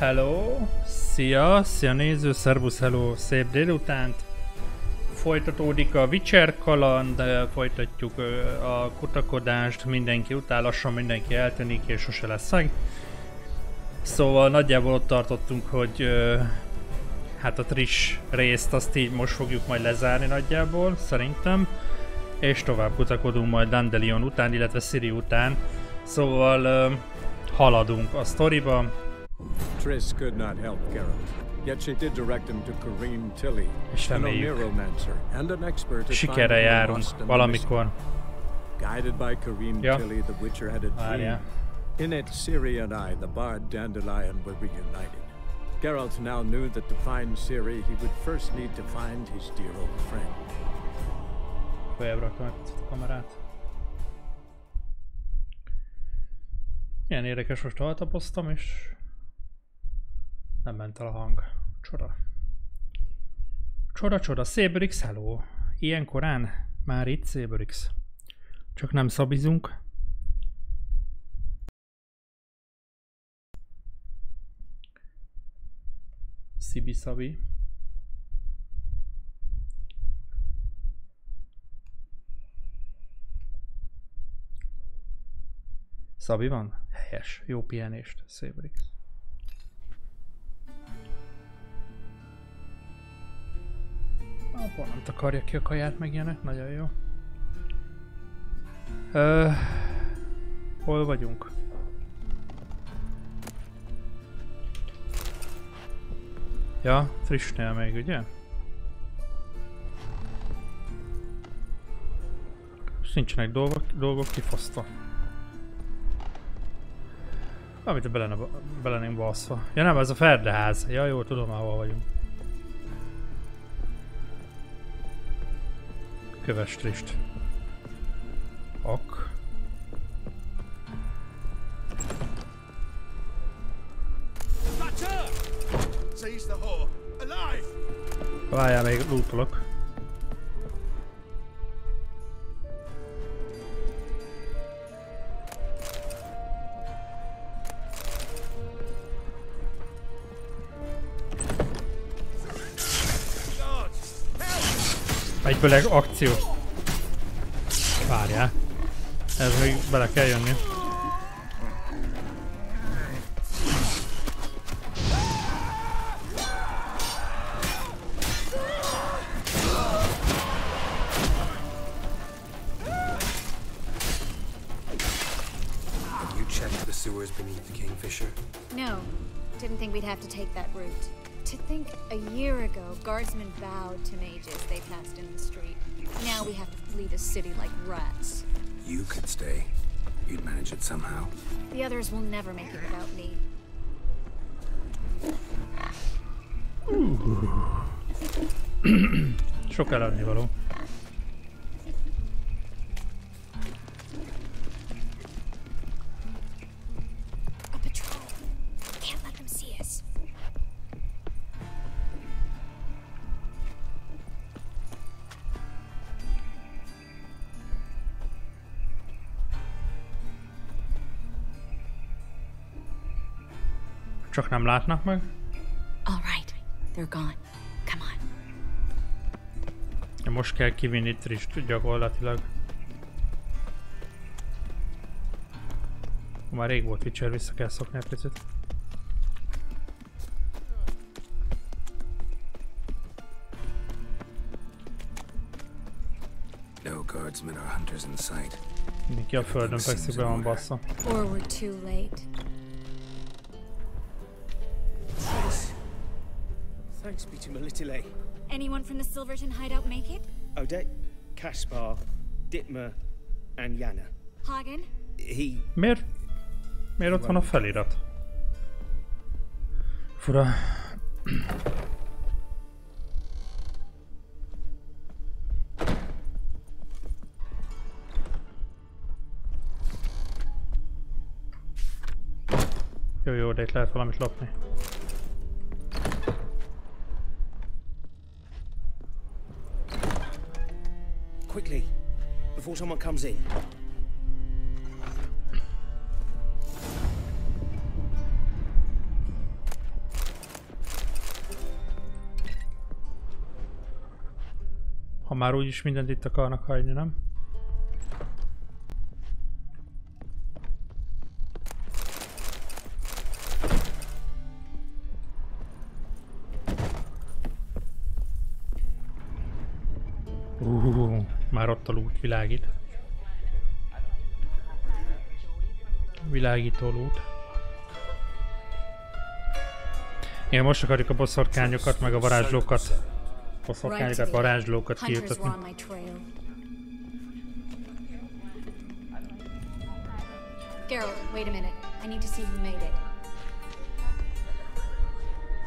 Hello! Szia! Szia néző! Szervusz! Hello! Szép délutánt! Folytatódik a Witcher kaland, folytatjuk a kutakodást, mindenki utál, lassan mindenki eltűnik és sose lesz meg. Szóval nagyjából ott tartottunk, hogy hát a Triss részt azt így most fogjuk majd lezárni nagyjából, szerintem. És tovább kutakodunk majd Dandelion után, illetve Ciri után. Szóval haladunk a sztoriba. Triss could not help Geralt, yet she did direct him to Karim Tilly, an neuromancer and an expert at sikerre járunk valamikor. Guided by Karim Tilly, the Witcher had a dream. In it, Ciri and I, the bard Dandelion, were reunited. Geralt now knew that to find Ciri, he would first need to find his dear old friend. Följebb raktam egy picit a kamerát. Milyen érdekes, most altapoztam és nem ment el a hang. Csoda. Csoda, csoda. Szébrix, hello. Ilyen korán? Már itt Szébrix. Csak nem szabizunk. Szibi-szabi. Szabi van? Helyes. Jó pihenést, Szébrix. Nem takarja ki a kaját meg ilyenek, nagyon jó. Hol vagyunk? Ja, Trissnél még, ugye? És nincsenek dolgok kifosztva. Amit bele lennénk baszva. Ja nem, ez a ferdeház. Ja jó, tudom már hol vagyunk. Köves Trist. Ok. Várjál, még lootolok. Egyből akció. Várjál. Ez még bele kell jönni. No, didn't think we'd have to take that route. To think a year ago, guardsmen bowed to mages they passed in the street. Now we have to flee the city like rats. You could stay. You'd manage it somehow. The others will never make it without me. Sok eladnivaló. Csak nem látnak meg? All right, they're gone. Come on. Most kell kivinni Trisst gyakorlatilag. Már rég volt Witcher, vissza kell szokni egy picit. No guardsmen or hunters in sight. Mindenki a földön fekszik, be van bassza. Or we're too late. Thanks be to Melitele. Anyone from the Silverton hideout make it? Odette, Caspar, Dittmer, and Yana. Hagen? He... Miért ott van a felirat? Fura. Jó, de itt lehet valamit lopni. Quickly, before someone comes in. Ha már úgyis mindent itt akarnak hagyni, nem? Már ott a loot világít. Világító loot. Igen, most akarjuk a boszorkányokat, meg a varázslókat. Boszorkányokat, varázslókat kiirtatni. Geralt, wait a minute. I need to see who made it.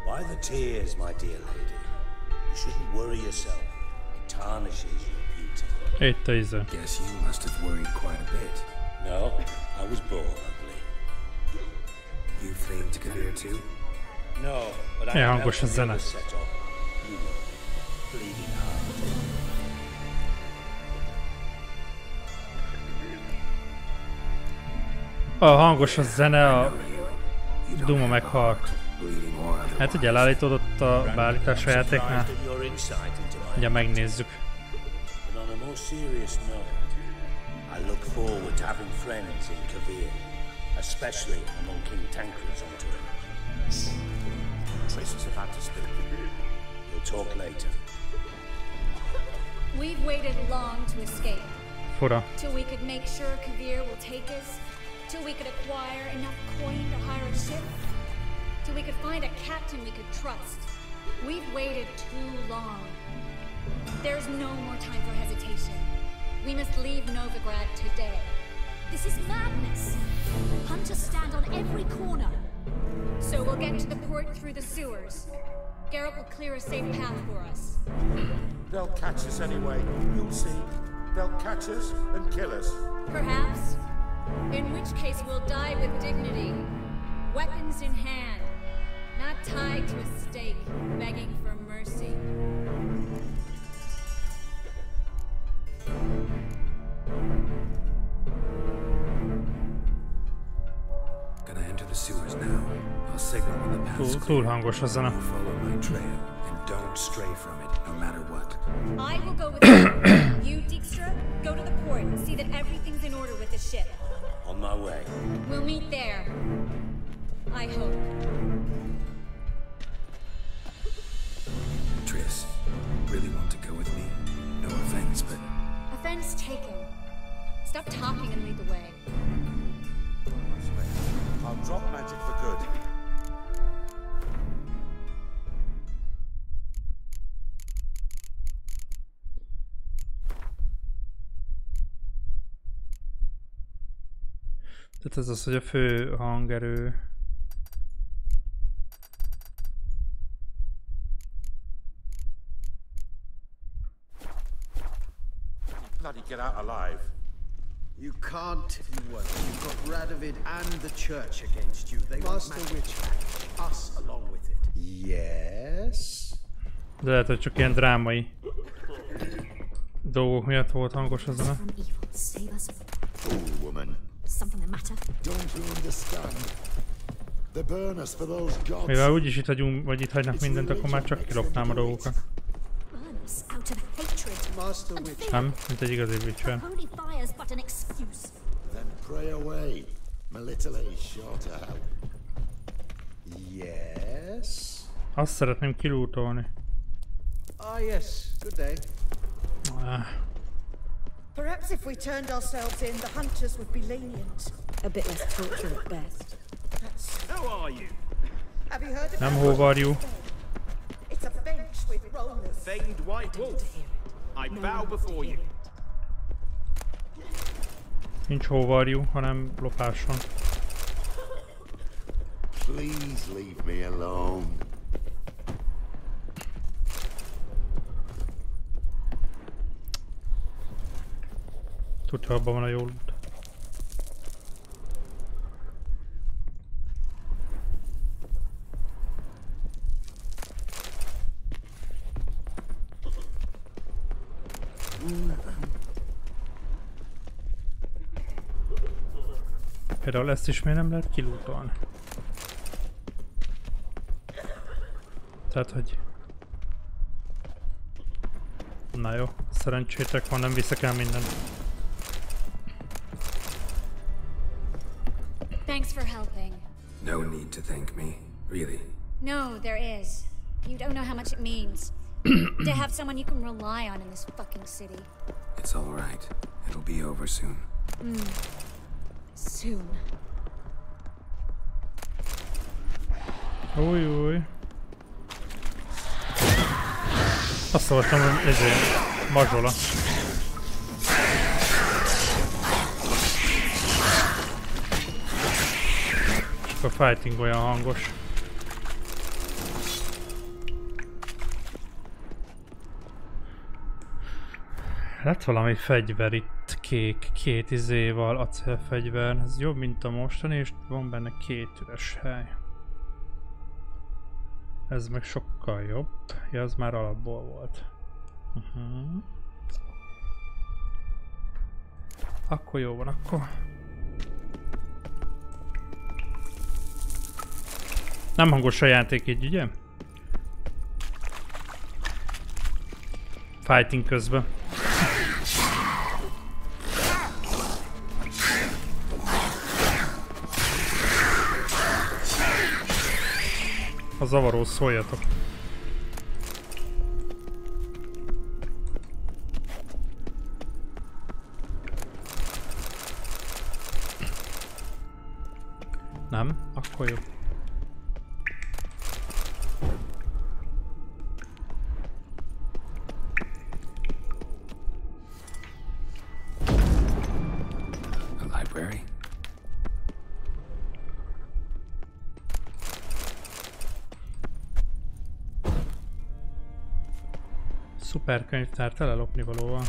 Why the tears, my dear lady? You shouldn't worry yourself. It tarnishes your beauty. Itt a íze. Guess you must have worried quite a bit. No, I was born ugly. You fleeing to Kavir too? No, but I am hangos a zene. set off. You know, bleeding heart. A hangos a zene, a Duma meghalt. Hát ugye elállítódott a beállítás a játéknál. Ugye megnézzük. But on a more serious note, I look forward to having friends in Kavir, especially among King Tancred's entourage. Triss is about to speak. We'll talk later. We've waited long to escape. Fura. Till we could make sure Kavir will take us. Till we could acquire enough coin to hire a ship. Till we could find a captain we could trust. We've waited too long. There's no more time for hesitation. We must leave Novigrad today. This is madness. Hunters stand on every corner. So we'll get to the port through the sewers. Geralt will clear a safe path for us. They'll catch us anyway. You'll see. They'll catch us and kill us. Perhaps. In which case we'll die with dignity. Weapons in hand. Not tied to a stake, begging for mercy. Gonna enter the sewers now. I'll signal when the path's clear. Túl hangos a zene. You follow my trail and don't stray from it, no matter what. I will go with you. You, Dijkstra, go to the port and see that everything's in order with the ship. On my way. We'll meet there. I hope. Triss, really want to go with me? No offense, but... Offense taken. Stop talking and lead the way. I'll drop magic for good. Tehát ez az, hogy a fő hangerő. Bloody get out alive. You can't, you won't. You've got Radovid and the church against you. They Master Witchhack. Us along with it. Yes? De lehet, hogy csak ilyen drámai dolgok miatt volt hangos a zene. Fool woman. Something the matter? Don't you understand? The burners for those gods. Mivel úgyis itt hagyunk, vagy itt hagynak mindent, akkor már csak kilopnám a dolgokat. Out of hatred. Master Witch. Nem? Mint egy igazi Witcher. Holy fire's but an excuse. Then pray away. My little is sure to help. Yes? Azt szeretném kilútolni. Ah, yes. Good day. Perhaps if we turned ourselves in, the hunters would be lenient. A bit less torture at best. Who are you? Have you heard of Nem hóvarjú. It's a bench with rollers. Famed White Wolf. I bow before you. Nincs hóvarjú, hanem lopáson. Please leave me alone. Tudja, abban van a jó loot. Például ezt is miért nem lehet kilútolni? Tehát, hogy... Na jó, szerencsétek van, nem viszek el mindent. Thanks for helping. No need to thank me, really. No, there is. You don't know how much it means to have someone you can rely on in this fucking city. It's all right. It'll be over soon. Soon. Új. Azt szóltam, hogy ezért mazsola. Csak a fighting olyan hangos. Lett valami fegyver itt, két izéval, acélfegyver. Ez jobb, mint a mostani, és van benne 2 üres hely. Ez meg sokkal jobb. Ja, az már alapból volt. Akkor jó van, akkor. Nem hangos a játék így, ugye? Fighting közben. Ha zavaró, szóljatok. Nem? Akkor jó. A library? Szuper könyvtár, tele lopnivalóval.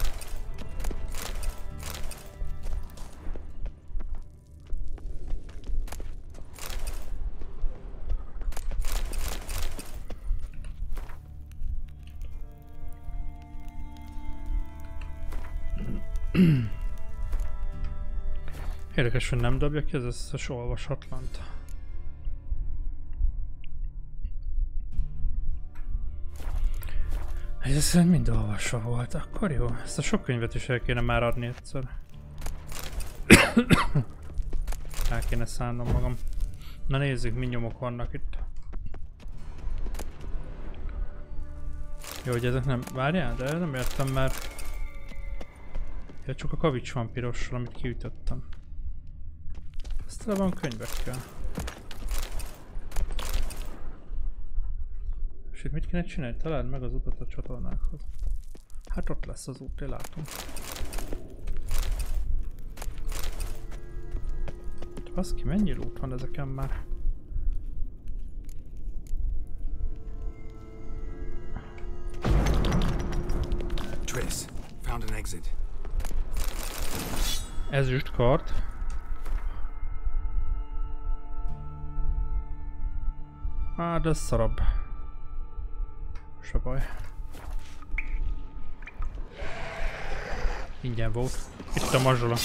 Érdekes, hogy nem dobja ki az összes olvasatlant. Ez mind olvasva volt, akkor jó. Ezt a sok könyvet is el kéne már adni egyszer. El kéne szánnom magam. Na nézzük, mi nyomok vannak itt. Jó, hogy ezek nem... Várjál, de nem értem, mert... Ja, csak a kavics van pirossal, amit kiütöttem. Ez tele van könyvekkel. És itt mit kéne csinálni? Találd meg az utat a csatornákhoz. Hát ott lesz az út, én látom. Baszki, mennyi út van ezeken már? Triss, found an exit. Ezüst kart. De ez szarabb. Se baj. Ingyen volt. Itt a mazsola.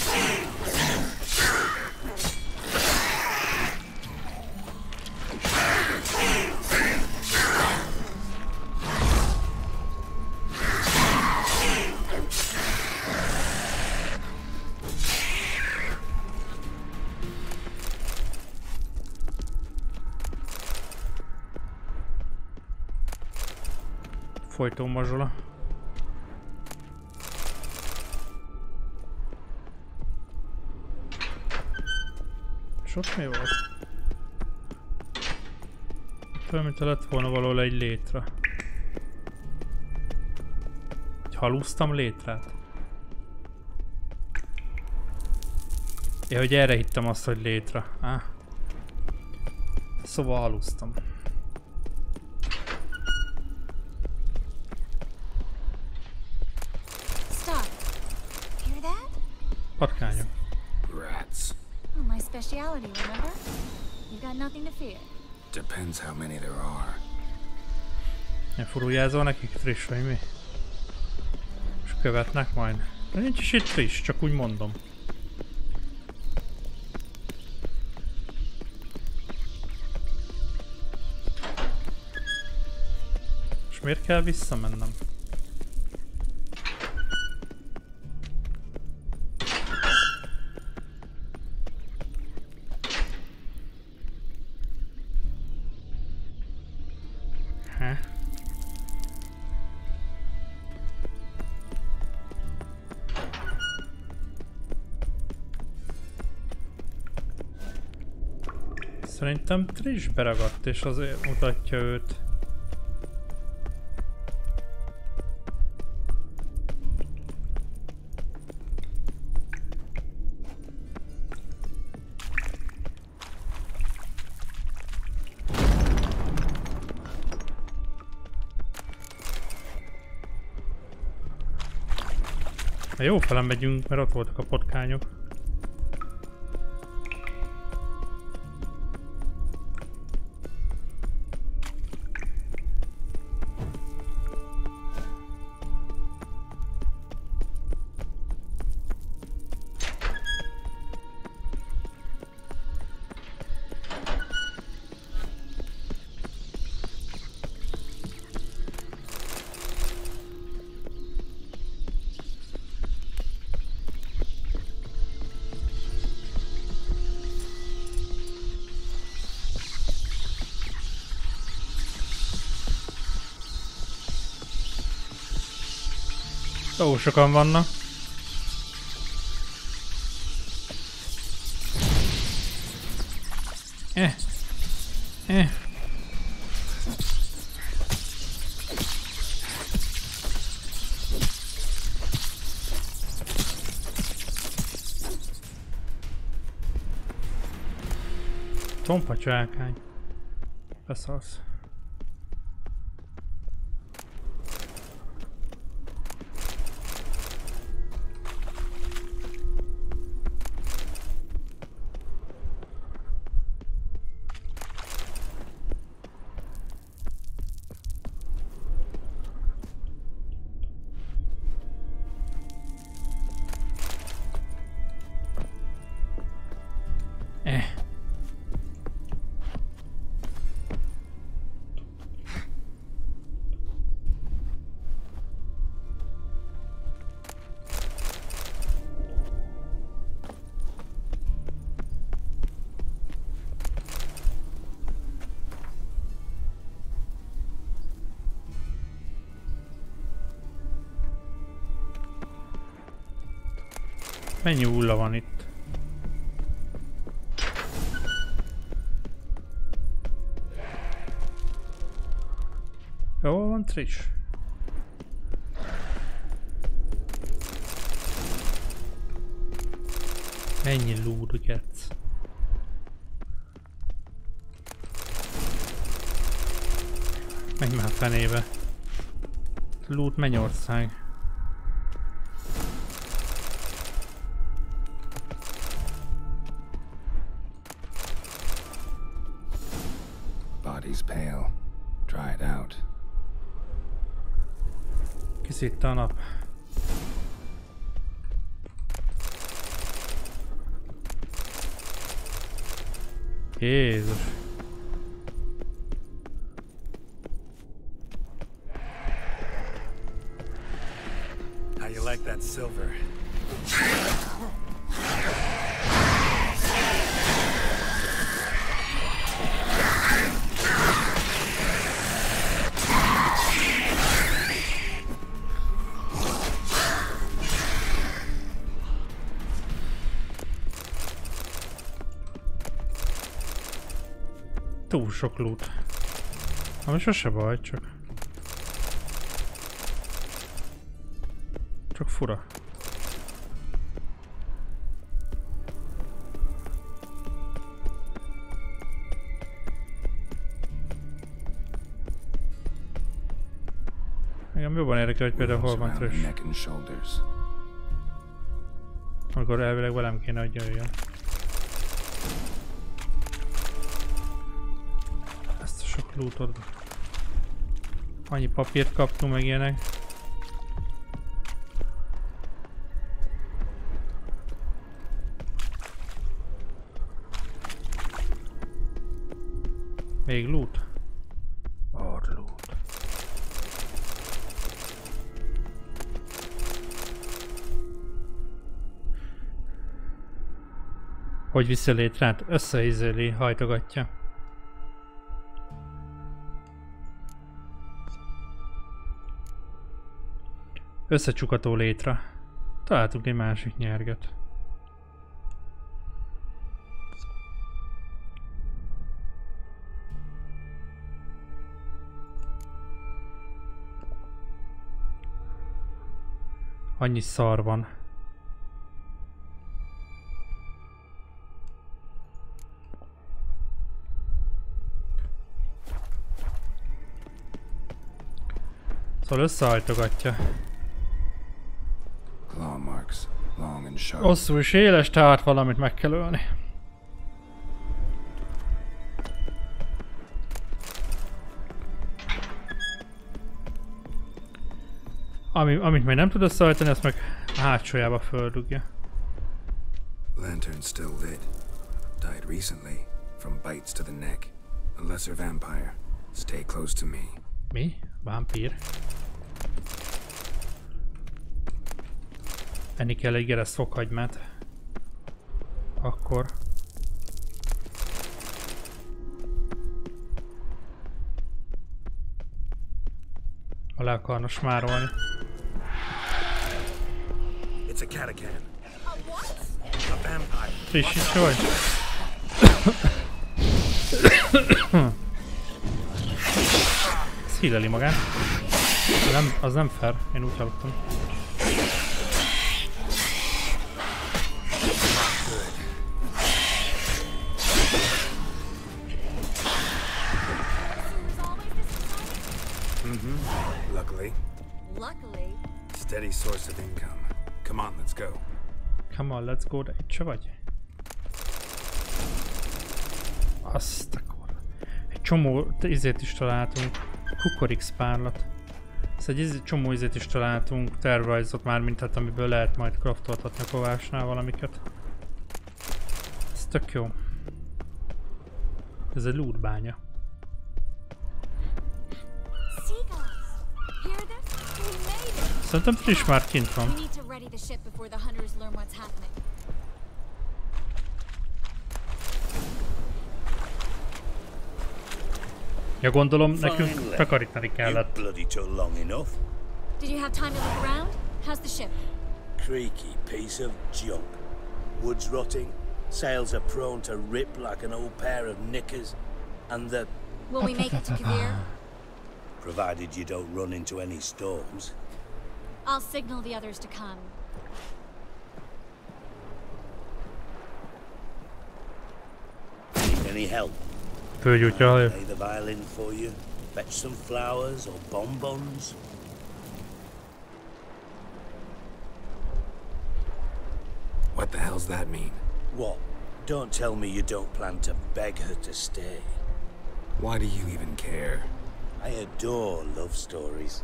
Folytó mazsola. És ott mi volt? Olyan, mintha lett volna valahol egy létre. Hogy halúztam létrát? Ja, hogy erre hittem azt, hogy létre. Szóval halúztam. Patkányok. Rats. Oh, my speciality, remember? You got nothing to fear. Depends how many there are. Ne furuljázol nekik, Triss, vagy mi? És követnek majd. De nincs is itt Triss, csak úgy mondom. És miért kell visszamennem? Szerintem Triss beragadt, és azért mutatja őt. Jó felem megyünk, mert ott voltak a potkányok. Ó, sokan vannak. Tompa csákány. Beszalsz. Mennyi hulla van itt? Jó van, Triss. Ennyi loot getsz. Menj már fenébe. Loot Mennyország. Body's pale, dried out. Kiszitta a nap. Jézus. How you like that silver? Túl sok loot. Ami sose baj, csak fura. Engem jobban érdekel, hogy például hol van Triss. Amikor elvileg velem kéne, hogy jöjjön. Ezt a sok lootot. Annyi papírt kaptunk meg ilyenek. Még loot? Or loot. Hogy viszi létrát? Összeizéli, hajtogatja. Összecsukató létre. Találtunk egy másik nyerget. Annyi szar van. Szóval összehajtogatja. Hosszú és éles, tehát valamit meg kell ölni. Amit még nem tud összehajtani, azt meg a hátsójába földugja. Lantern still lit. Died recently from bites to the neck. A lesser vampire. Stay close to me. Mi? Vámpír? Enni kell egy gereszt fokhagymát. Akkor. Le akarna smárolni. It's a catacan. A vampire. Triss is vagy? Ez híleli magát. Az nem fair, én úgy hallottam. Luckily. Steady source of income. Come on, let's go. Come on, let's go. De itt se vagy? Azt a kurva. Egy csomó izét is találtunk. Kukorix párlat. Szóval egy csomó izét is találtunk. Tervrajzot már, mint hát amiből lehet majd craftoltatni a kovásnál valamiket. Ez tök jó. Ez egy lootbánya. Szerintem Triss már kint van. Ja, gondolom nekünk takarítani kellett. Did you have time to look around? How's the ship? Creaky piece of junk. Wood's rotting. Sails are prone to rip like an old pair of knickers. And the... Will we make it to Kavir? Provided you don't run into any storms. I'll signal the others to come. Need any help? Fölgyújtja a hajó. Play the violin for you. Fetch some flowers or bonbons. What the hell's that mean? What? Don't tell me you don't plan to beg her to stay. Why do you even care? I adore love stories.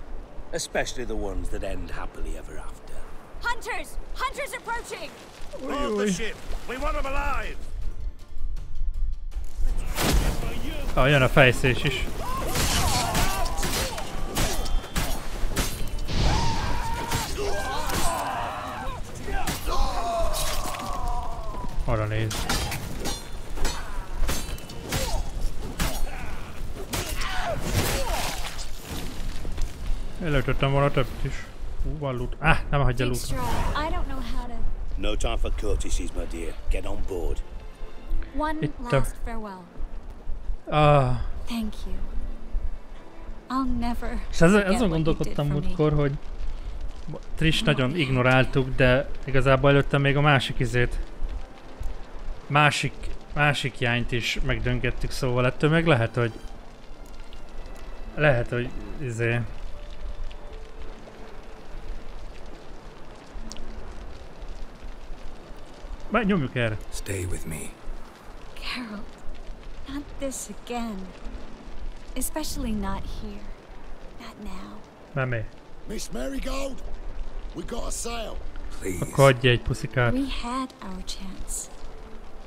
Especially the ones that end happily ever after. Hunters! Hunters approaching! Hold the ship! We want them alive! Ah, jön a fejszés is. Arra néz. Előtöttem volna többet is. Van loot. Nem hagyja loot. No time for courtesies, my dear. Get on board. One last farewell. Thank you. I'll never. És azon gondolkodtam múltkor, hogy Triss nagyon ignoráltuk, de igazából előtte még a másik izét. Másik jányt is megdöngettük, szóval ettől meg lehet, hogy izé. Majd nyomjuk erre. Stay with me. Geralt, not this again. Especially not here. Not now. Nem. Miss Marigold, we got a sail. Please. Akkor adja egy puszikát. We had our chance.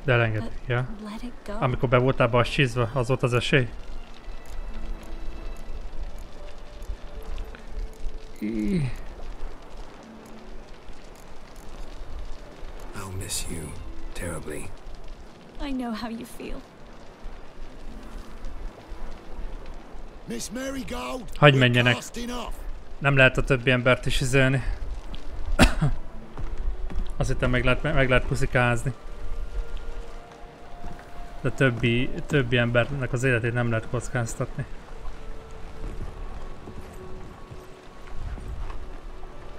De elengedték, ja? Let it go. Amikor be voltál bassizva, az volt az esély? I'll miss you terribly. I know how you feel. Miss Marigold, hagyj menjenek. Nem lehet a többi embert is izélni. Azt hittem meg lehet puszikázni. De többi embernek az életét nem lehet kockáztatni.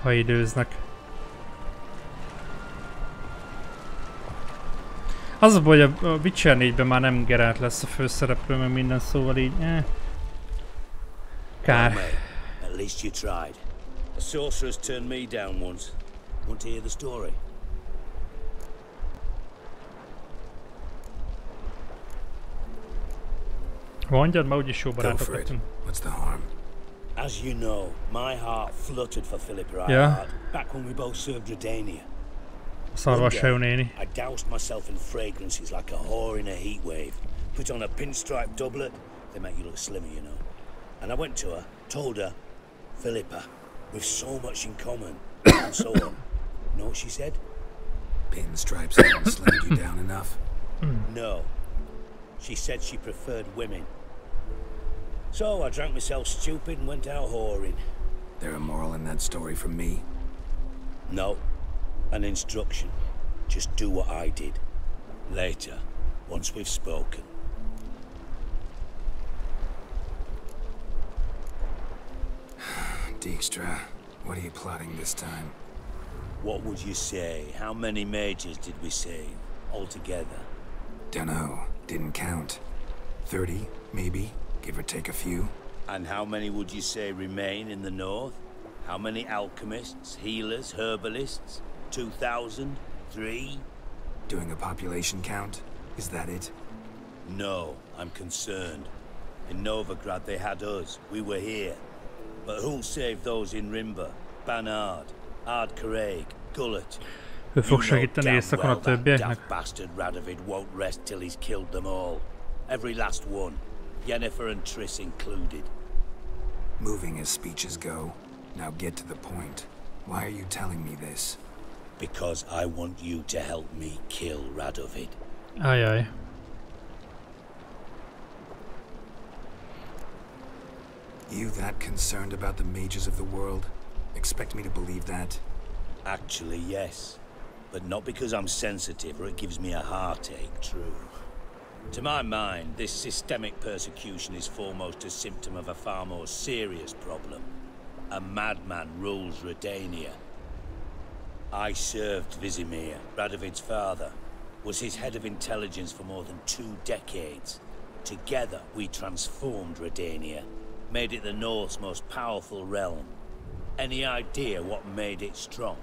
Ha időznek. Az a baj, a Witcher 4-ben már nem Geralt lesz a főszereplő, meg minden, szóval így... Kár. At least you tried. A sorceress turned me down once. Want to hear the story? Mondjad, már úgyis jó barátok lettünk. What's the harm? As you know, my heart fluttered for Philippa Eilhart back when we both served Redania. Szarvashajú néni. I doused myself in fragrances like a whore in a heat wave. Put on a pinstripe doublet, they make you look slimmer, you know. And I went to her, told her, Philippa, we've so much in common, and so on. Know what she said? Pinstripes haven't slimmed you down enough? No. She said she preferred women. So I drank myself stupid and went out whoring. There a moral in that story from me? No. An instruction. Just do what I did. Later, once we've spoken. Dijkstra, what are you plotting this time? What would you say? How many mages did we save altogether? Dunno. Didn't count. 30, maybe, give or take a few. And how many would you say remain in the north? How many alchemists, healers, herbalists? 2,000? 3? Doing a population count? Is that it? No, I'm concerned. In Novigrad they had us. We were here. But who'll save those in Rimba? Banard, Ard Craig, Gullet? Ő fog segíteni éjszakon a többieknek. That bastard Radovid won't rest till he's killed them all. Every last one. Yennefer and Triss included. Moving as speeches go. Now get to the point. Why are you telling me this? Because I want you to help me kill Radovid. Aye, aye. You that concerned about the mages of the world? Expect me to believe that? Actually, yes. But not because I'm sensitive or it gives me a heartache, true. To my mind, this systemic persecution is foremost a symptom of a far more serious problem. A madman rules Redania. I served Vizimir, Radovid's father, was his head of intelligence for more than 2 decades. Together, we transformed Redania, made it the North's most powerful realm. Any idea what made it strong?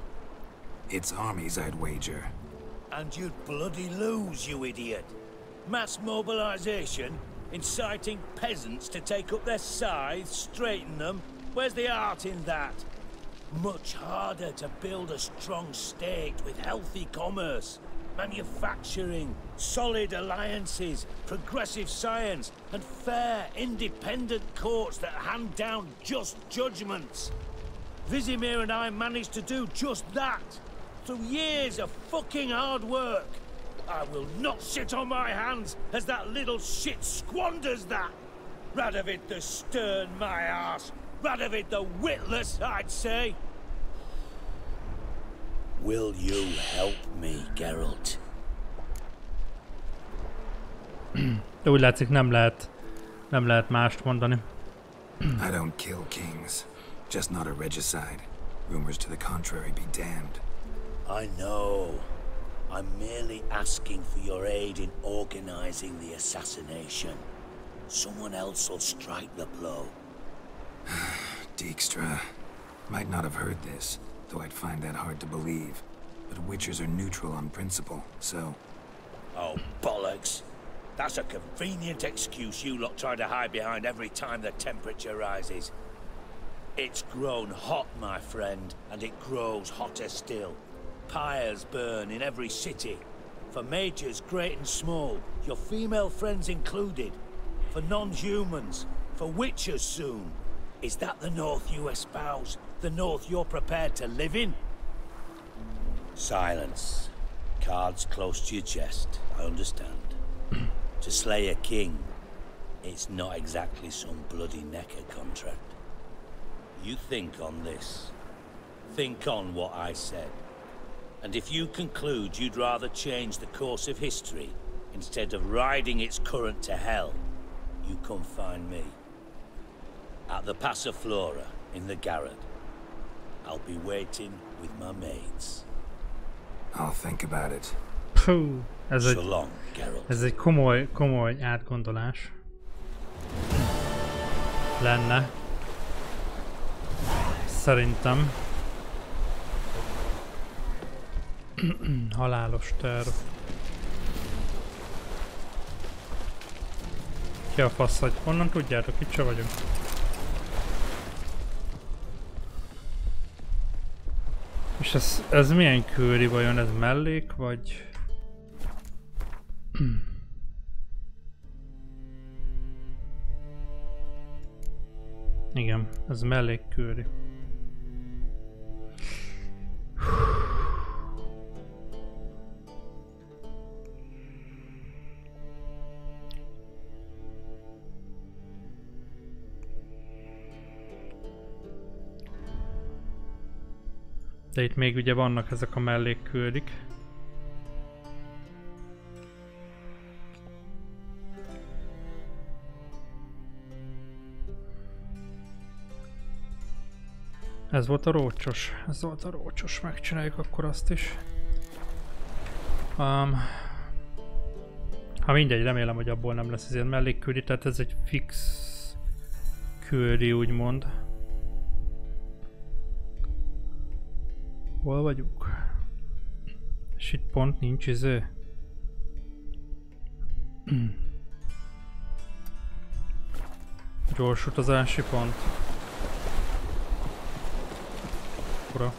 Its armies, I'd wager. And you'd bloody lose, you idiot. Mass mobilization, inciting peasants to take up their scythes, straighten them. Where's the art in that? Much harder to build a strong state with healthy commerce, manufacturing, solid alliances, progressive science, and fair, independent courts that hand down just judgments. Vizimir and I managed to do just that, through years of fucking hard work. I will not sit on my hands as that little shit squanders that. Radovid the stern, my ass. Radovid the witless, I'd say. Will you help me, Geralt? De úgy látszik, nem lehet mást mondani. I don't kill kings. Just not a regicide. Rumors to the contrary be damned. I know. I'm merely asking for your aid in organizing the assassination. Someone else will strike the blow. Dijkstra. Might not have heard this, though I'd find that hard to believe. But witchers are neutral on principle, so... Oh, bollocks. That's a convenient excuse you lot try to hide behind every time the temperature rises. It's grown hot, my friend, and it grows hotter still. Pyres burn in every city. For mages great and small, your female friends included. For non-humans, for witchers soon. Is that the North you espouse? The North you're prepared to live in? Silence. Cards close to your chest, I understand. To slay a king, it's not exactly some bloody necker contract. You think on this. Think on what I said. And if you conclude you'd rather change the course of history instead of riding its current to hell, you come find me. At the Passiflora, in the garret. I'll be waiting with my mates. I'll think about it. Fú, ez egy komoly átgondolás lenne. Szerintem. Halálos terv. Ki a fasz, hogy honnan tudjátok, itt se vagyunk. És ez milyen köri vajon? Ez mellék, vagy... Igen, ez mellékkőri. De itt még ugye vannak ezek a mellékkőrik. Ez volt a rócsos. Ez volt a rócsos. Megcsináljuk akkor azt is. Ha mindegy, remélem, hogy abból nem lesz ezért mellékkőri, tehát ez egy fix köri, úgymond. Hol vagyunk? És itt pont nincs izé. Gyors utazási pont. Ura.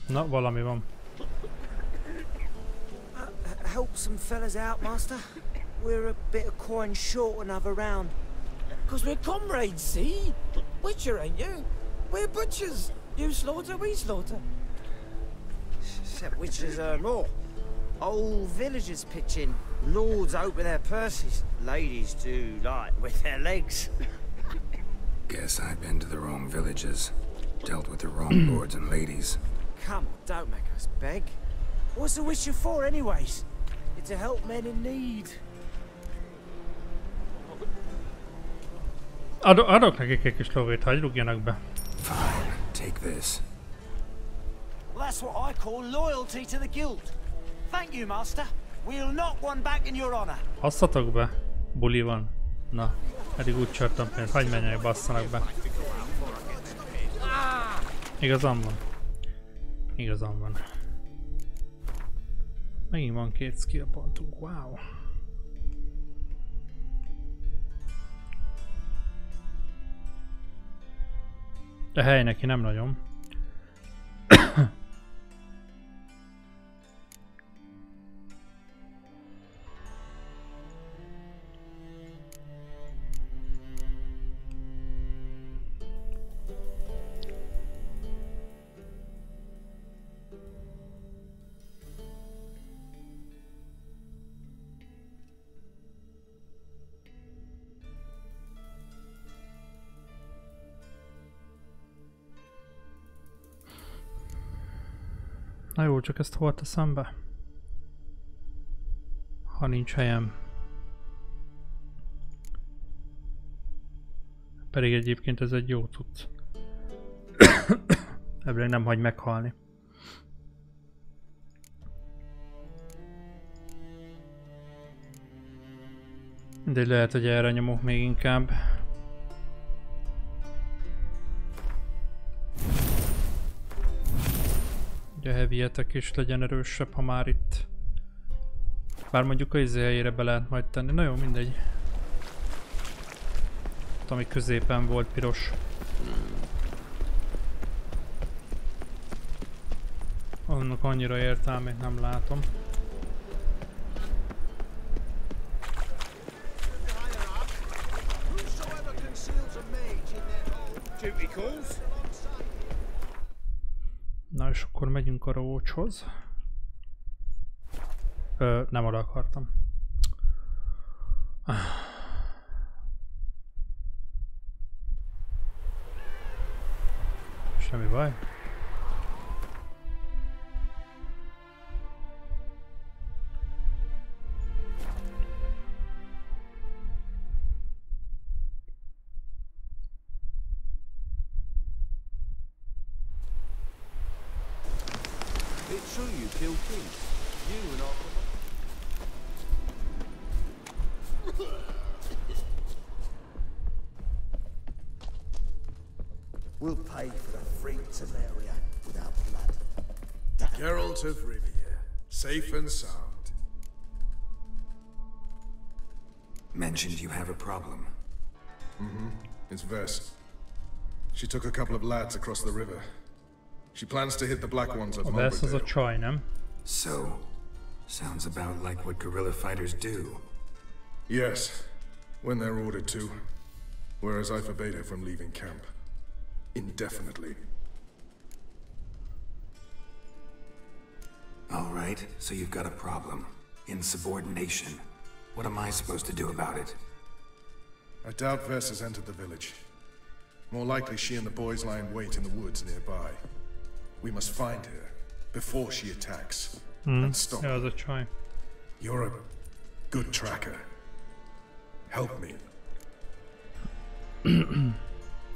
Na, valami van. Help some fellas out, Master. We're a bit of coin short another round. 'Cause we're comrades, see? Witcher, ain't you? We're butchers. You slaughter, we slaughter. Except witchers earn more. Old villagers pitch in. Lords open their purses. Ladies do like with their legs. Guess I've been to the wrong villages. Dealt with the wrong lords and ladies. Come on, don't make us beg. What's the witcher for anyways? It's to help men in need. Adok nekik egy kis lóvét, hagyj rúgjanak be. Fine, take this. Well, that's what I call loyalty to the guild. Thank you, Master. We'll knock one back in your honor. Basszatok be, buli van. Na, eddig úgy csörtem pénzt, hagyj menjenek, basszanak be. Igazam van. Igazam van. Megint van 2 skill pontunk, wow. De hely neki nem nagyon. Na jó, csak ezt hol teszem be? Ha nincs helyem. Pedig egyébként ez egy jó cucc. Ebből nem hagy meghalni. De lehet, hogy erre nyomok még inkább. Ugye a heavy attack is legyen erősebb, ha már itt. Bár mondjuk a izé helyére be lehet majd tenni. Na jó, mindegy. Ott, ami középen volt piros. Annak annyira értelmét nem látom. Na és akkor megyünk a rócshoz. Nem oda akartam. Semmi baj. kill kings. You and our... We'll pay for the freaks of area without blood. Geralt of Rivia, safe and sound. Mentioned you have a problem. Mm-hmm. It's Vess. She took a couple of lads across the river. She plans to hit the Black Ones at Vess az a csaj, nem? So, sounds about like what guerrilla fighters do. Yes, when they're ordered to. Whereas I forbade her from leaving camp. Indefinitely. All right, so you've got a problem. Insubordination. What am I supposed to do about it? I doubt Vess has entered the village. More likely she and the boys lie in wait in the woods nearby. We must find her before she attacks and stop her. Az a csaj. You're a good tracker. Help me.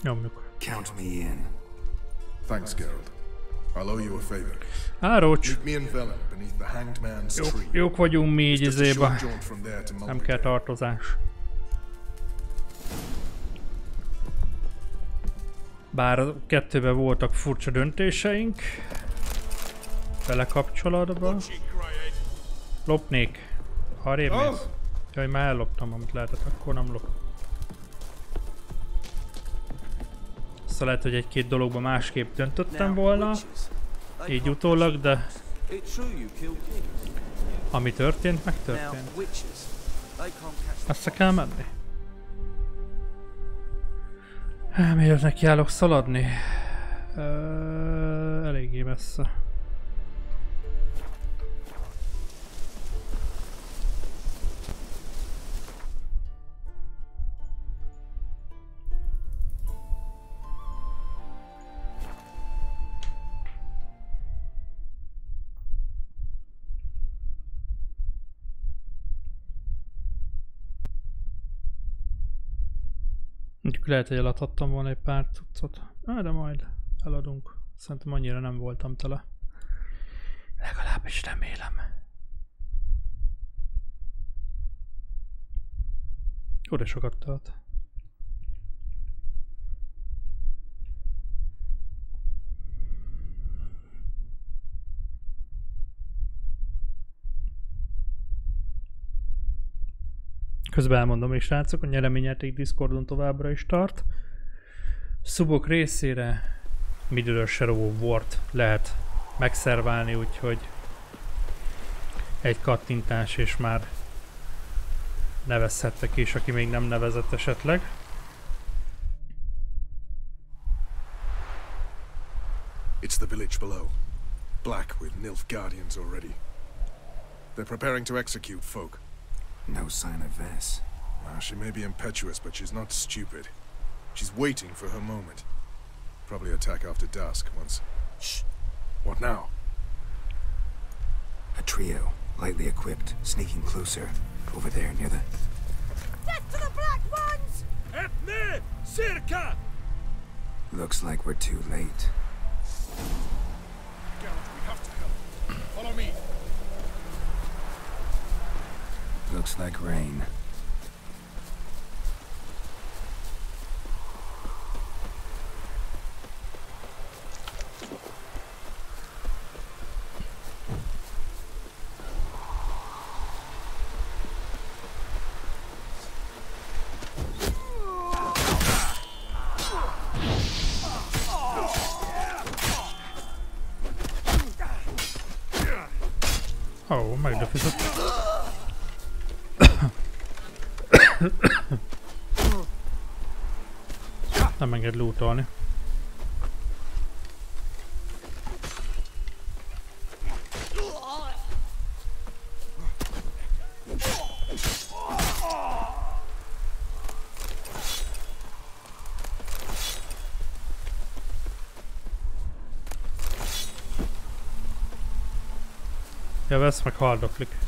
Nyomjuk. Count me in. Thanks, Geralt. I'll owe you a favor. Roach. Meet me in Velen beneath the Hanged Man's tree. Jók vagyunk mi így izébe. Nem kell tartozás. Bár a kettőben voltak furcsa döntéseink. Vele kapcsolatban. Lopnék. Arrébb mész. Jaj, már elloptam, amit lehetett, akkor nem lop. Szóval lehet, hogy egy-két dologban másképp döntöttem volna. Így utólag, de... Ami történt, megtörtént. Össze kell menni. Miért nekiállok szaladni? Eléggé messze. Mondjuk lehet, hogy eladhattam volna egy pár cuccot. De majd eladunk. Szerintem annyira nem voltam tele. Legalábbis remélem. Jó, de sokat tölt. Közben elmondom is, srácok, a nyereményjáték Discordon továbbra is tart. Szubok részére Middle Shadow of War-t lehet megszerválni, úgyhogy egy kattintás és már nevezhettek is, aki még nem nevezett esetleg. It's the village below. Black with Nilfgaardians already. They're preparing to execute folk. No sign of Vess. She may be impetuous, but she's not stupid. She's waiting for her moment. Probably attack after dusk once... Shh! What now? A trio, lightly equipped, sneaking closer. Over there, near the... Death to the Black Ones! Etne! Circa! Looks like we're too late. Geralt, we have to help. Follow me. Looks like rain. Oh, megdöfizett. Nem enged lootolni. Ja, vesz meg haldoklik.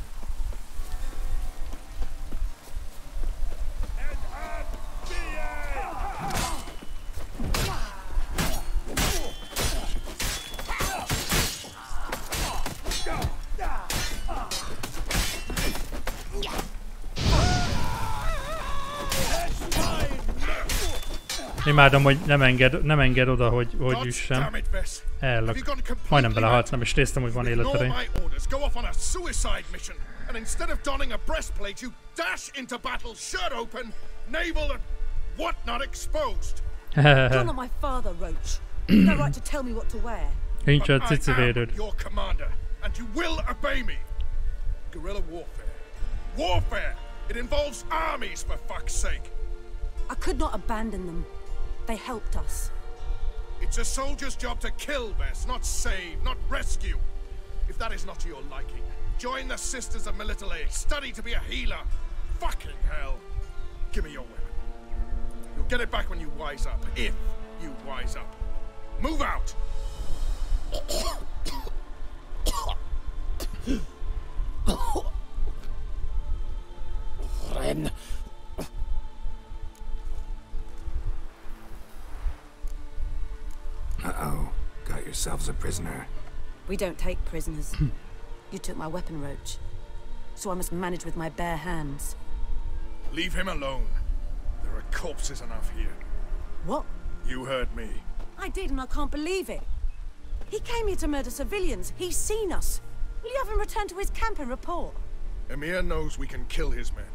Imádom, hogy nem enged oda, hogy üssem. Ellök. Majdnem belehalt, nem is néztem, hogy van életereim. And instead of donning a breastplate, you dash into battle, shirt open, navel and whatnot exposed. You're not my father, Roach. You have no right to tell me what to wear. Nincs a But cici I am védőd. your commander, and you will obey me. Guerrilla warfare. Warfare! It involves armies, for fuck's sake. I could not abandon them. They helped us. It's a soldier's job to kill, Bess, not save, not rescue. If that is not to your liking, join the Sisters of Melitele. Study to be a healer. Fucking hell. Give me your weapon. You'll get it back when you wise up. If you wise up. Move out! Ren. Uh-oh. Got yourselves a prisoner. We don't take prisoners. You took my weapon, Roach. So I must manage with my bare hands. Leave him alone. There are corpses enough here. What? You heard me. I did, and I can't believe it. He came here to murder civilians. He's seen us. Will you have him return to his camp and report? Emir knows we can kill his men.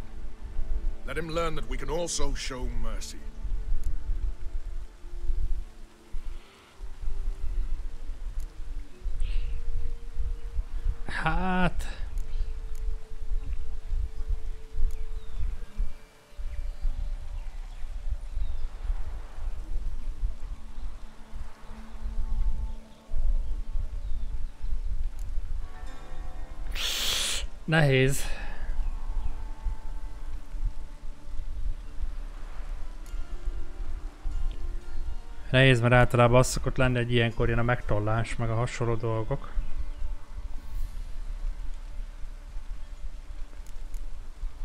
Let him learn that we can also show mercy. Hát... Nehéz. Nehéz, mert általában az szokott lenni, egy ilyenkor jön a megtollás, meg a hasonló dolgok.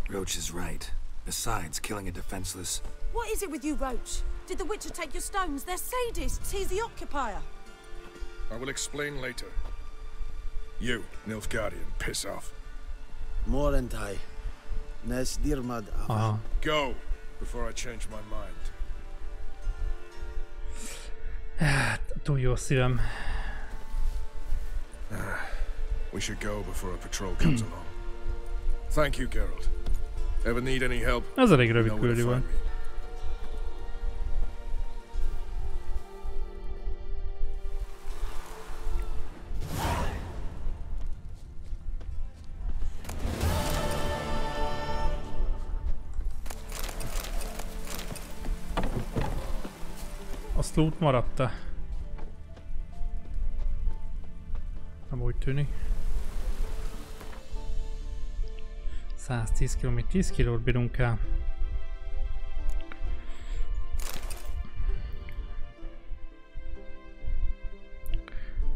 Roach is right. Besides, killing a defenseless... What is it with you, Roach? Did the Witcher take your stones? They're sadists. He's the occupier. I will explain later. You, Nilfgaardian, piss off. Morentai. Nes dirmad ava. Go, before I change my mind. Túl jó szívem. We should go before a patrol comes along. Thank you, Geralt. Ever need any help? Ez elég rövid küldő volt. Azt loot maradt-e? Nem úgy tűnik. 110 km, 10 kilót bírunk el.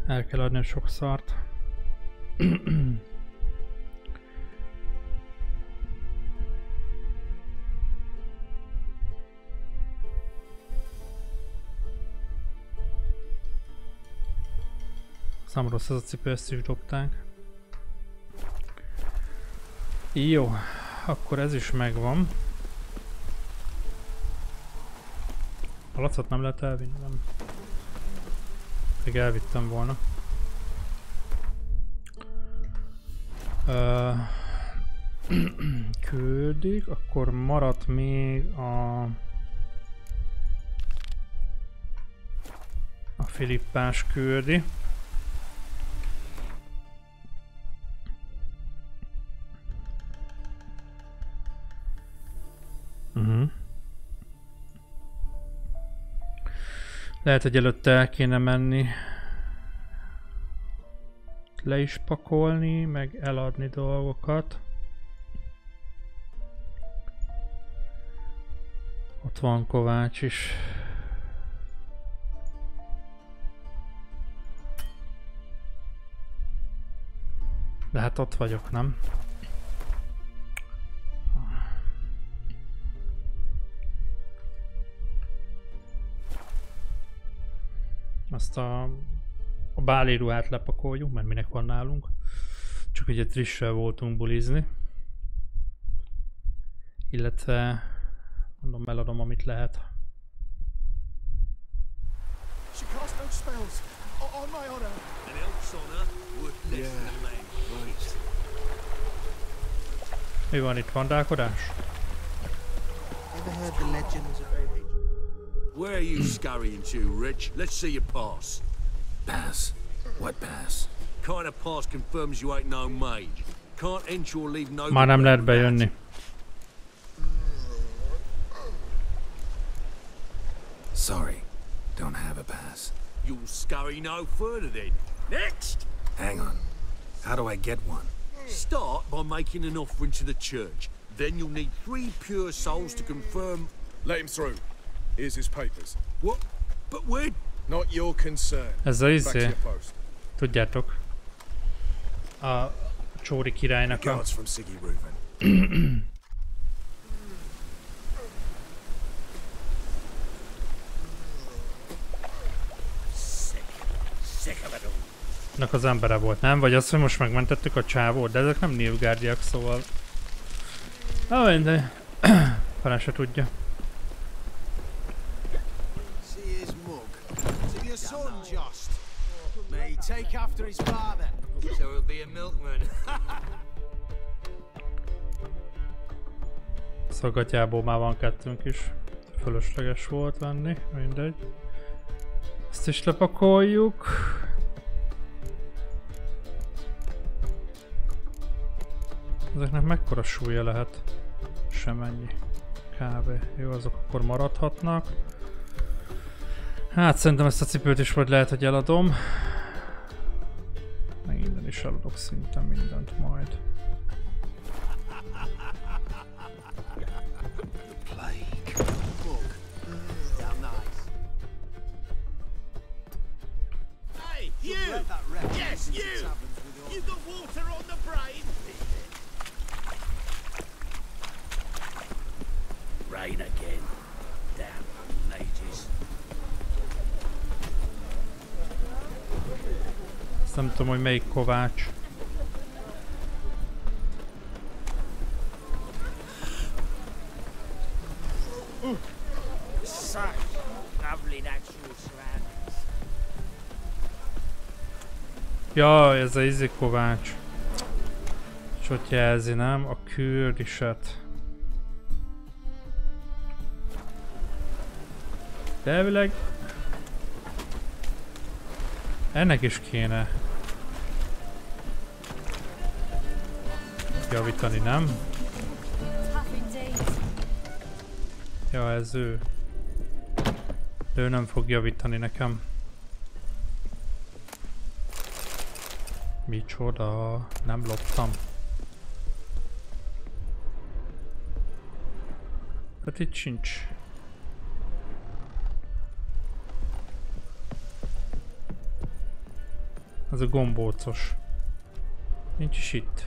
El kell adni a sok szart. Számomra rossz ez a cipő, ezt is dobták. Jó, akkor ez is megvan. A lacot nem lehet elvinni, nem. Még elvittem volna. Küldik, akkor maradt még a Filippás küldi. Lehet, hogy előtte el kéne menni, le is pakolni, meg eladni dolgokat. Ott van Kovács is. De hát ott vagyok, nem? Azt a báli ruhát lepakoljuk, mert minek van nálunk. Csak ugye Trissel voltunk bulizni. Illetve mondom, eladom, amit lehet. spells. On my honor. An elf's honor worth less than a man. Right. Mi van itt? Vandálkodás? Ever heard the legends of Végigjátszás? Where are you scurrying to, Rich? Let's see your pass. Pass? What pass? Kind of pass confirms you ain't no mage. Can't enter or leave no. Már nem lehet bejönni. Sorry, don't have a pass. You'll scurry no further then. Next! Hang on. How do I get one? Start by making an offering to the church. Then you'll need 3 pure souls to confirm. Let him through. Here's his papers. What? But where? Not your concern. Ez a Back to izé. your post. Tudjátok. A Csóri királynak a... Guards from Siggy Reuven. Nak az embere volt, nem? Vagy az, hogy most megmentettük a csávót, de ezek nem Nilfgaardiak, szóval... De fele se tudja. See his mug. To your son, just. May he take after his father. So he'll be a milkman. Szagatyából már van kettőnk is. Fölösleges volt venni, mindegy. Ezt is lepakoljuk. Ezeknek mekkora súlya lehet? Semennyi. Kb. Jó, azok akkor maradhatnak. Hát szerintem ezt a cipőt is vagy lehet, hogy eladom. Meg innen is eladok szinte mindent majd. You! Yes, you! You got water on the brain? Rain again. Damn mages. Ezt nem tudom, hogy melyik kovács. Jaj, ez a izé kovács. És ott jelzi, nem? A küldiset. De elvileg... ennek is kéne... javítani, nem? Ja, ez ő. De ő nem fog javítani nekem. Micsoda? Nem loptam. Hát itt sincs. Ez a gombócos. Nincs is itt.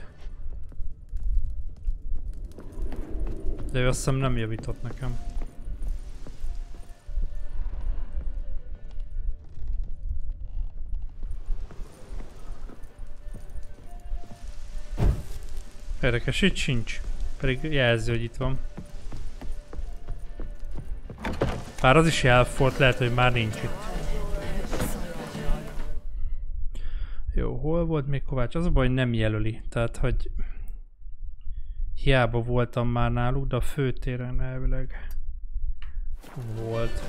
De ő azt hiszem nem javított nekem. Érdekes, itt sincs. Pedig jelzi, hogy itt van. Bár az is jelfolt, lehet, hogy már nincs itt. Jó, hol volt még Kovács? Az a baj, hogy nem jelöli. Tehát, hogy... hiába voltam már náluk, de a főtéren elvileg volt.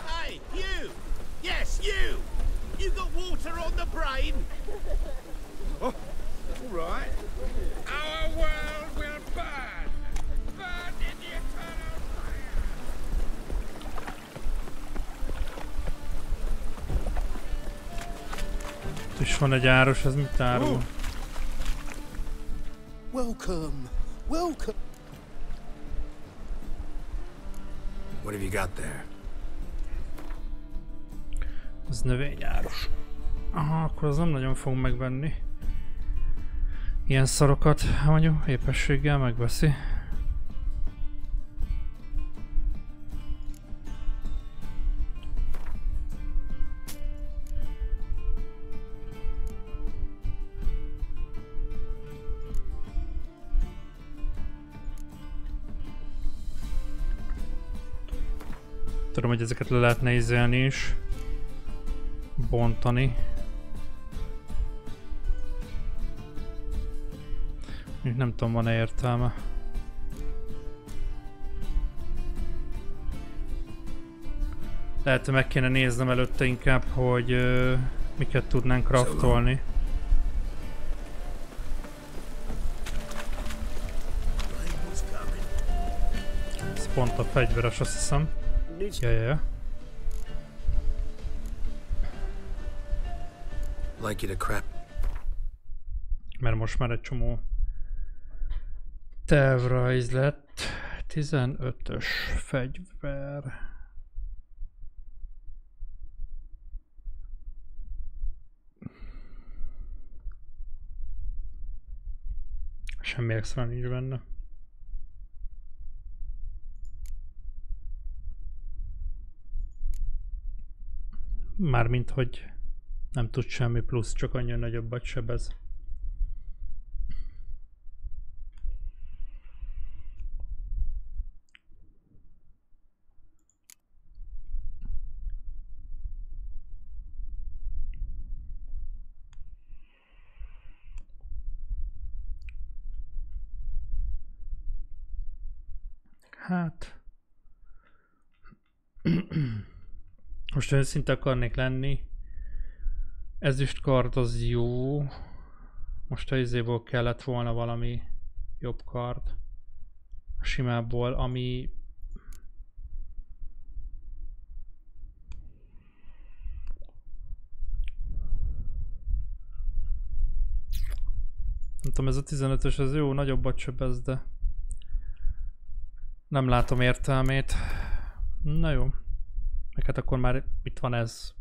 Hey, you! Yes, you! You got water on the brain? Oh, all right. Our world will burn! Burn in the eternal fire! És van egy áros, ez mit árul? Welcome, welcome. What have you got there? Ez növényáros. Aha, akkor az nem nagyon fog megvenni. Ilyen szarokat, anyu, épességgel megveszi. Tudom, hogy ezeket le lehetne izélni is. Bontani. Nem tudom, van-e értelme. Lehet, hogy meg kéne néznem előtte inkább, hogy miket tudnánk craftolni. Ez pont a fegyveres, azt hiszem. Ja. Like it a crap. Mert most már egy csomó tervrajz lett. 15-ös fegyver. Semmi extra nincs benne. Mármint, hogy nem tud semmi plusz, csak annyi nagyobbat sebez. Hát... Most őszinte akarnék lenni. Ezüstkard az jó. Most a izéból kellett volna valami jobb kard. A simából, ami... Nem tudom, ez a 15-ös az jó, nagyobbat sebez, de... Nem látom értelmét. Na jó. Meg hát akkor már itt van ez.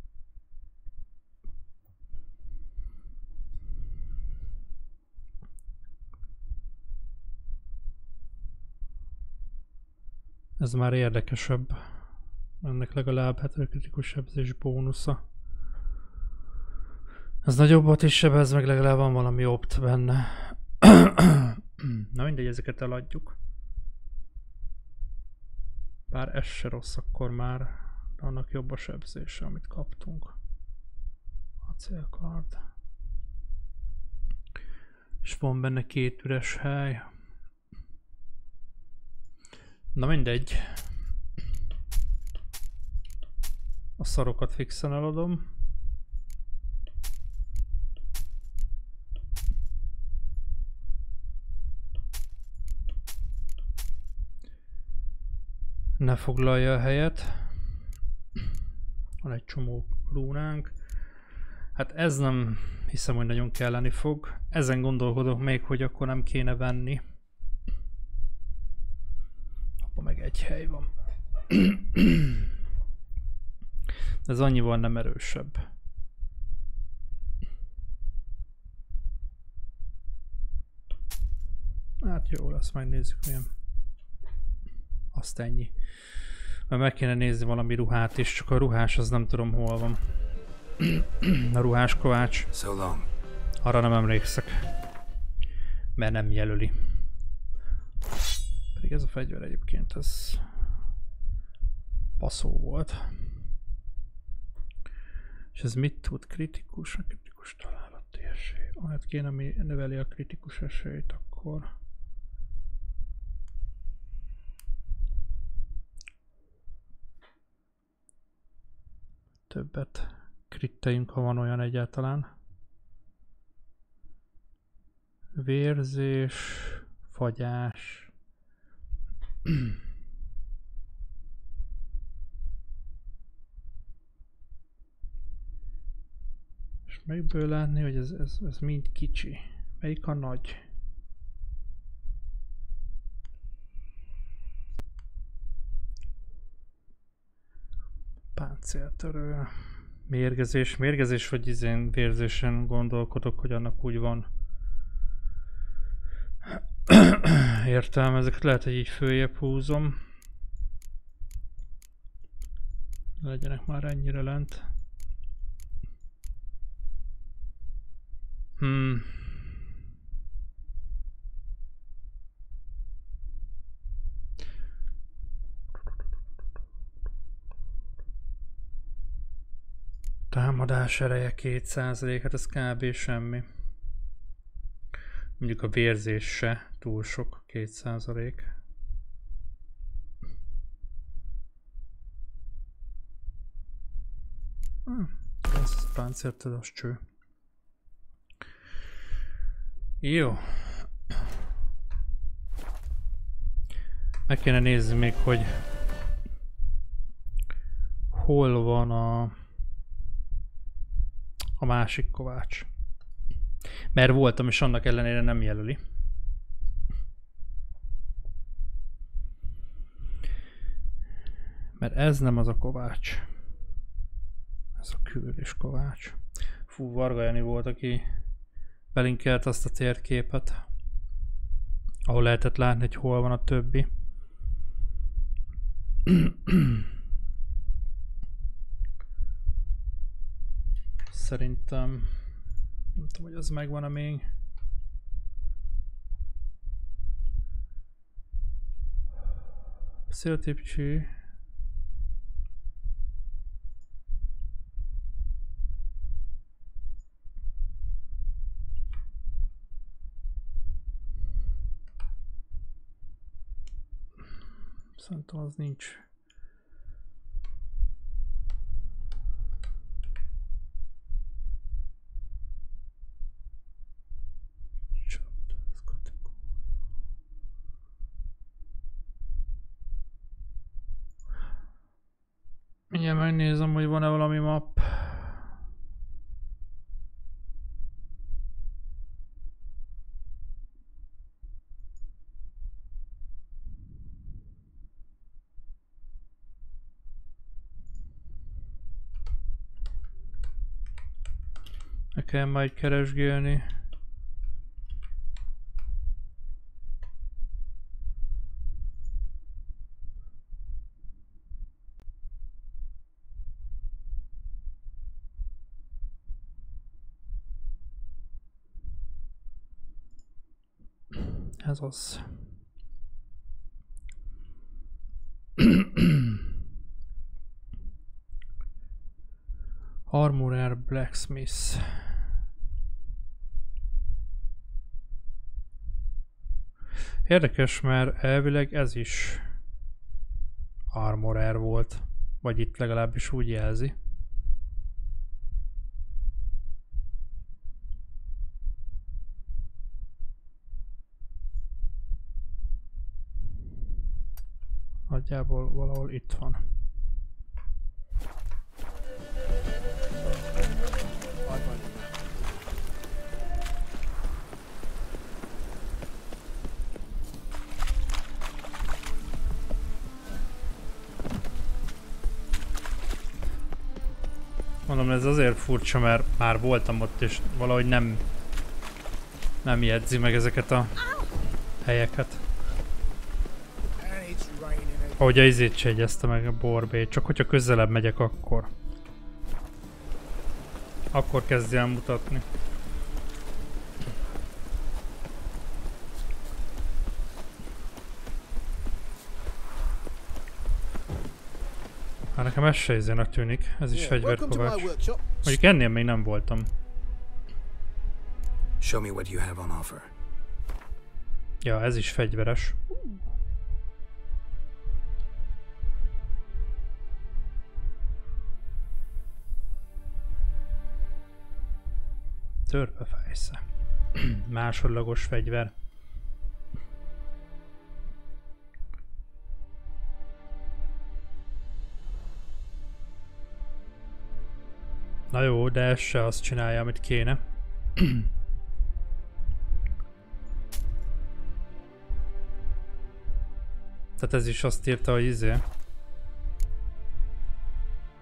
Ez már érdekesebb. Ennek legalább 70 kritikus sebzés bónusza. Ez nagyobbat is sebez, meg legalább van valami opt benne. Na mindegy, ezeket eladjuk. Bár ez se rossz, akkor már annak jobb a sebzése, amit kaptunk. Acélkard. És van benne 2 üres hely. Na mindegy. A szarokat fixen eladom. Ne foglalja a helyet. Van egy csomó rúnánk. Hát ez nem hiszem, hogy nagyon kelleni fog. Ezen gondolkodok még, hogy akkor nem kéne venni. Abba meg egy hely van. Ez annyival nem erősebb. Hát jó lesz, megnézzük milyen. Azt ennyi. Mert meg kéne nézni valami ruhát is, csak a ruhás az nem tudom hol van. A ruhás kovács. Arra nem emlékszek. Mert nem jelöli. Pedig ez a fegyver egyébként, ez passzó volt. És ez mit tud? Kritikus? A kritikus találati esély. Hát kéne, ami növeli a kritikus esélyt, akkor... Többet kritteljünk, ha van olyan egyáltalán. Vérzés, fagyás. És melyikből látni, hogy ez mind kicsi. Melyik a nagy? Páncéltörő. Mérgezés vagy izén vérzésen gondolkodok, hogy annak úgy van értelme. Ezeket lehet, hogy így följebb húzom. Legyenek már ennyire lent. Támadás ereje 2%, hát ez kb. Semmi. Mondjuk a vérzés se túl sok, 2%. Ez páncéltödas cső. Jó. Meg kéne nézni még, hogy hol van a másik kovács. Mert voltam, és annak ellenére nem jelöli. Mert ez nem az a kovács. Ez a küldés kovács. Fú, Varga Jani volt, aki belinkelt azt a térképet, ahol lehetett látni, hogy hol van a többi. Szerintem nem tudom, hogy az megvan-e még. Széltépcső. Szerintem az nincs. Mindjárt megnézem, hogy van-e valami map. Meg kell majd keresgélni. Ez az. Armorer Blacksmith. Érdekes, mert elvileg ez is Armorer volt. Vagy itt legalábbis úgy jelzi. Nagyjából valahol itt van. Mondom, ez azért furcsa, mert már voltam ott, és valahogy nem jegyzi meg ezeket a helyeket. Ahogy a izét se jegyezte meg a borbét, csak hogyha közelebb megyek, akkor kezdj el mutatni. Hát nekem ez se izének tűnik, ez is fegyverkovács. Mondjuk ennél még nem voltam. Show me what you have on offer. Ja, ez is fegyveres. Törpefejsze. Másodlagos fegyver. Na jó, de ez se azt csinálja, amit kéne. Tehát ez is azt írta, hogy izé.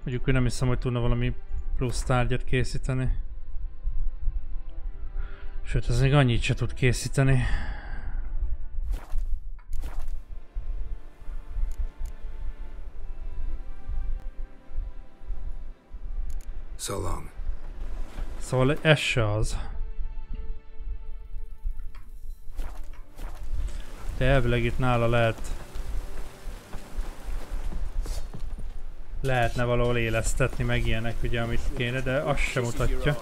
Mondjuk ő nem hiszem, hogy tudna valami plusz tárgyat készíteni. Sőt, ez még annyit se tud készíteni. So long. Szóval ez se az. De elvileg itt nála lehet Lehetne valahol élesztetni meg ilyenek, ugye, amit kéne, de azt sem mutatja.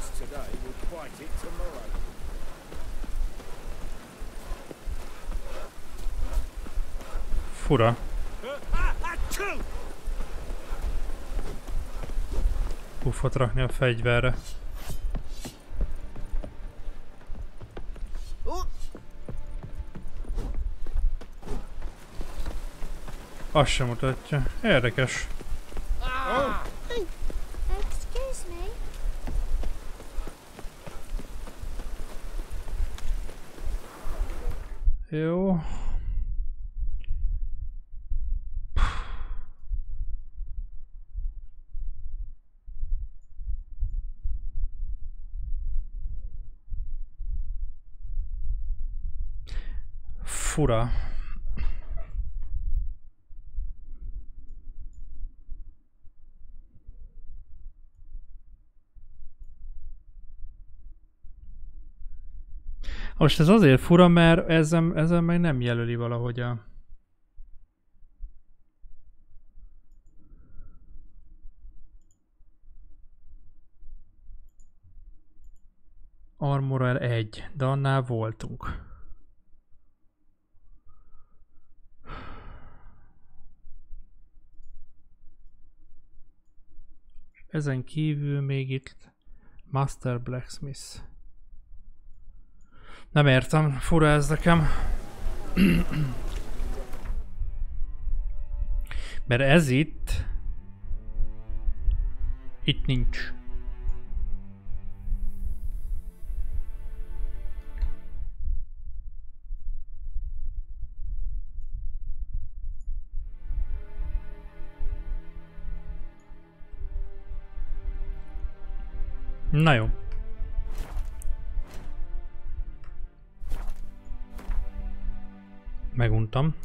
Fura. Puffot rakni a fegyverre. Azt sem mutatja. Érdekes. Excuse me. Jó. Fura. Most ez azért fura, mert ezzel meg nem jelöli valahogy a... Armorer 1, de annál voltunk. Ezen kívül még itt Master Blacksmith. Nem értem, fura ez nekem. Mert ez itt nincs. Na jó. Meguntam.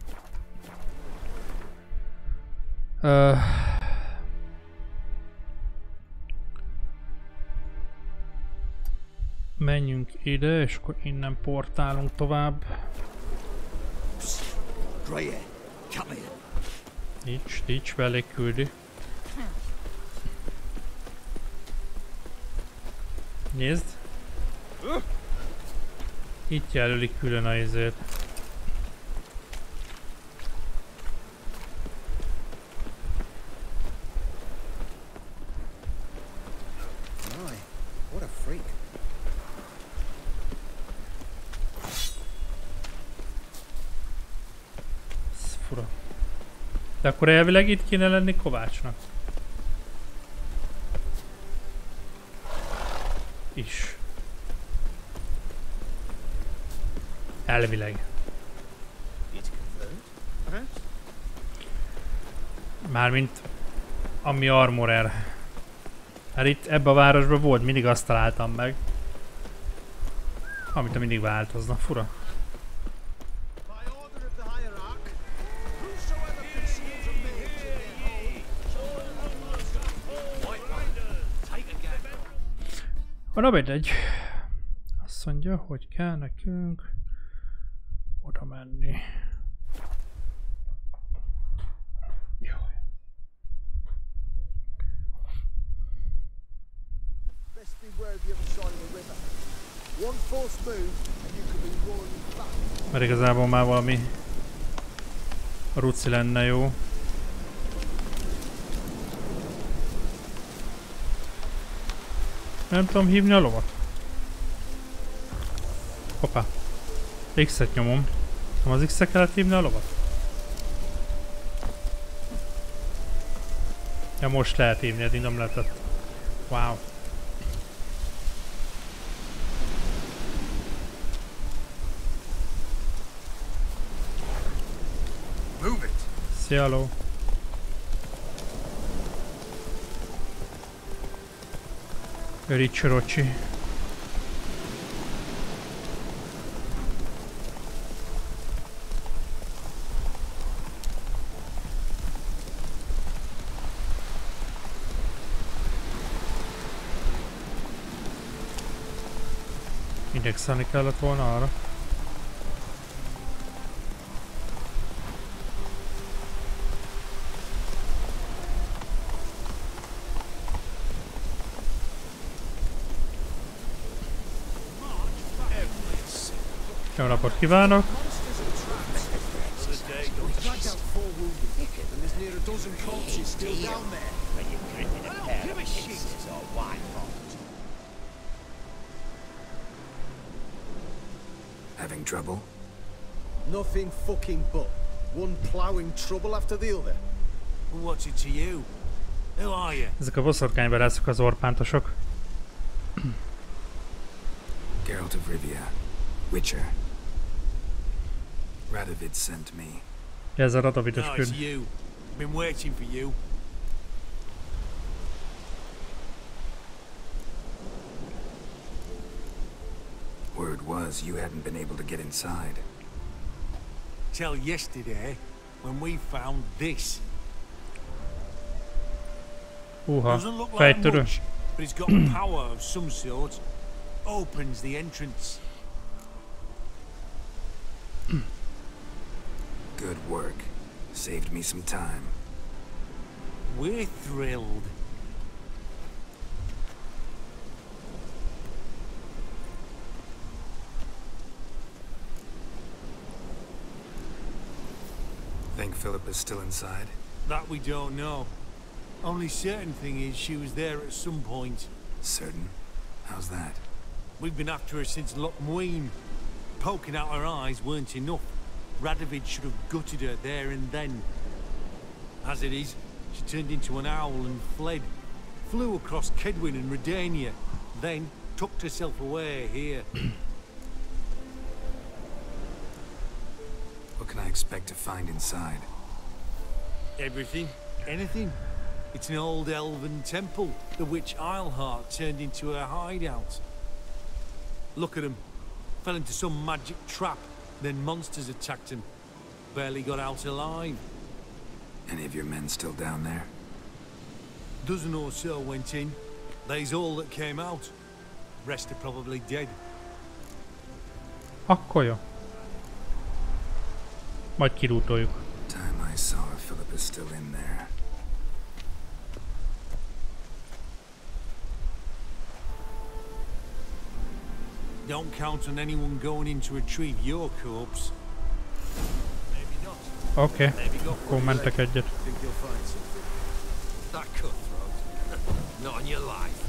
Menjünk ide, és akkor innen portálunk tovább. Nincs, belé küldi. Nézd! Itt jelölik külön a izét. Ez fura. De akkor elvileg itt kéne lenni Kovácsnak. Is. Elvileg. Mármint ami armorer. Hát itt ebbe a városban volt, mindig azt találtam meg. Amit mindig változna, fura. Na mindegy. Azt mondja, hogy kell nekünk oda menni. Jó. Mert igazából már valami ruci lenne jó. Nem tudom hívni a lovat. Hoppá. X-et nyomom. Nem az X-et kellett hívni a lovat? Ja, most lehet hívni, eddig nem lehetett. Wow. Szia, ló. Ricsi rocsi. Indexelni kellett volna arra. Jó napot kívánok! Having trouble? Nothing fucking but. One plowing trouble after the other. What's it to you? Who are you? Ezek a boszorkányvadászok az orpántosok. Geralt of Rivia, Witcher. Radovid sent me. Ez a Radovidos No, küld. it's you. Been waiting for you. Word was you hadn't been able to get inside. Till yesterday, when we found this. Doesn't look like much, but it's got power of some sort. Opens the entrance. Good work. Saved me some time. We're thrilled. Think Philip is still inside? That we don't know. Only certain thing is she was there at some point. Certain? How's that? We've been after her since Lochmuin. Poking out her eyes weren't enough. Radovid should have gutted her there and then. As it is, she turned into an owl and fled. Flew across Kedwin and Redania, then tucked herself away here. What can I expect to find inside? Everything. Anything. It's an old elven temple, the witch Isleheart turned into her hideout. Look at him. Fell into some magic trap, then monsters attacked him. Barely got out alive. Any of your men still down there? Dozen or so went in. They's all that came out. Rest are probably dead. Akkor jó. Majd kirútoljuk. Time I saw if Philip is still in there. Don't count on anyone going in to retrieve your corpse. Maybe not. Oké, akkor mentek egyet. That cutthroat. Not on your life.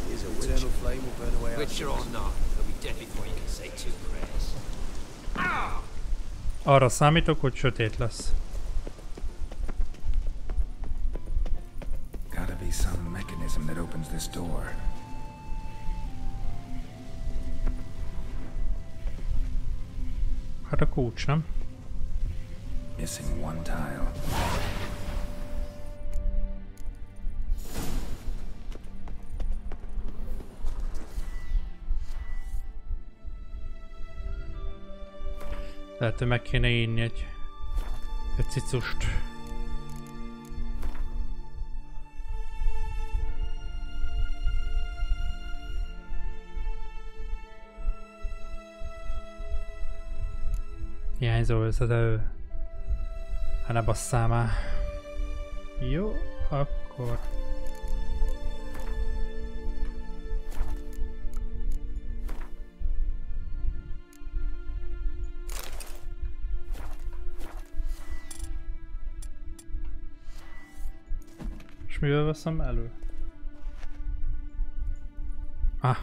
Here's a eternal flame will burn away. Witcher or not, he'll be dead before you can say two prayers. Ah! Arra számítok, hogy sötét lesz. Gotta be some mechanism that opens this door. Hát a kulcs, nem? Missing one tile. Lehet, hogy meg kéne írni egy cicust. Hiányzó összetevő. Hát ne basszál már. Jó, akkor... És mivel veszem elő? Ah.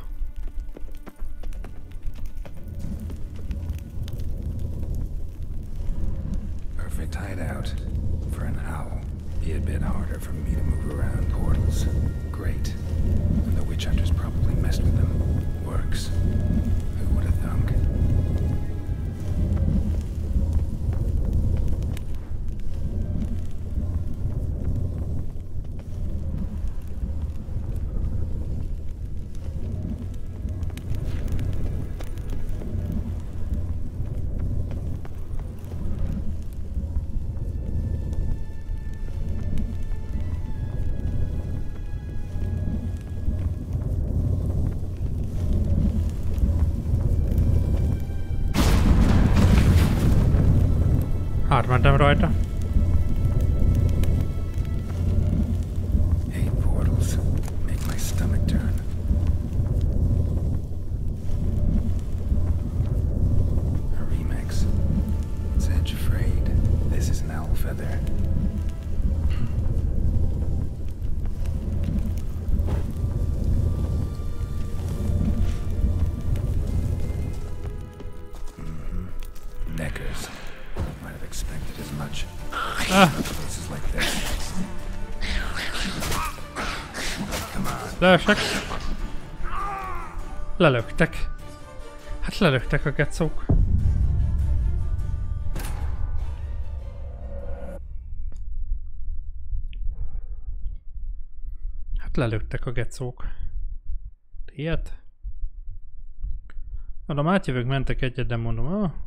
Perfect hideout for an owl. Be a bit harder for me to move around portals. Great. And the witch hunters probably messed with them. Works. Who would have thunk? Átmentem rajta. Hate portals. Make my stomach turn. Leesek. Lelöktek. Hát lelöktek a gecók. Hát lelöktek a gecók. Ilyet? Mondom, átjövök, mentek egyet, de mondom,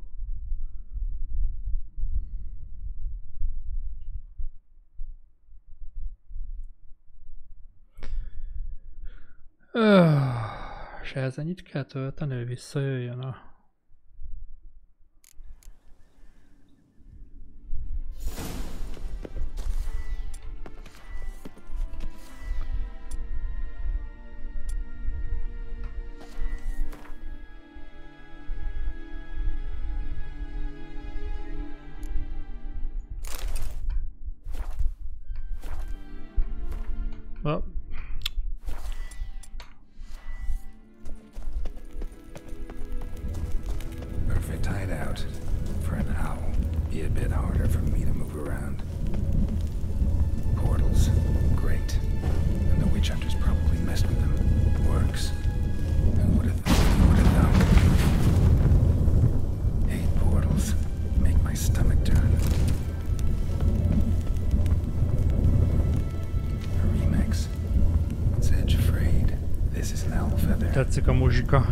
és ehhez ennyit kell tölteni, hogy visszajöjjön a... Perfect hideout. For an owl. Be a bit harder for me to move around. Portals. Great. And the witch hunters probably messed with them. Works. And would have thought. 8 portals. Make my stomach turn. A remix. Edge afraid. This is an owl feather. Tetszik a muzsika.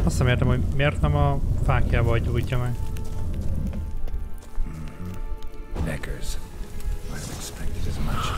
Azt nem értem, hogy miért nem a fákjával gyújtja meg. Beckers. Might have expected as much.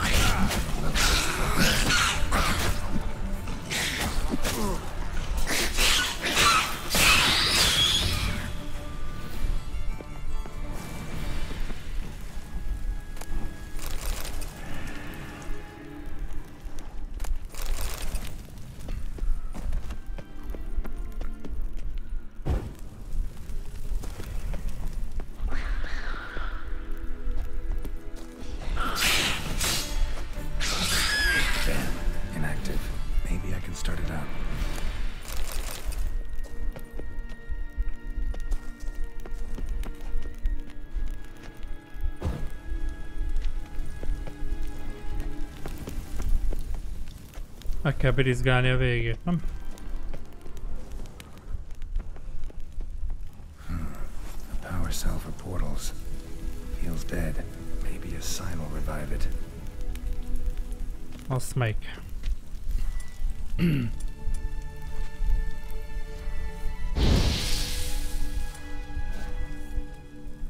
Meg kell birizgálni a végét, nem? A power cell for portals. Feels dead. Maybe a sign will revive it. Azt melyik?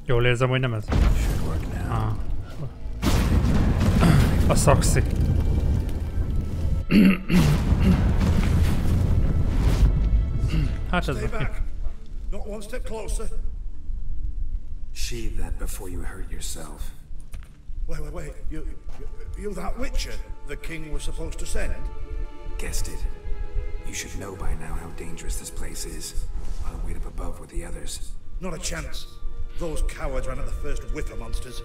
Jól érzem, hogy nem ez. Ah. A szaxi. Hát ez Not one step closer. Sheathe that before you hurt yourself. Wait. You that Witcher the king was supposed to send? Guessed it. You should know by now how dangerous this place is. I'll wait up above with the others. Not a chance. Those cowards ran at the first whipper monsters.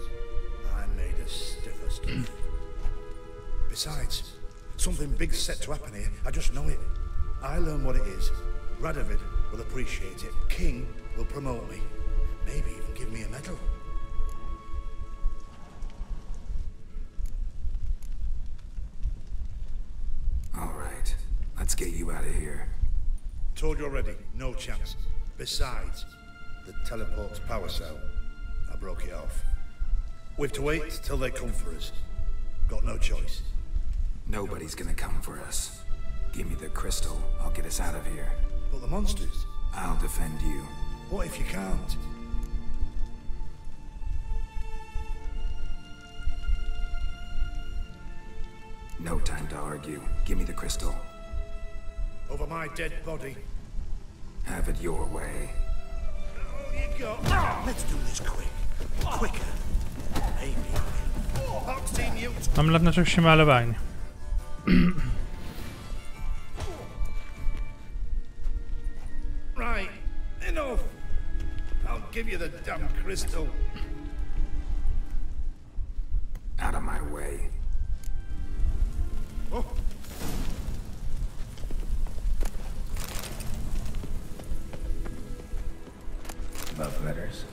I made a stiffer stuff. Besides, something big's set to happen here. I just know it. I learn what it is. Radovid will appreciate it. King will promote me. Maybe even give me a medal. All right. Let's get you out of here. Told you already. No chance. Besides, the teleport's power cell. I broke it off. We've to wait till they come for us. Got no choice. Nobody's gonna come for us. Give me the crystal. I'll get us out of here. But the monsters? I'll defend you. What if you can't? No time to argue. Give me the crystal. Over my dead body. Have it your way. Oh, you go. Let's do this quick. Quicker. Maybe. Nem lehetne csak simán levágni. Right. Enough. I'll give you the damn crystal. Out of my way. Oh. Love letters.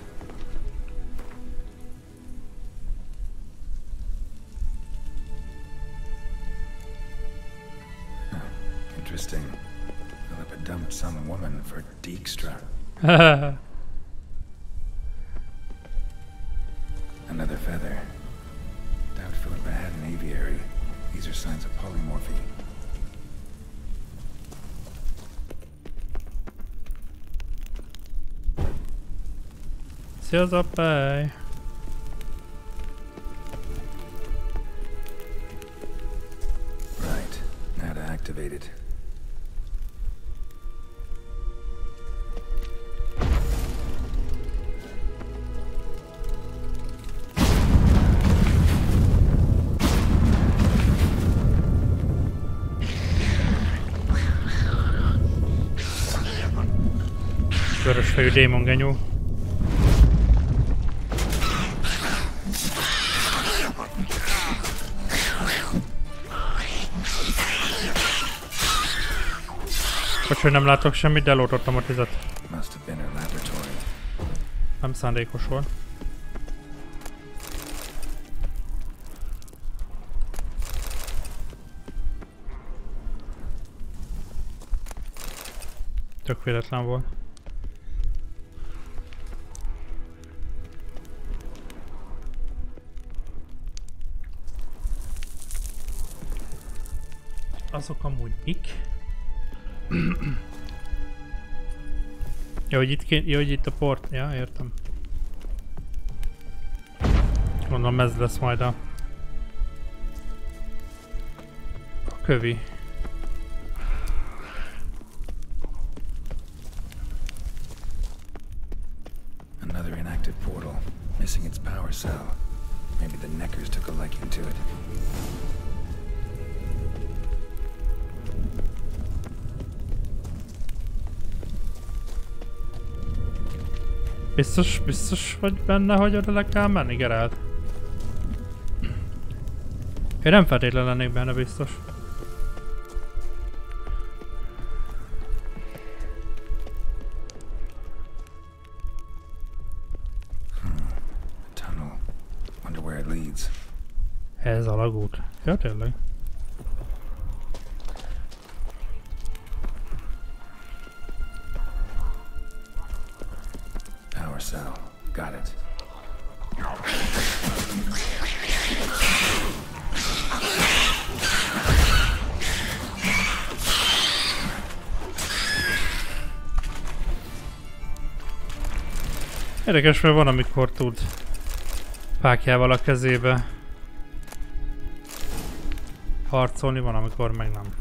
some woman for Dijkstra. Another feather. Doubtful if I had an aviary. These are signs of polymorphy. Szia, Zappály! Right. Now to activate it. Vörösfejű démongenyó. Bocs, hogy nem látok semmit, de eloltottam a tizet. Nem szándékos volt. Tök véletlen volt. Azok amúgy mik? Jó, hogy itt a port. Ja, értem. Gondolom ez lesz majd a kövi. Another inactive portal, missing its power cell. Maybe the Neckers took a liking to it. Biztos vagy benne, hogy oda le kell menni, Geralt? Én nem feltétlenül lennék benne biztos. Tunnel. Wonder where it leads. Ez alagút. Ja, tényleg. Cell. Got it. Érdekes, mert van, amikor tud fákjával a kezébe harcolni, van, amikor meg nem.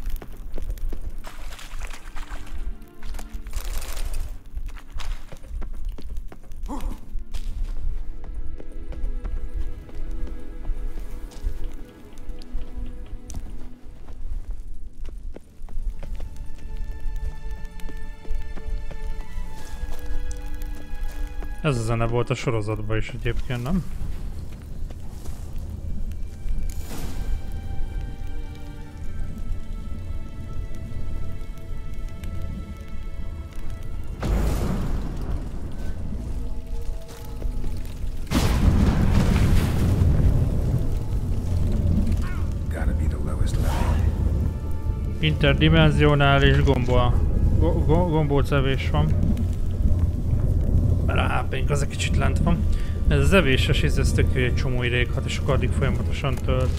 Ez a zene volt a sorozatban is egyébként, nem? Interdimenzionális gombóc evés van. Mert a HP-nk az egy kicsit lent van. Ez az evéses ez tök egy csomó ideig hat, és akkor addig folyamatosan tölt.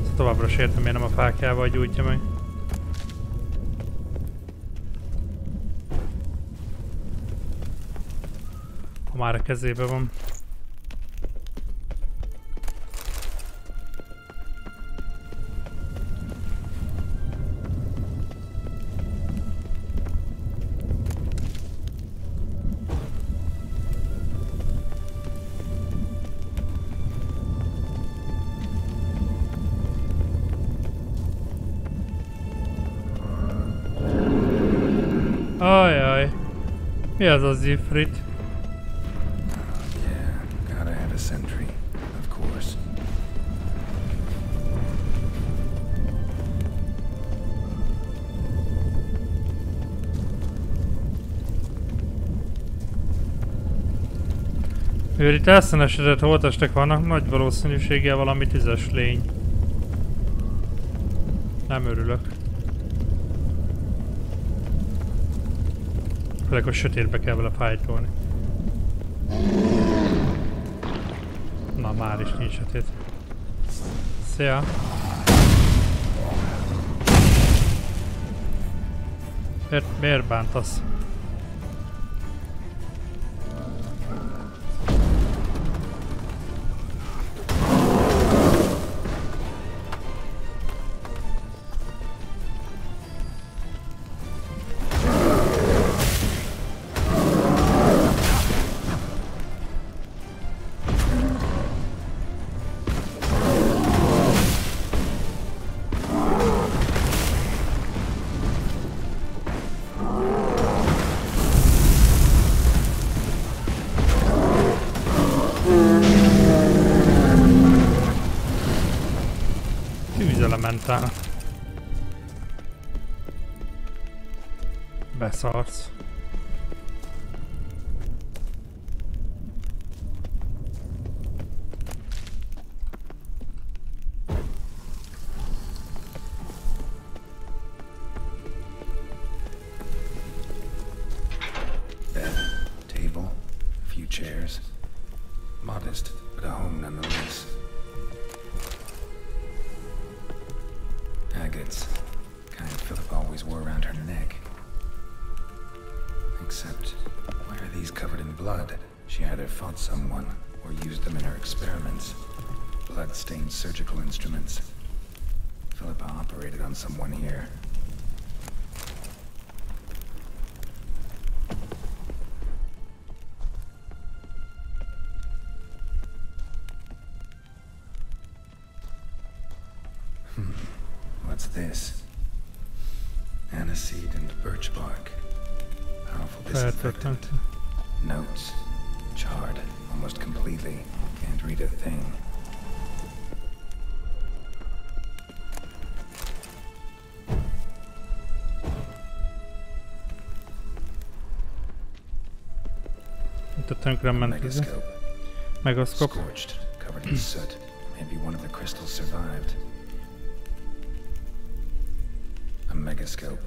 Szóval továbbra sem értem, miért nem a fákjával gyújtja meg. Ha már a kezébe van. Ajaj. Mi az az ifrit? Yeah, gotta have a sentry, of course. Mivel itt elszenesedett holttestek vannak, nagy valószínűséggel valami tüzes lény. Nem örülök. Főleg a sötétbe kell vele fájtolni. Na, már is nincs sötét. Szia! Miért bántasz? Tűzelementál. Beszarsz. Bed, table, a few chairs. Modest, but a home nonetheless. Agates. Kind Philip always wore around her neck. Except, why are these covered in blood? She either fought someone or used them in her experiments. Blood-stained surgical instruments. Philippa operated on someone here. What's this? Aniseed and birch bark. Powerful disinfectant. Notes. Charred almost completely. Can't read a thing. Itt a tönkrement ez. Megascope. Scorched, covered in soot. Maybe one of the crystals survived. A megascope.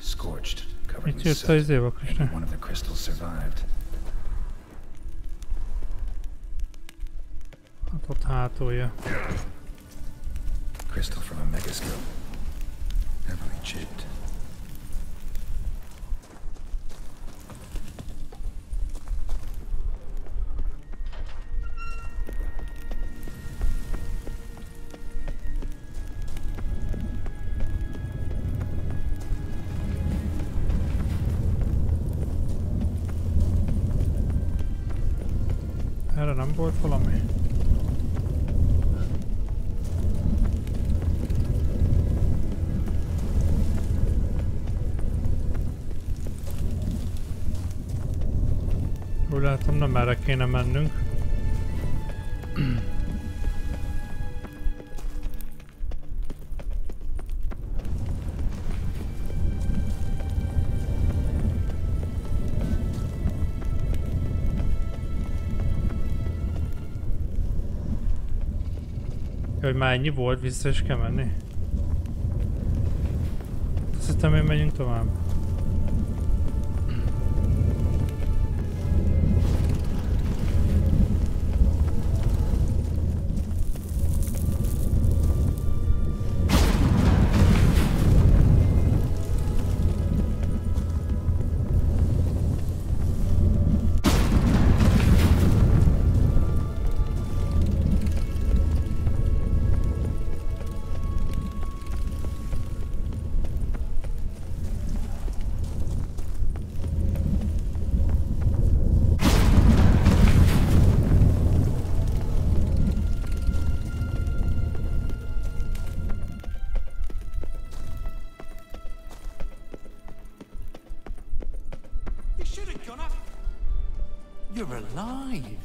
Scorched, covered in soot. Maybe one of the crystals survived. Hát ott hátulja. Crystal from a megascope. Heavily chipped. Erre nem volt valami? Úgy látom, nem erre kéne mennünk. Hogy már ennyi volt, vissza is kell menni. Azt hittem, hogy megyünk tovább. You're alive.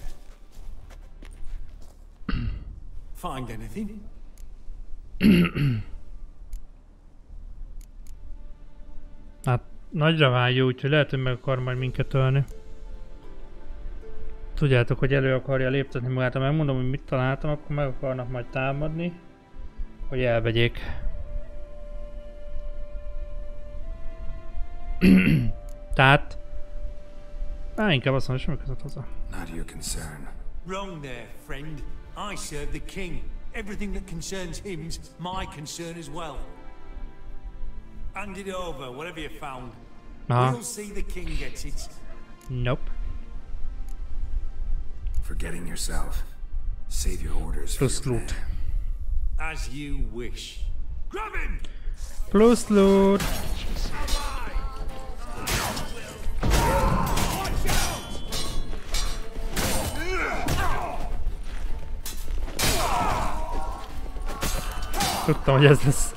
Find anything? Hát nagyra vágja, úgyhogy lehet, hogy meg akar majd minket ölni. Tudjátok, hogy elő akarja léptetni magát, ha megmondom, hogy mit találtam, akkor meg akarnak majd támadni, hogy elvegyék. Tehát... inkább azt mondom, hogy semmi között hozzá. Not your concern. Wrong there, friend. I serve the king. Everything that concerns him's my concern as well. Hand it over, whatever you found. We'll see the king gets it. Nope. Forgetting yourself. Save your orders for your loot. As you wish. Grab him! Plus loot. Tudtam, hogy ez lesz.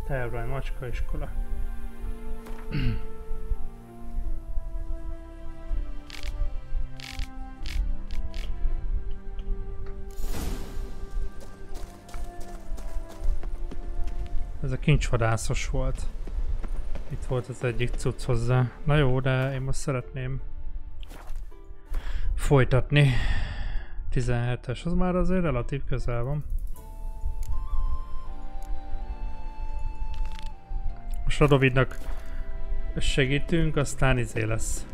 Tervrány, macska iskola. Ez a kincsvadászos volt. Itt volt az egyik cucc hozzá. Na jó, de én most szeretném folytatni. 17-es, az már azért relatív közel van. Most Radovidnak segítünk, aztán izé lesz.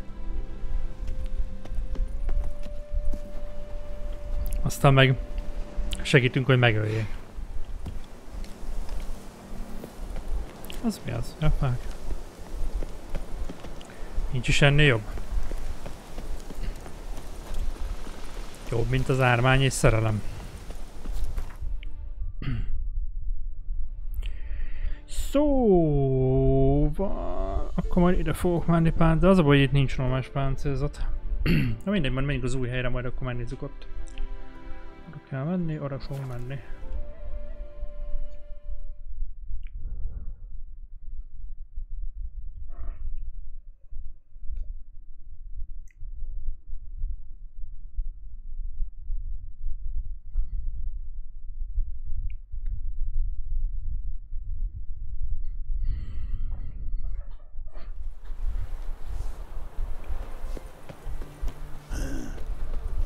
Aztán meg segítünk, hogy megöljék. Az mi az? Ja, meg. Nincs is ennél jobb. Jobb, mint az ármány és szerelem. Szóval... Akkor majd ide fogok menni páncél, de az a baj, hogy itt nincs normális páncélzat. Na mindegy, majd menjünk az új helyre, majd akkor megnézzük ott. Oda kell menni, arra fogunk menni.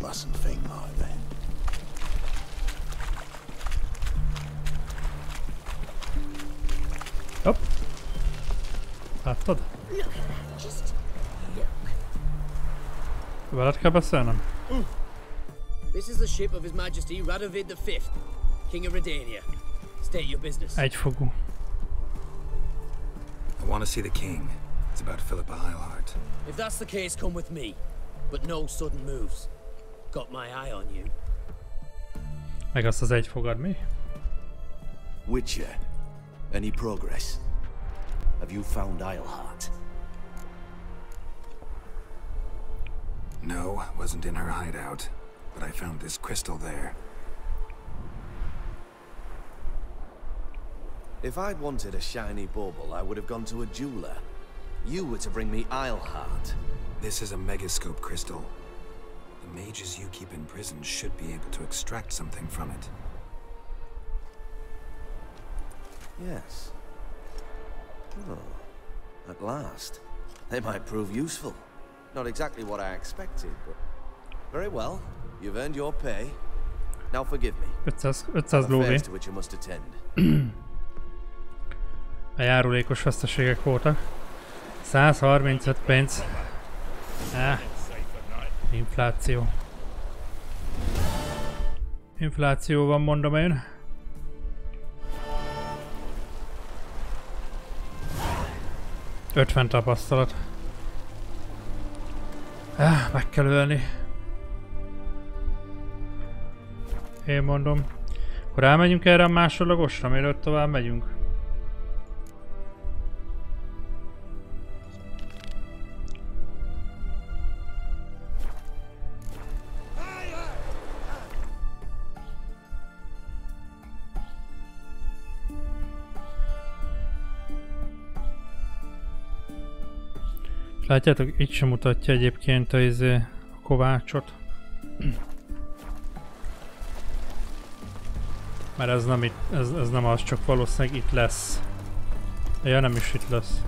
Mustn't think like that. Hopp. Láttad? Veled kell beszélnem? This is the ship of His Majesty Radovid V, King of Redania. State your business. Egyfogú. I want to see the king. It's about Philippa Eilhart. If that's the case, come with me. But no sudden moves. Got my eye on you. Meg azt az egy fogad mi? Witcher, any progress? Have you found Eilhart? No, wasn't in her hideout. But I found this crystal there. If I'd wanted a shiny bauble, I would have gone to a jeweler. You were to bring me Eilhart. This is a megascope crystal. The mages you keep in prison should be able to extract something from it. Yes. Oh, at last. They might prove useful. Not exactly what I expected, but... Very well. You've earned your pay. Now forgive me. 500 lóvé. To which you must attend. A járulékos veszteségek voltak. 135 pénz. Infláció. Infláció van, mondom én. $50 tapasztalat. Meg kell ölni. Én mondom. Akkor elmegyünk erre a másodlagosra, mielőtt tovább megyünk. Látjátok, itt sem mutatja egyébként a kovácsot. Mert ez nem, ez nem az, csak valószínűleg itt lesz. Ja, nem is itt lesz.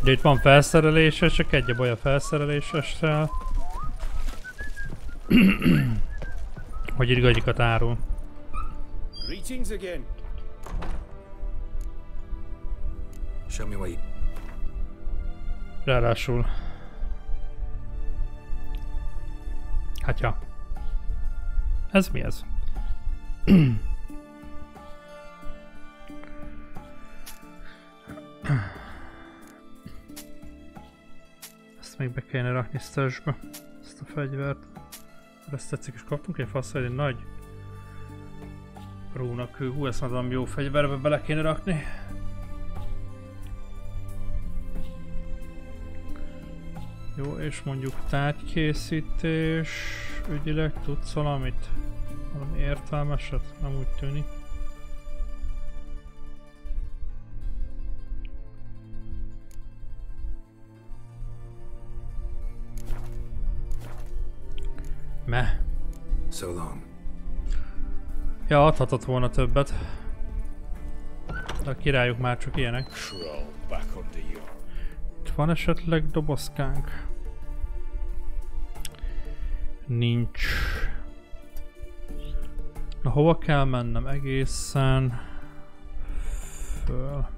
De itt van felszerelése, csak egy a baj a felszerelésessel. Hogy itt gagyikat árul. Greetings again. Show me where you... Ráadásul. Hát ja. Ez mi ez? Ezt még be kellene rakni störzsbe. Ezt a fegyvert. Ezt tetszik, és kaptunk egy faszra, egy nagy rónakő. Hú, ezt mondom, jó fegyverbe bele kéne rakni. Jó, és mondjuk tárgykészítés ügyileg tudsz valamit? Valami értelmeset? Nem úgy tűnik. So long. Ja, adhatott volna többet. De a királyok már csak ilyenek. Itt van esetleg dobozkánk? Nincs. Na, hova kell mennem egészen? Föl.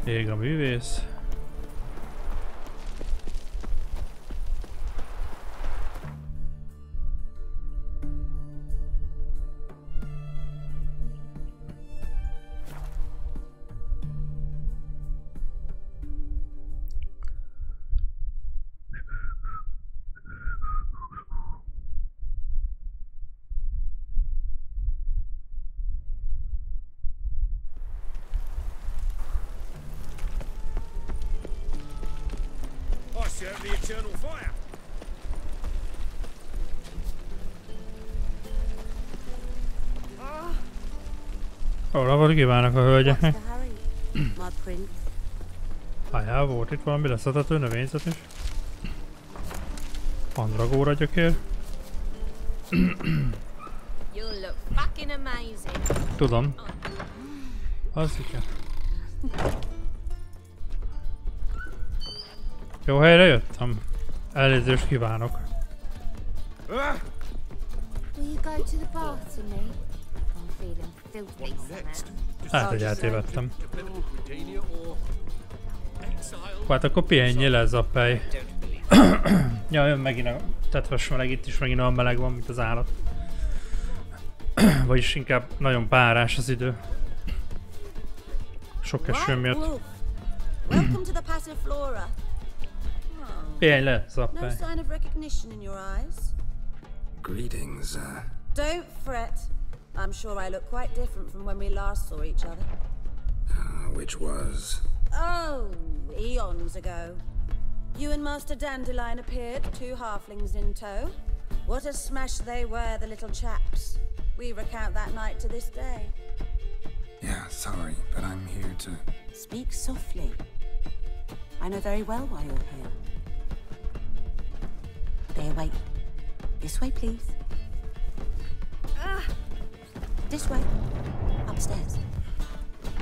Ég a művész. Napot kívánok a hölgyeknek! Hájá, volt itt valami leszetető növényzet is. Mandragóra gyökér. Tudom. Az igen. Jó helyre jöttem. Elnézést kívánok. Hát, hogy eltévedtem. Hát akkor pihenjél le, Zappely. Ja, jön megint a tetves meleg, itt is megint olyan meleg van, mint az állat. Vagyis inkább nagyon párás az idő. Sok eső miatt. Pihenj le, Zappely. Greetings, Don't fret. I'm sure I look quite different from when we last saw each other. Which was? Oh, eons ago. You and Master Dandelion appeared, 2 halflings in tow. What a smash they were, the little chaps. We recount that night to this day. Yeah, sorry, but I'm here to... Speak softly. I know very well why you're here. There, wait. This way, please. This way. Upstairs.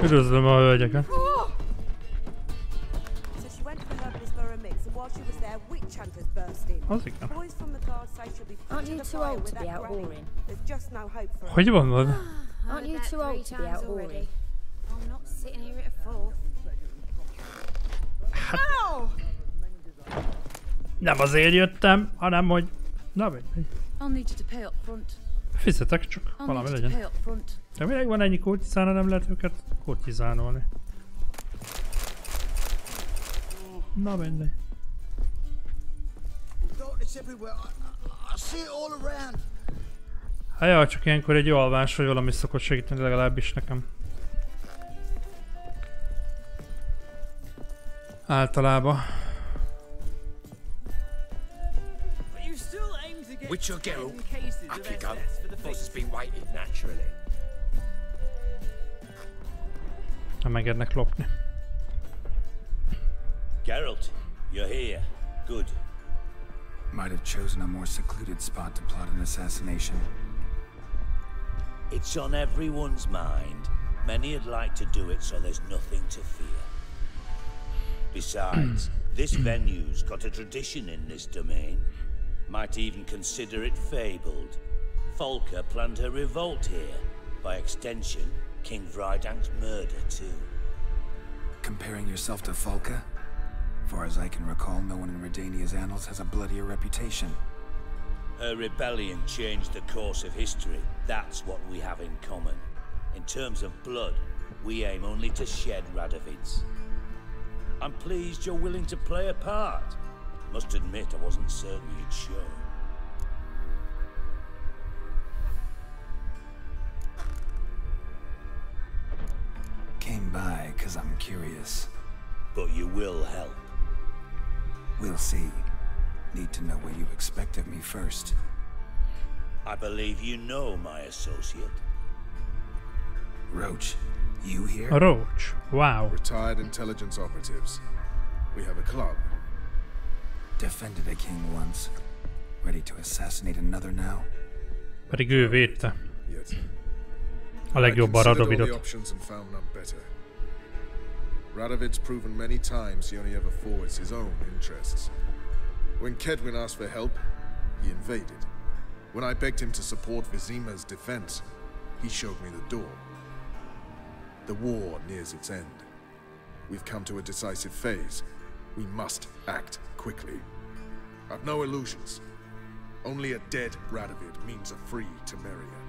Üdvözlöm a hölgyeket. Az igen. Aren't you too old to be out whoring? Hogy mondod? Aren't you too old to be out whoring? I'm not sitting here at a 4. Nem azért jöttem, hanem hogy... Na mindegy. Fizetek csak, valami legyen. De minek van ennyi kurtizán, nem lehet őket kurtizánolni. Na mindegy. Hát jaj, csak ilyenkor egy jó alvás, vagy valami szokott segíteni legalábbis nekem. Általában. Witcher Geralt, Akigan, boss has been waiting naturally. Nem megérnek lopni. Geralt, you're here. Good. Might have chosen a more secluded spot to plot an assassination. It's on everyone's mind. Many'd like to do it so there's nothing to fear. Besides, this venue's got a tradition in this domain. Might even consider it fabled. Folka planned her revolt here. By extension, King Vrydank's murder too. Comparing yourself to Folka? Far as I can recall, no one in Redania's annals has a bloodier reputation. Her rebellion changed the course of history. That's what we have in common. In terms of blood, we aim only to shed Radovid's. I'm pleased you're willing to play a part. Must admit, I wasn't certain you'd show. Came by because I'm curious. But you will help. We'll see. Need to know what you expect of me first. I believe you know my associate. Roach, you here? Roach, wow. Retired intelligence operatives. We have a club. Defended a king once. Ready to assassinate another now? Pedig ő védte. A legjobban Radovidot. Radovid's proven many times he only ever forwards his own interests. When Kedwin asked for help, he invaded. When I begged him to support Vizima's defense, he showed me the door. The war nears its end. We've come to a decisive phase. We must act quickly. I've no illusions. Only a dead Radovid means a free Temeria.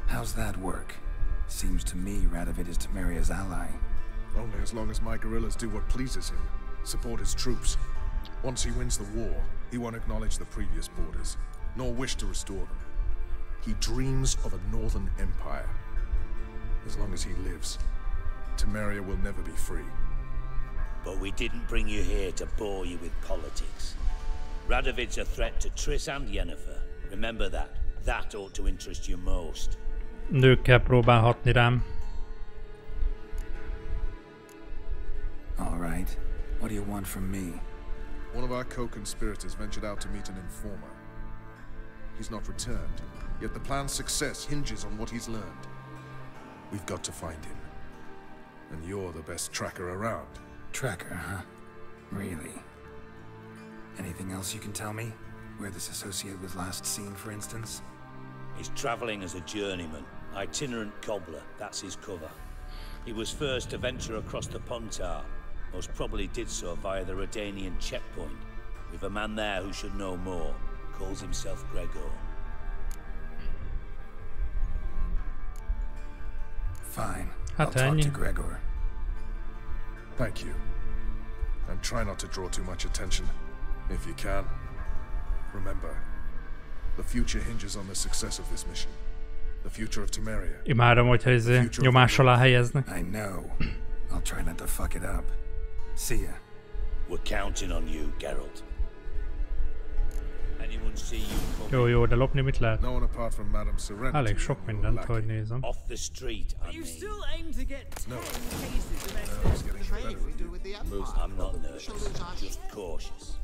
How's that work? Seems to me Radovid is Temeria's ally. Only as long as my guerrillas do what pleases him. Support his troops. Once he wins the war, he won't acknowledge the previous borders, nor wish to restore them. He dreams of a northern empire. As long as he lives, Temeria will never be free. But we didn't bring you here to bore you with politics. Radovid's a threat to Triss and Yennefer. Remember that. That ought to interest you most. Nőkkel próbálhatni rám. All right. What do you want from me? One of our co-conspirators ventured out to meet an informer. He's not returned, yet the plan's success hinges on what he's learned. We've got to find him. And you're the best tracker around. Tracker, huh? Really? Anything else you can tell me? Where this associate was last seen, for instance? He's traveling as a journeyman. Itinerant cobbler, that's his cover. He was first to venture across the Pontar. Most probably did so via the Redanian checkpoint. We've a man there who should know more. Calls himself Gregor. Fine. I'll talk to Gregor. Thank you. And try not to draw too much attention, if you can. Remember, the future hinges on the success of this mission. The future of Temeria. Imádom, hogyha nyomás alá helyeznek. I know. I'll try not to fuck it up. Szia. We're counting on you, Geralt. Anyone see you coming? Jó, de lopni mit lehet? No one apart from Madame Serenity. Elég sok mindent, hogy nézem. Off the street, I mean. You still aim to get 10 cases of I'm not nervous, just cautious.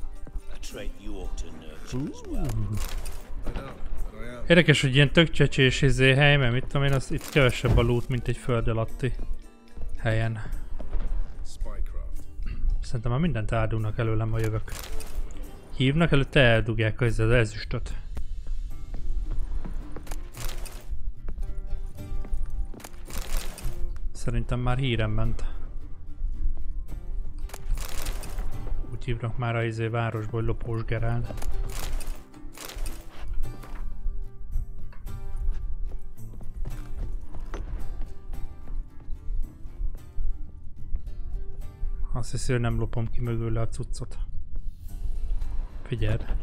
A trait you ought to nurture as well. Érdekes, hogy ilyen tök csecsés hely, mert mit tudom én, az itt kevesebb a loot, mint egy föld alatti helyen. Szerintem már mindent eldugnak előlem, ha jövök. Hívnak, előtte eldugják az ezüstöt. Szerintem már hírem ment. úgy hívnak már a városból, hogy Lopós Geráld. Azt hiszi, hogy nem lopom ki mögül a cuccot. Figyeld.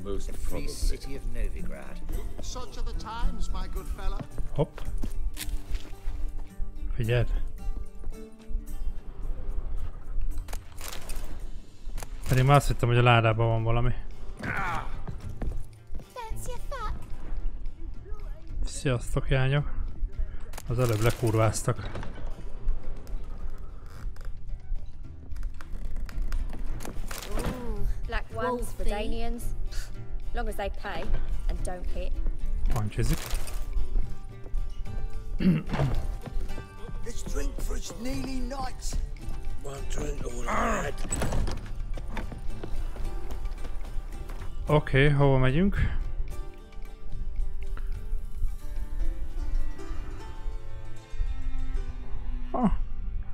Most free city of Novigrad. Such are the times, my good fellow. Hopp. Figyeld. Pedig már azt hittem, hogy a ládában van valami. Sziasztok, jányok. Az előbb lekurváztak. Black ones for Danians. Long as they pay and don't hit. Pancsizik. Let's drink for its nearly night. One drink all I had. Oké, hova megyünk?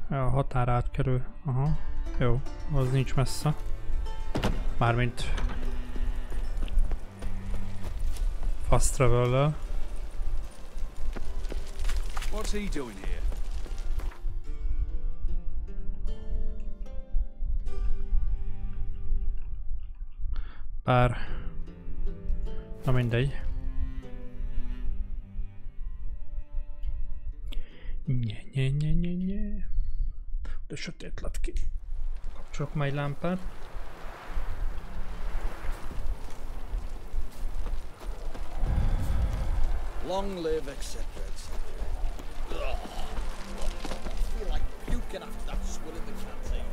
A határ átkerül. Aha, jó, az nincs messze. Mármint fast travel-lel. What's he doing here? Bár... Na mindegy. Nye. De sötét lett ki. Kapcsolok majd lámpát. Long live, etc., etc. I feel like puking after that swill in the canteen.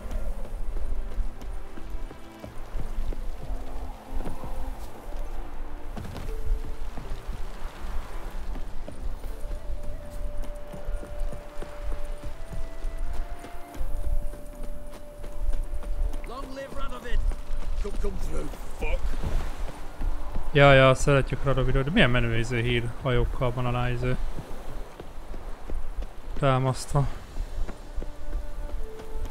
Long live Radovid! Come through, fuck! Ja, szeretjük Radovidot, de milyen menő hír hajókkal van alá támasztva.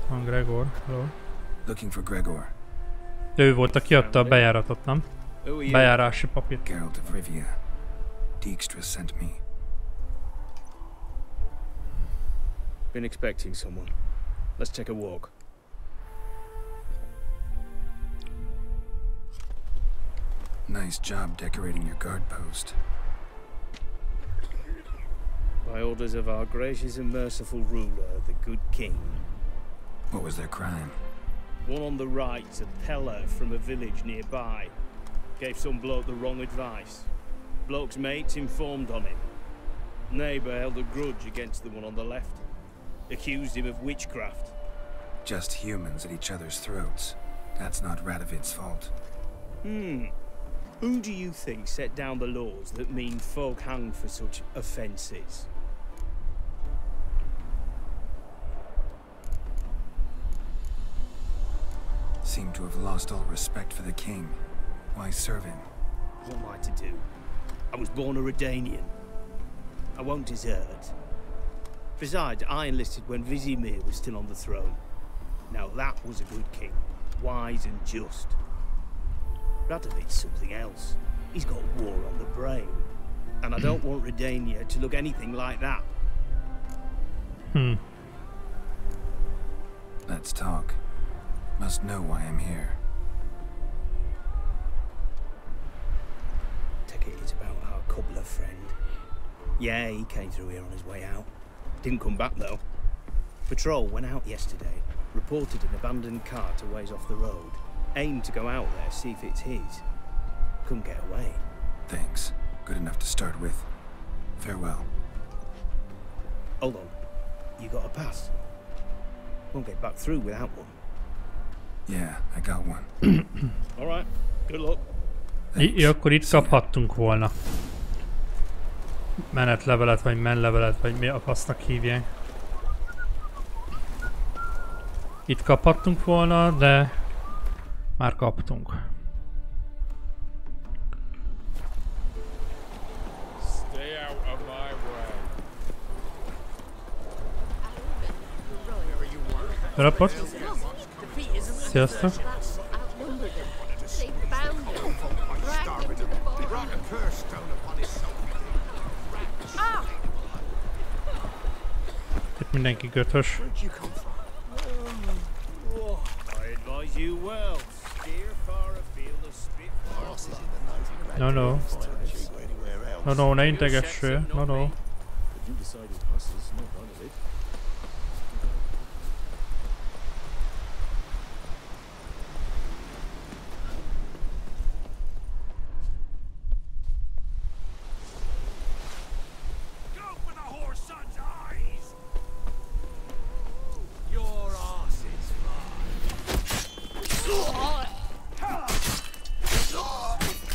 Van Gregor, hello. Looking for Gregor. Ő volt, aki adta a bejáratot, nem? Bejárási papírt. Geralt of Rivia. Dijkstra sent me. Been expecting someone. Let's take a walk. Nice job decorating your guard post. By orders of our gracious and merciful ruler, the good king. What was their crime? One on the right, a peller from a village nearby. Gave some bloke the wrong advice. Bloke's mates informed on him. Neighbour held a grudge against the one on the left. Accused him of witchcraft. Just humans at each other's throats. That's not Radovid's fault. Who do you think set down the laws that mean folk hang for such offences? Seem to have lost all respect for the king. Why serve him? What am I to do? I was born a Redanian. I won't desert. Besides, I enlisted when Vizimir was still on the throne. Now that was a good king, wise and just. Radovid's something else. He's got war on the brain. And I don't want Redania to look anything like that. Let's talk. Must know why I'm here. Take it it's about our cobbler friend. Yeah, he came through here on his way out. Didn't come back though. Patrol went out yesterday. Reported an abandoned cart a ways off the road. Aimed to go out there, see if it's his. Couldn't get away. Thanks. Good enough to start with. Farewell. Hold on. You got a pass? Won't get back through without one. Yeah, I got one. Alright. Good luck. Akkor itt kaphattunk volna. Menetlevelet, vagy menlevelet, vagy mi a fasznak hívják. Itt kaphattunk volna, de már kaptunk. Rapport. Sziasztok. Itt mindenki göthös. No, no. No, no, ne integessél. No, no.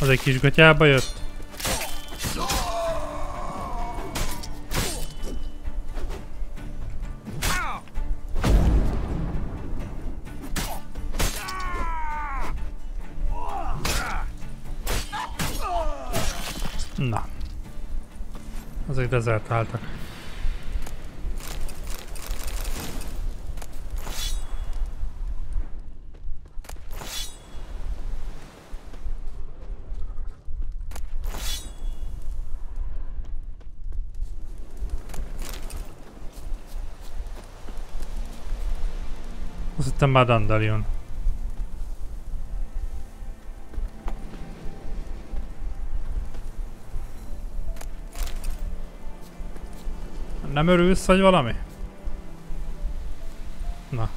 Az egy kis gatyába jött? Na. Azok dezertáltak. Azt hittem már Dandelion. Nem örülsz, vagy valami? Na.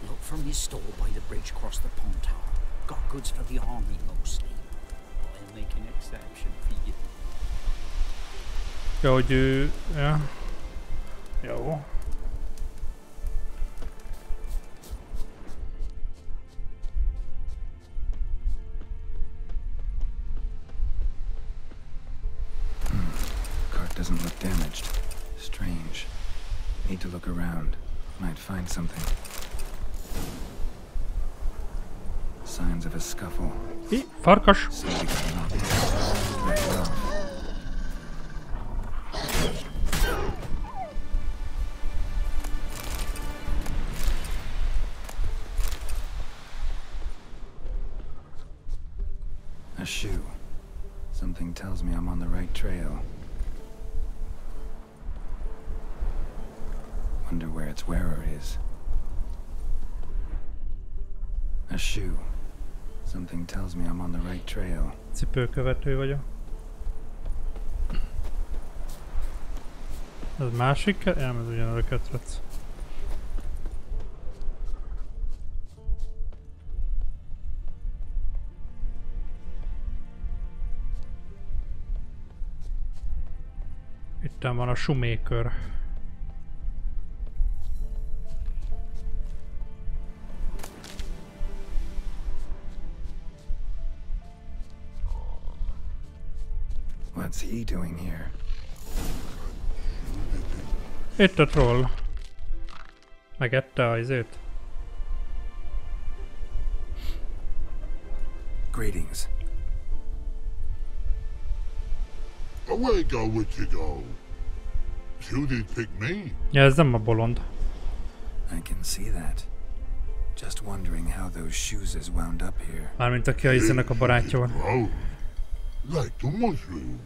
Look from your store by the bridge across the pond tower. Got goods for the army mostly. I'll make an exception for you. Jó, hogy ő... Ja. Jó. Doesn't look damaged. Strange. Need to look around. Might find something. Signs of a scuffle. Farkas. A shoe. Something tells me I'm on the right trail. Wonder where its wearer is. A shoe. Something tells me I'm on the right trail. Cipőkövető vagyok. Ez másik? Nem, ez ugyanaz a ketrec. Itten van a shoemaker. What's he doing here? Itt a troll. Megette a izét. Greetings. Away go, would you go? You did pick me. Ja, ez nem a bolond. I can see that. Just wondering how those shoes is wound up here. Mármint aki a izének a barátja van. Like the mushroom.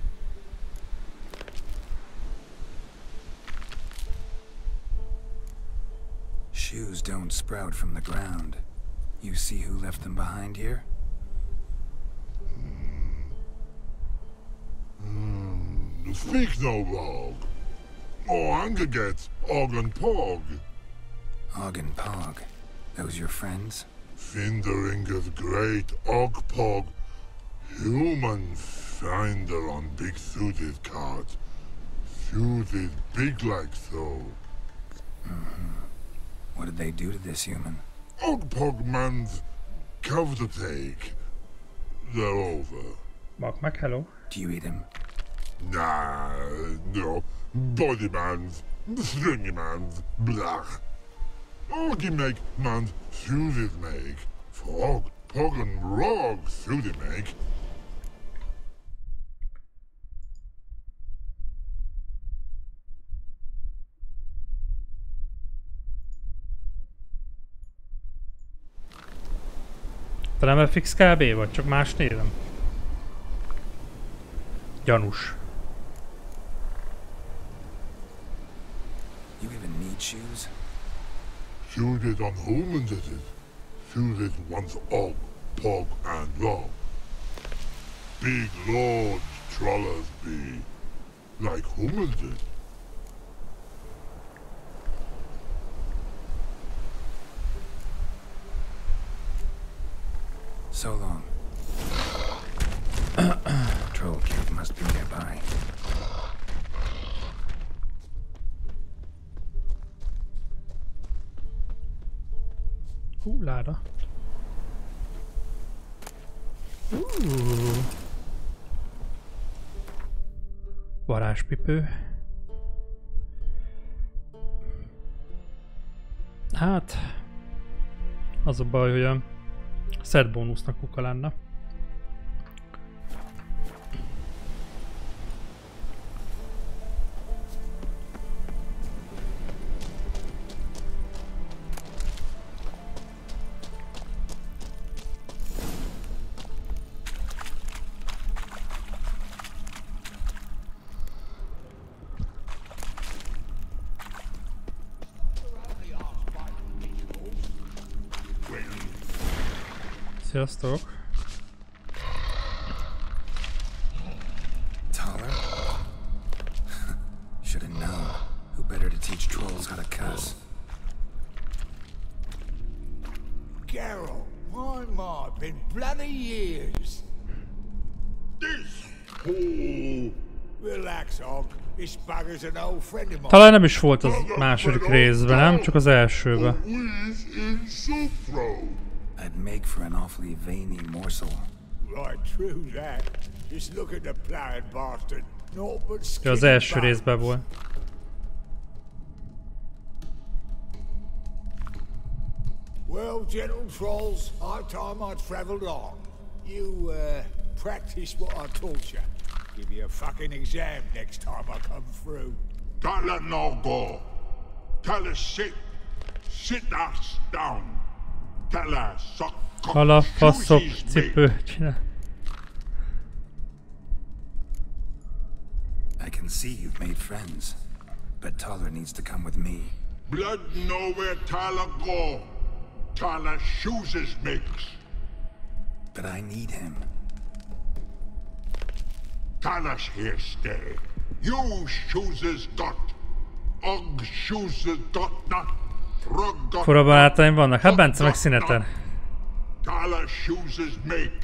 Shoes don't sprout from the ground. You see who left them behind here? Speak no log. Oh, anger gets Og and Pog. Og and Pog. Those your friends? Finderinger's great Og Pog. Human finder on big suited cart. Suited big like so. What did they do to this human? Og Pog man's cover to take. They're over. Mac, hello. Do you eat him? Nah, no. Body man's, stringy man's, blah. Oggy make man's suited make. Frog, Pog and Rog suited make. Te nem FX KB vagy, csak más névem? Gyanús. You even need shoes? Shoes is on humans, is it? Shoes is one's og, pog, and log. Big lords, trollers be. Like humans is. So long. Troll cave must be nearby. Láda. Varázspipő. Hát... Az a baj, hogy a set bónusznak kuka lenne. Sziasztok! Taller? Should have known. Who better to teach trolls how to cuss? Geralt, my, been bloody years. This fool! Relax, Og. This bugger's an old friend of mine. Talán nem is volt az második részben, nem? Csak az elsőben. I'd make for an awfully veiny morsel. Right, true that. Just look at the ploughed bastard. Naught but skin. Az első részben volt. Well, gentle trolls, high time I travelled on. You, practice what I taught you. Give you a fucking exam next time I come through. Don't let no go. Tell her sit us down. Tell her suck Hala, faszok, cipő, csinál. I can see you've made friends, but Taller needs to come with me. Blood know where Taller go. Taller chooses makes. But I need him. Taller's here stay. You chooses got. Og chooses got not. Rug got. Fura barátaim vannak, hát Bence meg színeten. Taller chooses make.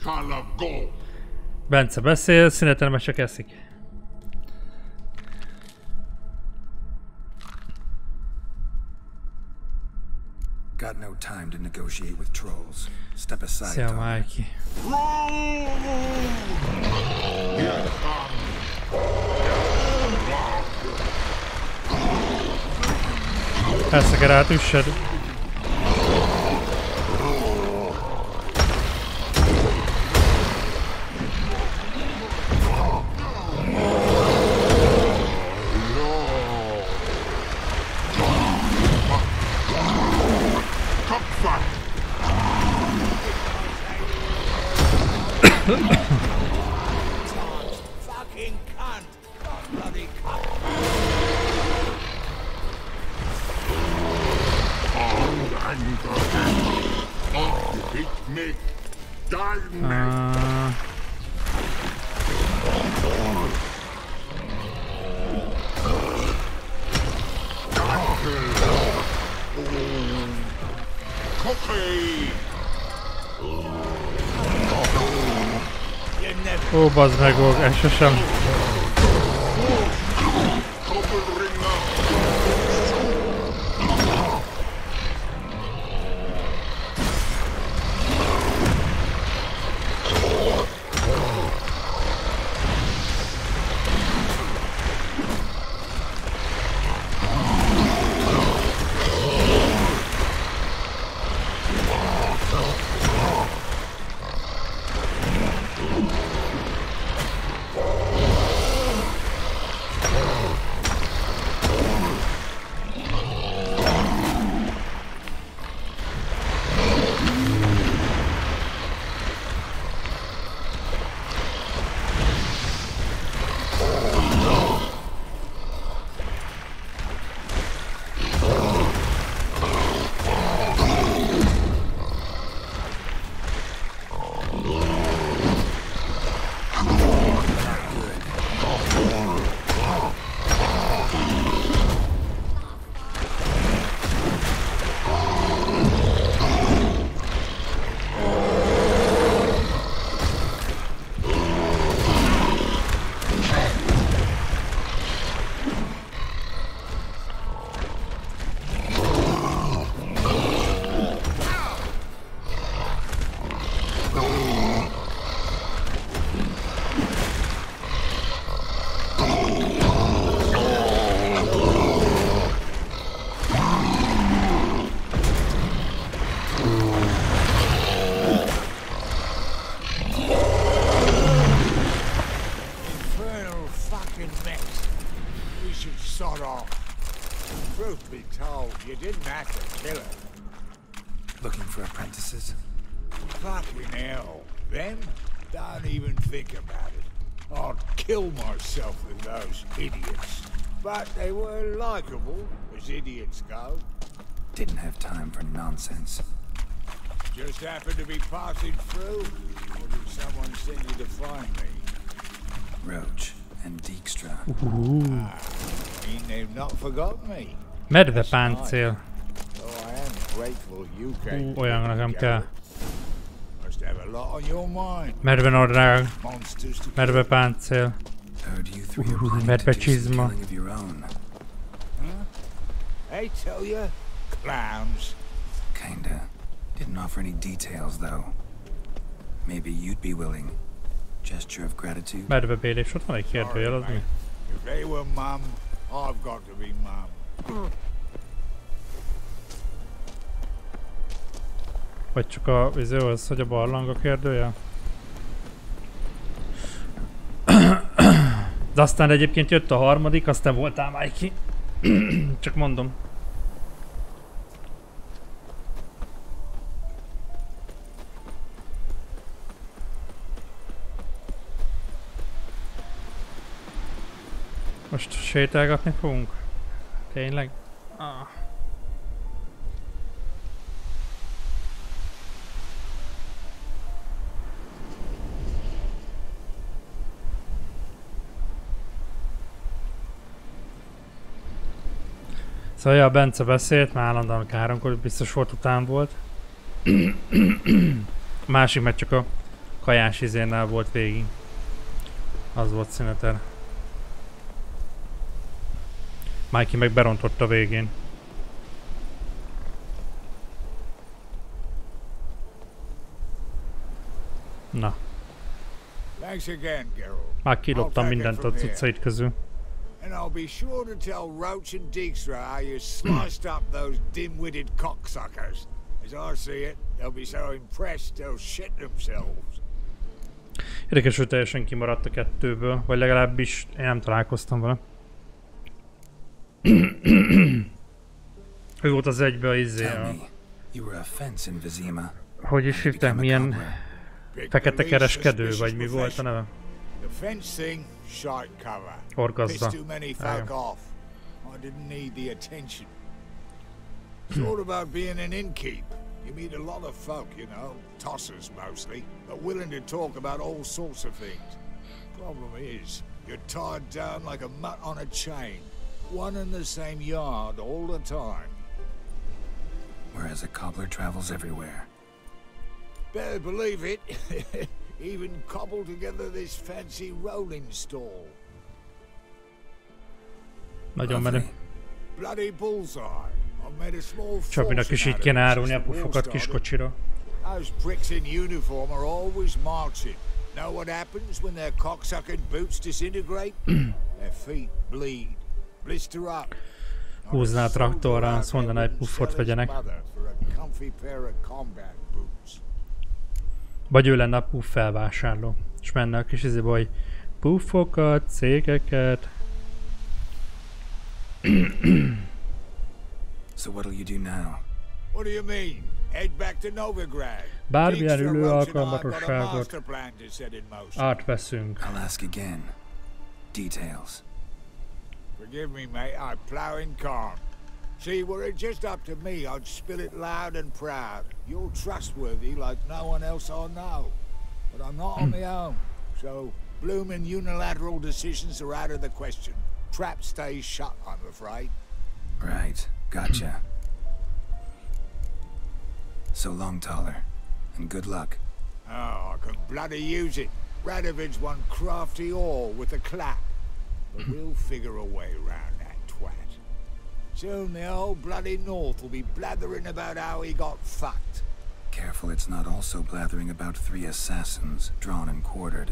Taller go. Bence beszél, színeten meg csak eszik. Got no time to negotiate with trolls. Step aside. Szia, Mikey. Persze kell átüssed. Fucking cunt! Bloody cunt! Ó, bazd meg, ez sosem. Fucking hell. Them? Don't even think about it. I'd kill myself with those idiots. But they were likable, as idiots go. Didn't have time for nonsense. Just happened to be passing through? Or did someone send you to find me? Roach and Dijkstra. Mean they've not forgotten me. Medvepáncél. Oh, I am grateful you came. Olyan nekem kell. Must have a lot on your mind. Medvenadrág. Medvepáncél. Medvecsizma. I tell you, clowns. Kinda. Didn't offer any details, though. Maybe you'd be willing. Gesture of gratitude. Medvebélés, ott van egy kérdőjel, az mi? If they were mum, I've got to be mum. Vagy csak a viző az, hogy a barlang a kérdője? De aztán egyébként jött a harmadik, aztán voltál már ki. Csak mondom. Most sétálgatni fogunk? Tényleg? Ah. Szóval a Bence beszélt, már állandóan káromkor, biztos volt után volt. A másik meg csak a kajás izénnel volt végig. Az volt szüneter. Mikey meg berontott a végén. Na. Már kiloptam mindent a cuccait közül. And I'll be sure to tell Roach and Dijkstra how you sliced up those dim-witted cocksuckers. As I see it, they'll be so impressed they'll shit themselves. Érdekes, hogy teljesen kimaradt a kettőből, vagy legalábbis én nem találkoztam vele. Ő volt az egybe a izé a... Hogy is hívták, milyen fekete kereskedő, vagy mi volt a neve? Orgazza. Sort about being an innkeep. You meet a lot of folk, you know, tossers mostly, but willing to talk about all sorts of things. Problem is, you're tied down like a mutt on a chain. One in the same yard all the time. Whereas a cobbler travels everywhere. Better believe it. Even cobbled together this fancy rolling stall. Nagyon menő. Bloody bullseye. I've made a small Csabinak is így kéne árulni a puffokat kis kocsira. Those pricks in uniform are always marching. Know what happens when their cocksucking boots disintegrate? Their feet bleed. Blister up. Húzná a traktorra, azt mondaná, egy puffot vegyenek. Vagy ő lenne a puff felvásárló. És menne a kis izébe, hogy puffokat, cégeket. So what'll you do now? What do you mean? Head back to Novigrad. Bármilyen ülő alkalmatosságot átveszünk. I'll ask again. Details. Forgive me, mate, I plow in calm. See, were it just up to me, I'd spill it loud and proud. You're trustworthy like no one else I know. But I'm not on my own, so bloomin' unilateral decisions are out of the question. Trap stays shut, I'm afraid. Right, gotcha. So long, Taller, and good luck. Oh, I can bloody use it. Radovid's one crafty all with a clap. But we'll figure a way around that twat. Soon the whole bloody North will be blathering about how he got fucked. Careful it's not also blathering about 3 assassins, drawn and quartered.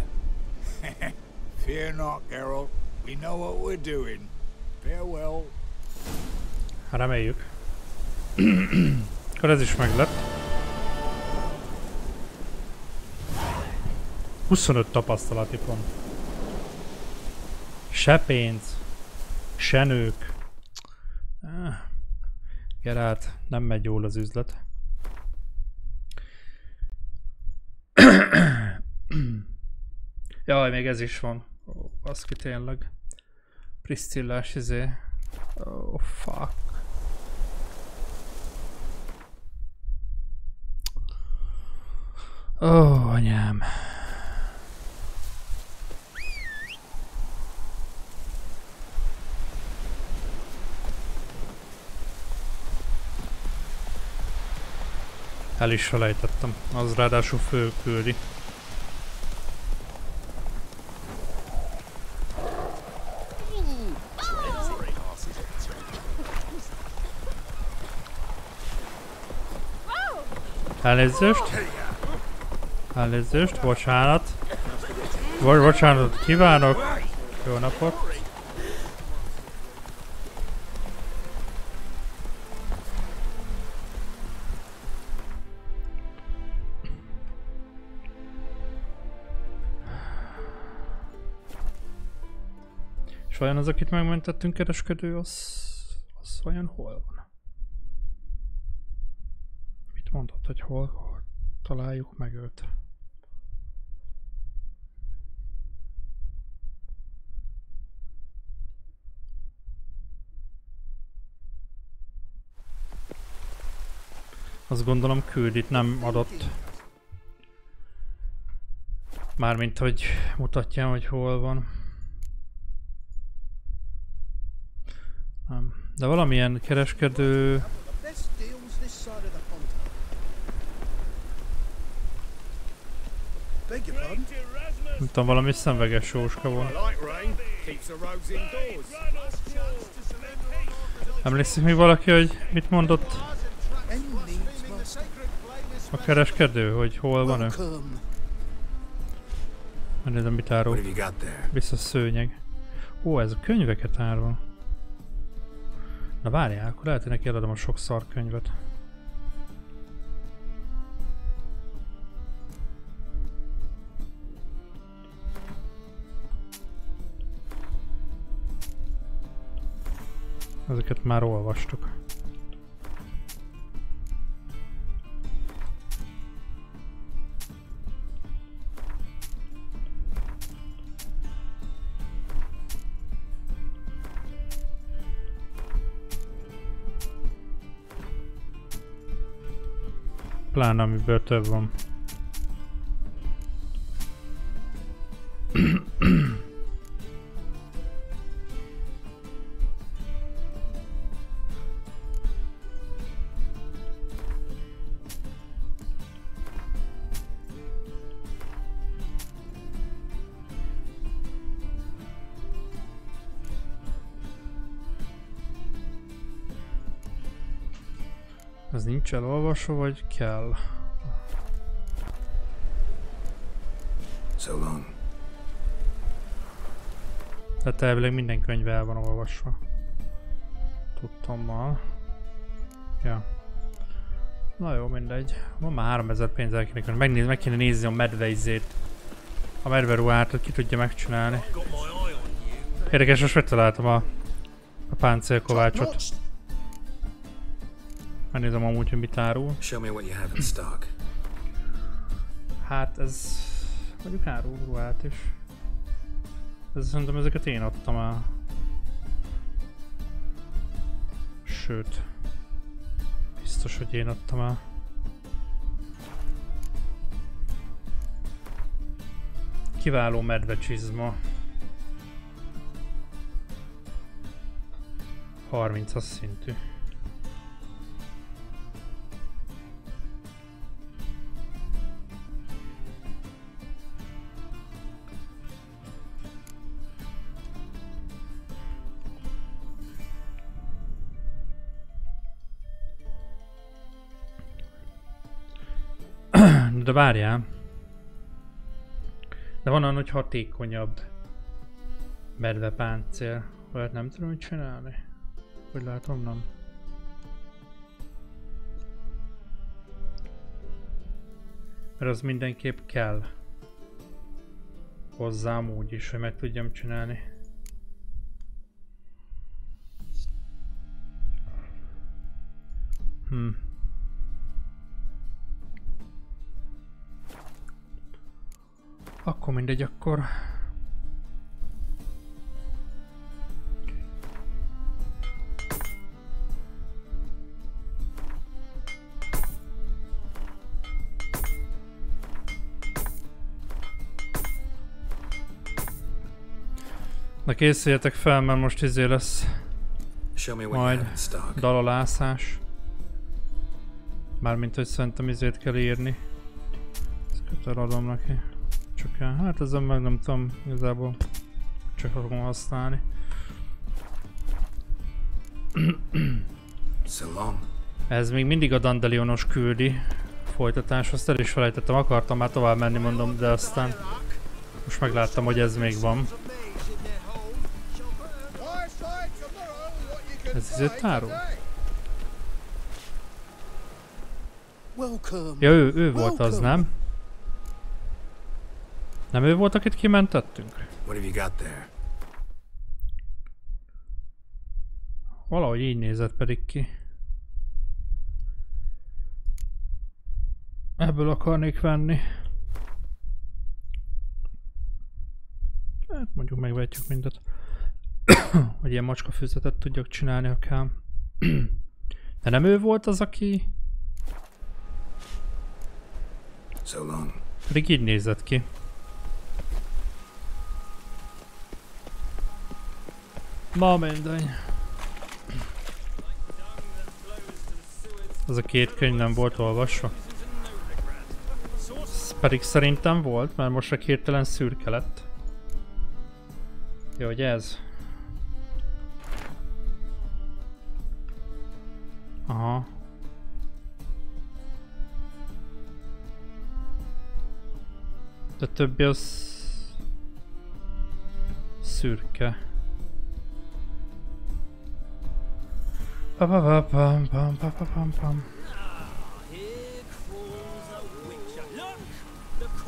Fear not, Geralt. We know what we're doing. Farewell. Reméljük. Akkor ez is meglett. 25 tapasztalati pont. Se pénz, se nők. Geralt, nem megy jól az üzlet. Jaj, még ez is van. Ó, baszki, tényleg. Priscillás izé. Oh, fuck. Ó, anyám. El is felejtettem, az ráadásul fölküldi. Elnézést. Elnézést, bocsánat. Bocsánat, kívánok. Jó napot. És vajon az, akit megmentettünk, kereskedő, az vajon hol van? Mit mondott, hogy hol találjuk meg őt? Azt gondolom küldit nem adott. Mármint, hogy mutatja, hogy hol van. Nem. De valamilyen kereskedő... Nem tudom, valami szemveges sóska volt. Emlékszik még valaki, hogy mit mondott a kereskedő, hogy hol van ő? Megnézem, mit árul. Vissza szőnyeg. Ó, ez a könyveket árul. Na várjál, akkor lehet, hogy neki eladom a sok szar könyvet. Ezeket már olvastuk. Pláne amiből több van. Ez nincs elolvasva, vagy kell? So long. Tehát elvileg minden könyv el van olvasva. Tudtommal. Ja. Na jó, mindegy. Van már 3000 pénz elkéne. Meg kéne nézni a medveizét. A medveruhát, hogy ki tudja megcsinálni. Érdekes, most megtaláltam a páncélkovácsot. Megnézem amúgy, hogy mit árul. Hát ez... mondjuk árul ruhát is. Ez szerintem ezeket én adtam el. Sőt. Biztos, hogy én adtam el. Kiváló medvecsizma. 30-as szintű. De várjál. De van olyan, hogy hatékonyabb medvepáncél. Olyat nem tudom mit csinálni. Hogy látom, nem. Mert az mindenképp kell. Hozzám úgy is, hogy meg tudjam csinálni. Akkor mindegy, akkor... Na készüljetek fel, mert most izé lesz majd dalalászás. Mármint, hogy szerintem izét kell írni. Ezt adom neki. Csak hát ezen meg nem tudom, igazából csak fogom használni. Ez még mindig a Dandelionos küldi folytatás, azt el is felejtettem, akartam már tovább menni, mondom, de aztán most megláttam, hogy ez még van. Ez izét tárol? Ja, ő volt az, nem? Nem ő volt, akit kimentettünk? Valahogy így nézett pedig ki. Ebből akarnék venni. Hát mondjuk megvetjük mindet. Hogy ilyen macskafüzetet tudjak csinálni, ha kell. De nem ő volt az, aki... Pedig így nézett ki. Ma mindegy. Az a két könyv nem volt olvasva. Ez pedig szerintem volt, mert most csak hirtelen szürke lett. Jó, hogy ez? Aha. De többi az... szürke.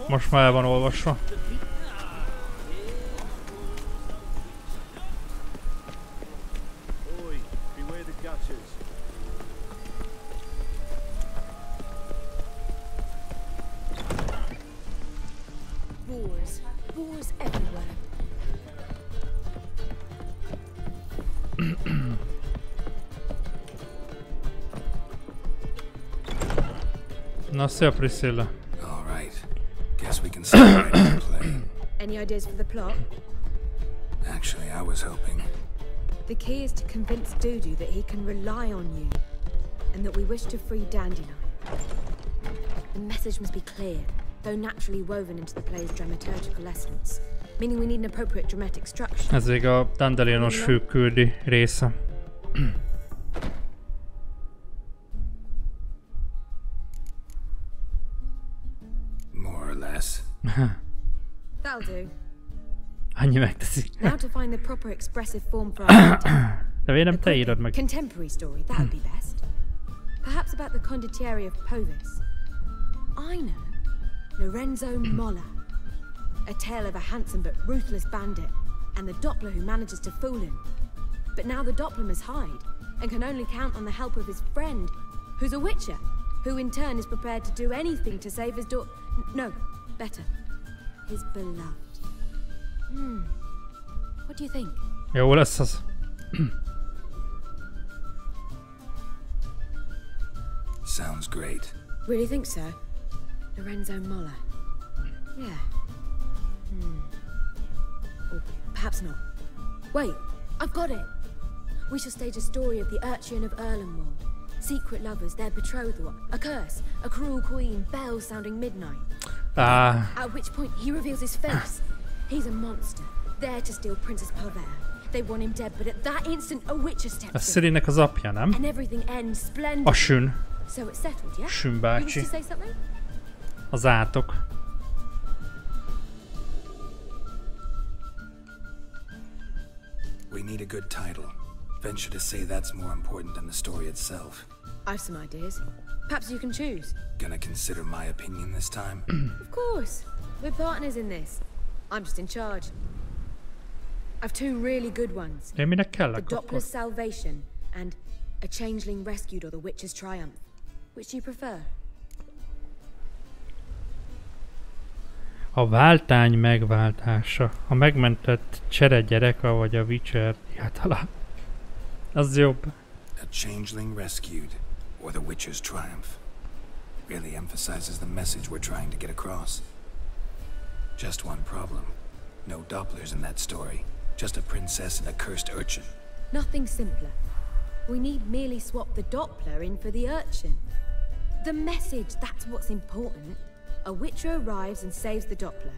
Most már el van olvasva. Na, szia Priscilla. Any ideas for the plot? Actually, I was hoping. The key is to convince Dudu that he can rely on you, and that we wish to free Dandelion. The message must be clear, though naturally woven into the play's dramaturgical essence, meaning we need an appropriate dramatic structure. Ez még a Dandelionos főküldi része. More or less. That'll do. Annyi megteszik. Now to find the proper expressive form for our content. De miért nem te írod meg? Contemporary story, that would be best. Perhaps about the condottieri of Povis. I know. Lorenzo Molla. A tale of a handsome but ruthless bandit, and the Doppler who manages to fool him. But now the Doppler must hide, and can only count on the help of his friend, who's a witcher, who in turn is prepared to do anything to save his daughter. No, better. His beloved. What do you think? Jó lesz az. Sounds great. Really think so? Lorenzo Molla. Yeah. Or perhaps not. Wait, I've got it! We shall stage a story of the Urchin of Erlenwald. Secret lovers, their betrothal, a curse, a cruel queen, bells sounding midnight. At which point he reveals his face. He's a monster, there to steal Princess Pavere. They want him dead, but at that instant a witcher steps in. A Cirinek az apja, nem? And everything ends splendid. A Sün. So it's settled, yeah? Sün bácsi. You wish to say something? Az átok. We need a good title. Venture to say that's more important than the story itself. I've some ideas. Perhaps you can choose. Gonna consider my opinion this time? Of course. We're partners in this. I'm just in charge. I've two really good ones. De minek kellek The akkor? Doppler's Salvation and A Changeling Rescued or The Witcher's Triumph. Which do you prefer? A váltány megváltása. A megmentett cseregyerek, vagy a Witcher hiatalán. Az jobb. A changeling rescued, or the Witcher's triumph. Really emphasizes the message we're trying to get across. Just one problem. No Dopplers in that story. Just a princess and a cursed urchin. Nothing simpler. We need merely swap the Doppler in for the urchin. The message, that's what's important. A Witcher arrives and saves the Doppler.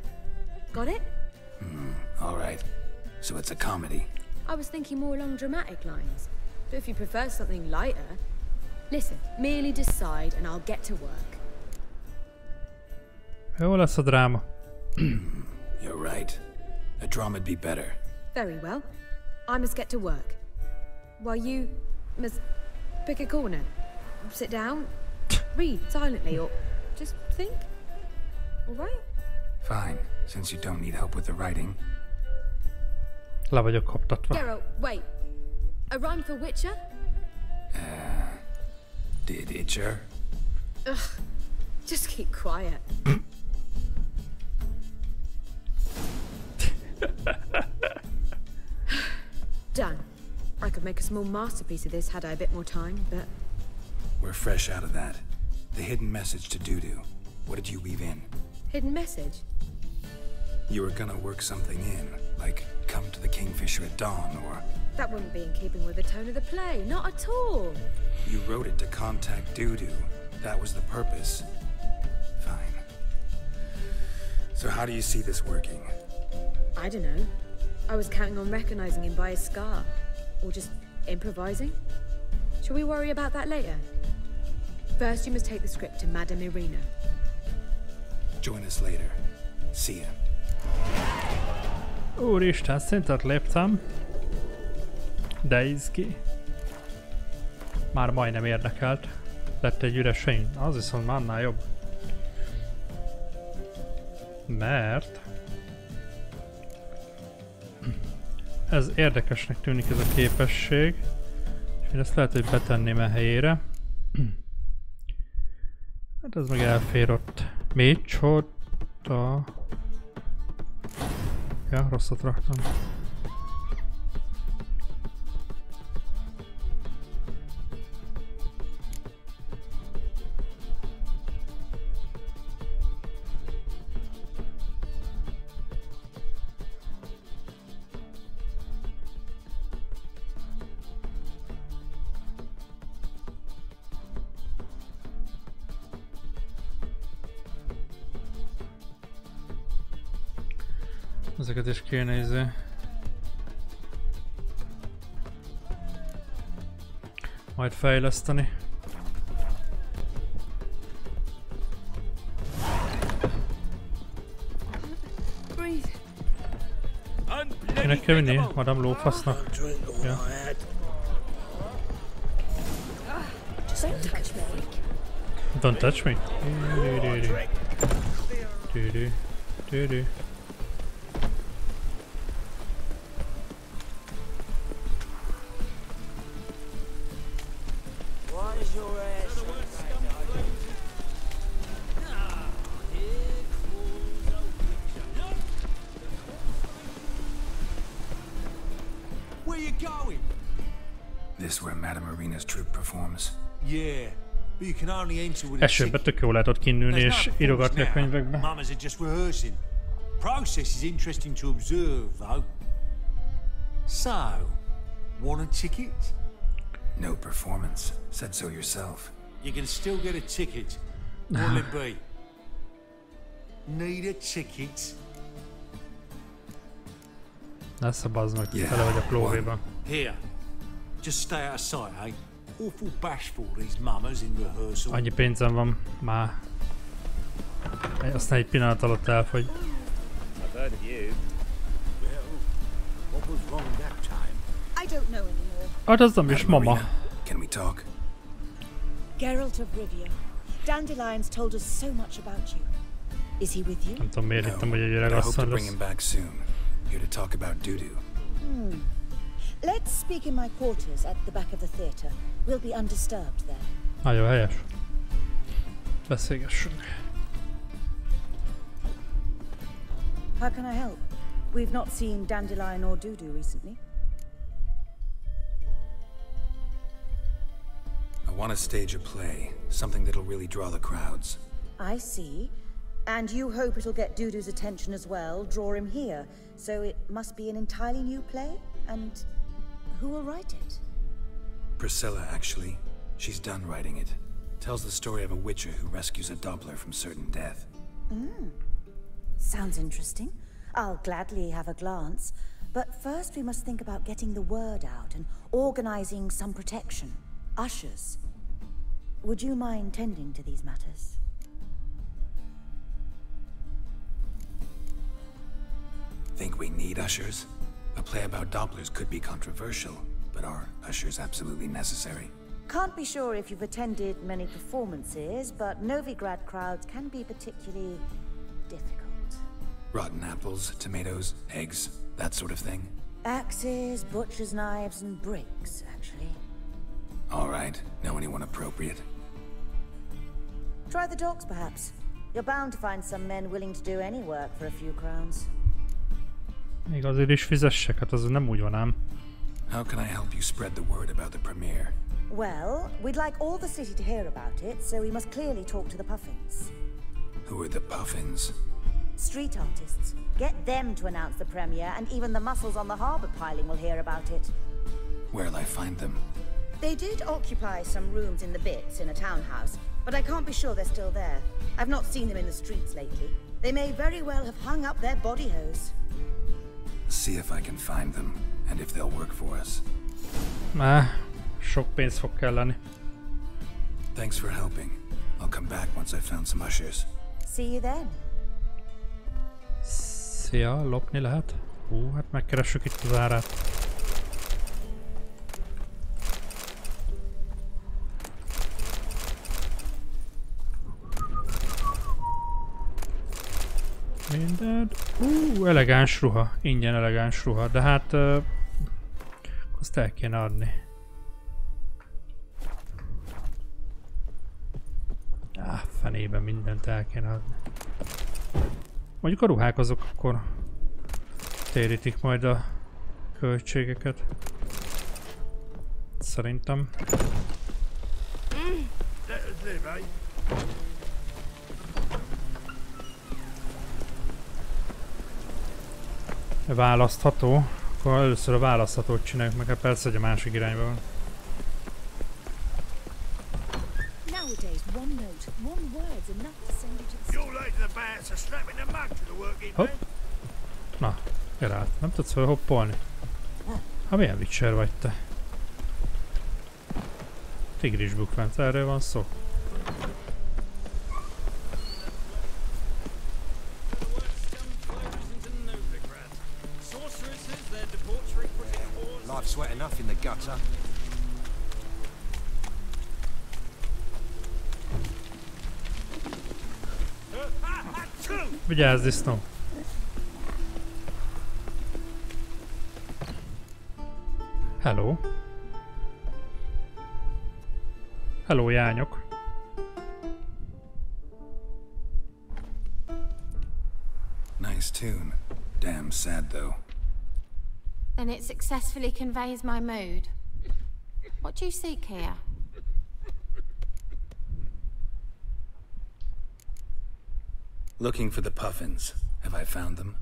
Got it? All right. So it's a comedy. I was thinking more along dramatic lines. But if you prefer something lighter... Listen, merely decide and I'll get to work. Jó lesz a dráma. You're right. A drama'd be better. Very well. I must get to work. While you must pick a corner. Sit down, read silently, or just think. All right? Fine, since you don't need help with the writing. Le vagyok koptatva. Geralt, wait. A rhyme for Witcher? Did Itcher? Ugh. Just keep quiet. Done. I could make a small masterpiece of this had I a bit more time, but... We're fresh out of that. The hidden message to Dudu. What did you weave in? Hidden message? You were gonna work something in, like come to the Kingfisher at dawn, or... That wouldn't be in keeping with the tone of the play, not at all. You wrote it to contact Dudu. That was the purpose. Fine. So how do you see this working? I don't know. I was counting on recognizing him by his scar. Or just improvising. Shall we worry about that later? First, you must take the script to Madame Irina. Join us later. Szia. Úristen, szintet léptem. De izgi. Már majdnem érdekelt. Lett egy üres fény. Az viszont már annál jobb. Mert... Ez érdekesnek tűnik ez a képesség. És én ezt lehet, hogy betenném a helyére. Hát ez meg elfér ott. Micsoda. Ja, rosszat raktam. Ezeket is kéne izé. Majd fejleszteni. Minek kell vinni? Madame lófasznak. Ja. Don't touch me. Esőben tök jól lehet ott kinnülni és írogatni a könyvekbe. Mamas are just rehearsing. Process is interesting to observe, though. So, want a ticket? No performance. Said so yourself. You can still get a ticket. What'll it be? Need a ticket? Lesz a bazd meg, tele vagy a plóvéban. Here. Just stay out of sight, eh? Awful bashful, these mamas in rehearsal. Annyi pénzem van, már. Aztán egy pillanat alatt elfogy. I've heard of you. Well, what was wrong that time? I don't know anymore. Hát az nem is mama. Can we talk? Geralt of Rivia. Dandelion's told us so much about you. Is he with you? Nem tudom miért hittem, hogy egy öreg asszony lesz. Here to talk about Dudu. Let's speak in my quarters at the back of the theatre. We'll be undisturbed there. Nagyon helyes. Beszélgessünk. How can I help? We've not seen Dandelion or Dudu recently. I want to stage a play, something that'll really draw the crowds. I see. And you hope it'll get Dudu's attention as well, draw him here. So it must be an entirely new play? And who will write it? Priscilla, actually. She's done writing it. Tells the story of a witcher who rescues a Doppler from certain death. Sounds interesting. I'll gladly have a glance. But first we must think about getting the word out and organizing some protection. Ushers. Would you mind tending to these matters? Think we need ushers? A play about Dopplers could be controversial, but are ushers absolutely necessary? Can't be sure if you've attended many performances, but Novigrad crowds can be particularly difficult. Rotten apples, tomatoes, eggs, that sort of thing? Axes, butcher's knives, and bricks, actually. All right. Know anyone appropriate? Try the docks, perhaps. You're bound to find some men willing to do any work for a few crowns. Még azért is fizessek, hát az nem úgy van ám. How can I help you spread the word about the premiere? Well, we'd like all the city to hear about it, so we must clearly talk to the Puffins. Who are the Puffins? Street artists. Get them to announce the premiere, and even the muscles on the harbor piling will hear about it. Where'll I find them? They did occupy some rooms in the Bits in a townhouse, but I can't be sure they're still there. I've not seen them in the streets lately. They may very well have hung up their body hose. See if I can find them, and if they'll work for us. Sok pénz fog kelleni. Thanks for helping. I'll come back once I've found some ushers. See you then. Szia, lopni lehet? Hát megkeressük itt az árát. Minden. Elegáns ruha. Ingyen elegáns ruha. De hát... azt el kéne adni. Fenében mindent el kéne adni. Mondjuk a ruhák azok akkor térítik majd a költségeket. Szerintem. Választható. Akkor először a választhatót csináljuk meg, hát persze, hogy a másik irányba van. Hopp. Na, gyere át. Nem tudsz felhoppolni? Ha milyen Witcher vagy te? Tigris bukfent, erről van szó. Life's wet enough in the gutter. Vigyázz, disznó! Hello! Hello, jányok! Nice tune. Damn sad though. Then it successfully conveys my mood. What do you seek here? Looking for the Puffins. Have I found them?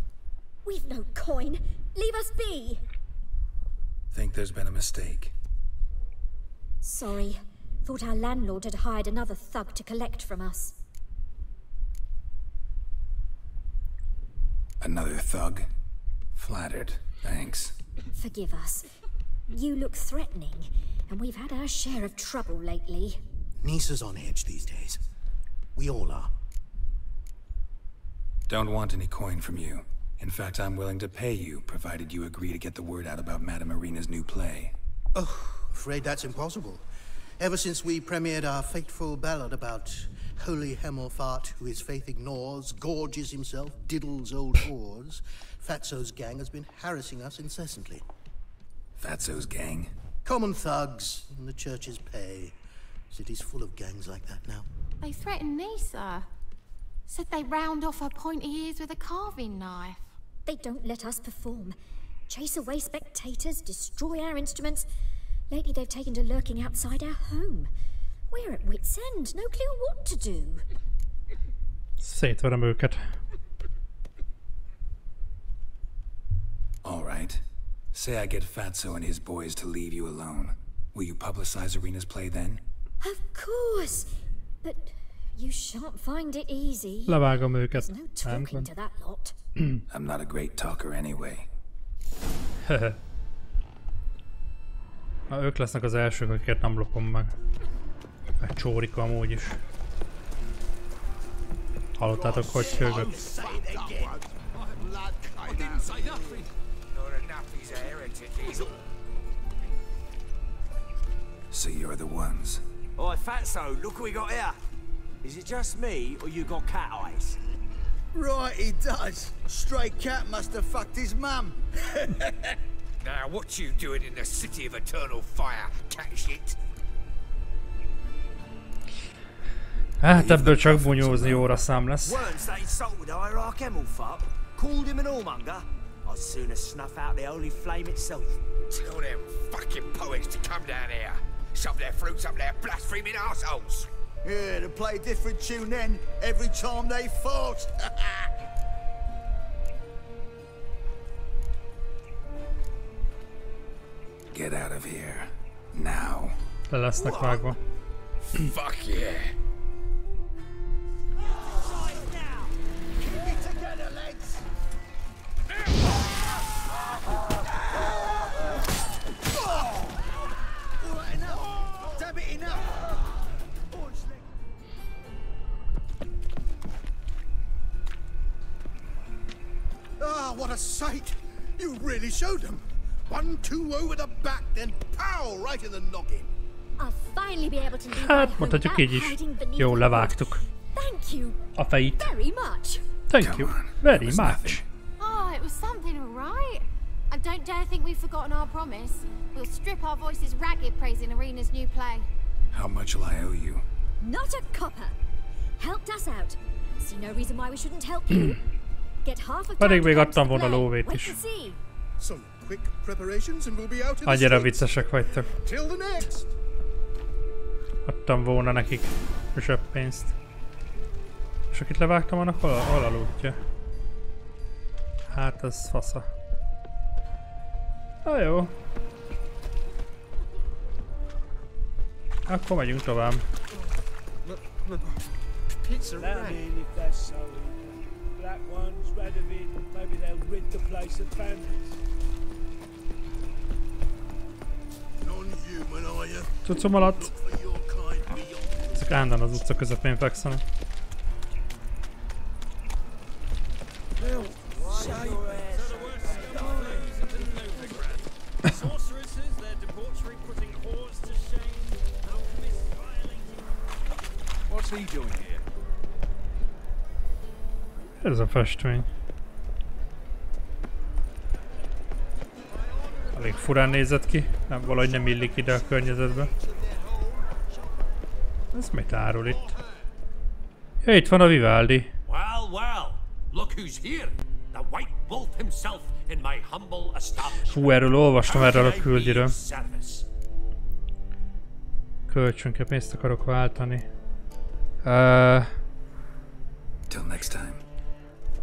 We've no coin. Leave us be. Think there's been a mistake. Sorry. Thought our landlord had hired another thug to collect from us. Another thug? Flattered. Thanks. Forgive us. You look threatening, and we've had our share of trouble lately. Nisa's on edge these days. We all are. Don't want any coin from you. In fact, I'm willing to pay you, provided you agree to get the word out about Madame Irina's new play. Oh, afraid that's impossible. Ever since we premiered our fateful ballad about holy Hemmelfart, who his faith ignores, gorges himself, diddles old whores, Fatso's gang has been harassing us incessantly. Fatso's gang? Common thugs in the church's pay. City's full of gangs like that now. They threatened Nisa. Said they'd round off her pointy ears with a carving knife. They don't let us perform. Chase away spectators, destroy our instruments. Lately they've taken to lurking outside our home. We're at wit's end, no clue what to do. Szétverem őket. All right. Say I get Fatso and his boys to leave you alone. Will you publicize Arena's play then? Of course, but you shan't find it easy. Levágom őket. There's no talking to that lot. I'm not a great talker anyway. Na, ők lesznek az elsők, akiket nem lopom meg. Meg Csórika amúgy is. Hallottátok, hogy hőgök? So you're the ones. Oi, Fatso, look what we got here. Is it just me, or you got cat eyes? Right, he does. Stray cat must have fucked his mum. Now, what you doing in the city of eternal fire, cat shit? Hát ebből csak bunyózni jóra szám lesz. Weren't they insulted hierarch Emelfuck? Called him an whoremonger? I'd sooner snuff out the holy flame itself. Tell them fucking poets to come down here. Shove their fruits up their blaspheming arseholes. Yeah, to play a different tune then every time they fought. Get out of here. Now. Le lesznek vágva. Fuck yeah. Keep it together, lads. All right, enough. Damn it, enough. Ah, what a sight! You really showed them. 1-2 over the back, then pow right in the noggin. I'll finally be able to leave Hát, mondhatjuk így is. Jó, levágtuk. Thank you A fejét. very much. Thank you very much. Oh, it was something, all right. And don't dare think we've forgotten our promise. We'll strip our voices ragged praising Arena's new play. How much will I owe you? Not a copper. Helped us out. See no reason why we shouldn't help you. Get half of Pedig még adtam volna lóvét is. Some quick preparations and we'll be out in the Annyira streets. viccesek vagytok. Till the next. Adtam volna nekik zsebpénzt. És akit levágtam, annak hol a lootja? Hát ez fasza. Na jó. Akkor megyünk tovább. Pizza if that's so. Black ones, Radovid, maybe they'll rid the place of bandits. Non-human, are you? Cuccom alatt. Ezek állandóan az utca közepén fekszenek. What's he doing here? Ez a festmény. Elég furán nézett ki, nem, valahogy nem illik ide a környezetbe. Ez mit árul itt? Ja, itt van a Vivaldi. Well, well, look who's here. The White Wolf himself in my humble establishment. Hú, erről olvastam, erről a küldiről. Kölcsönke pénzt akarok váltani. Till next time.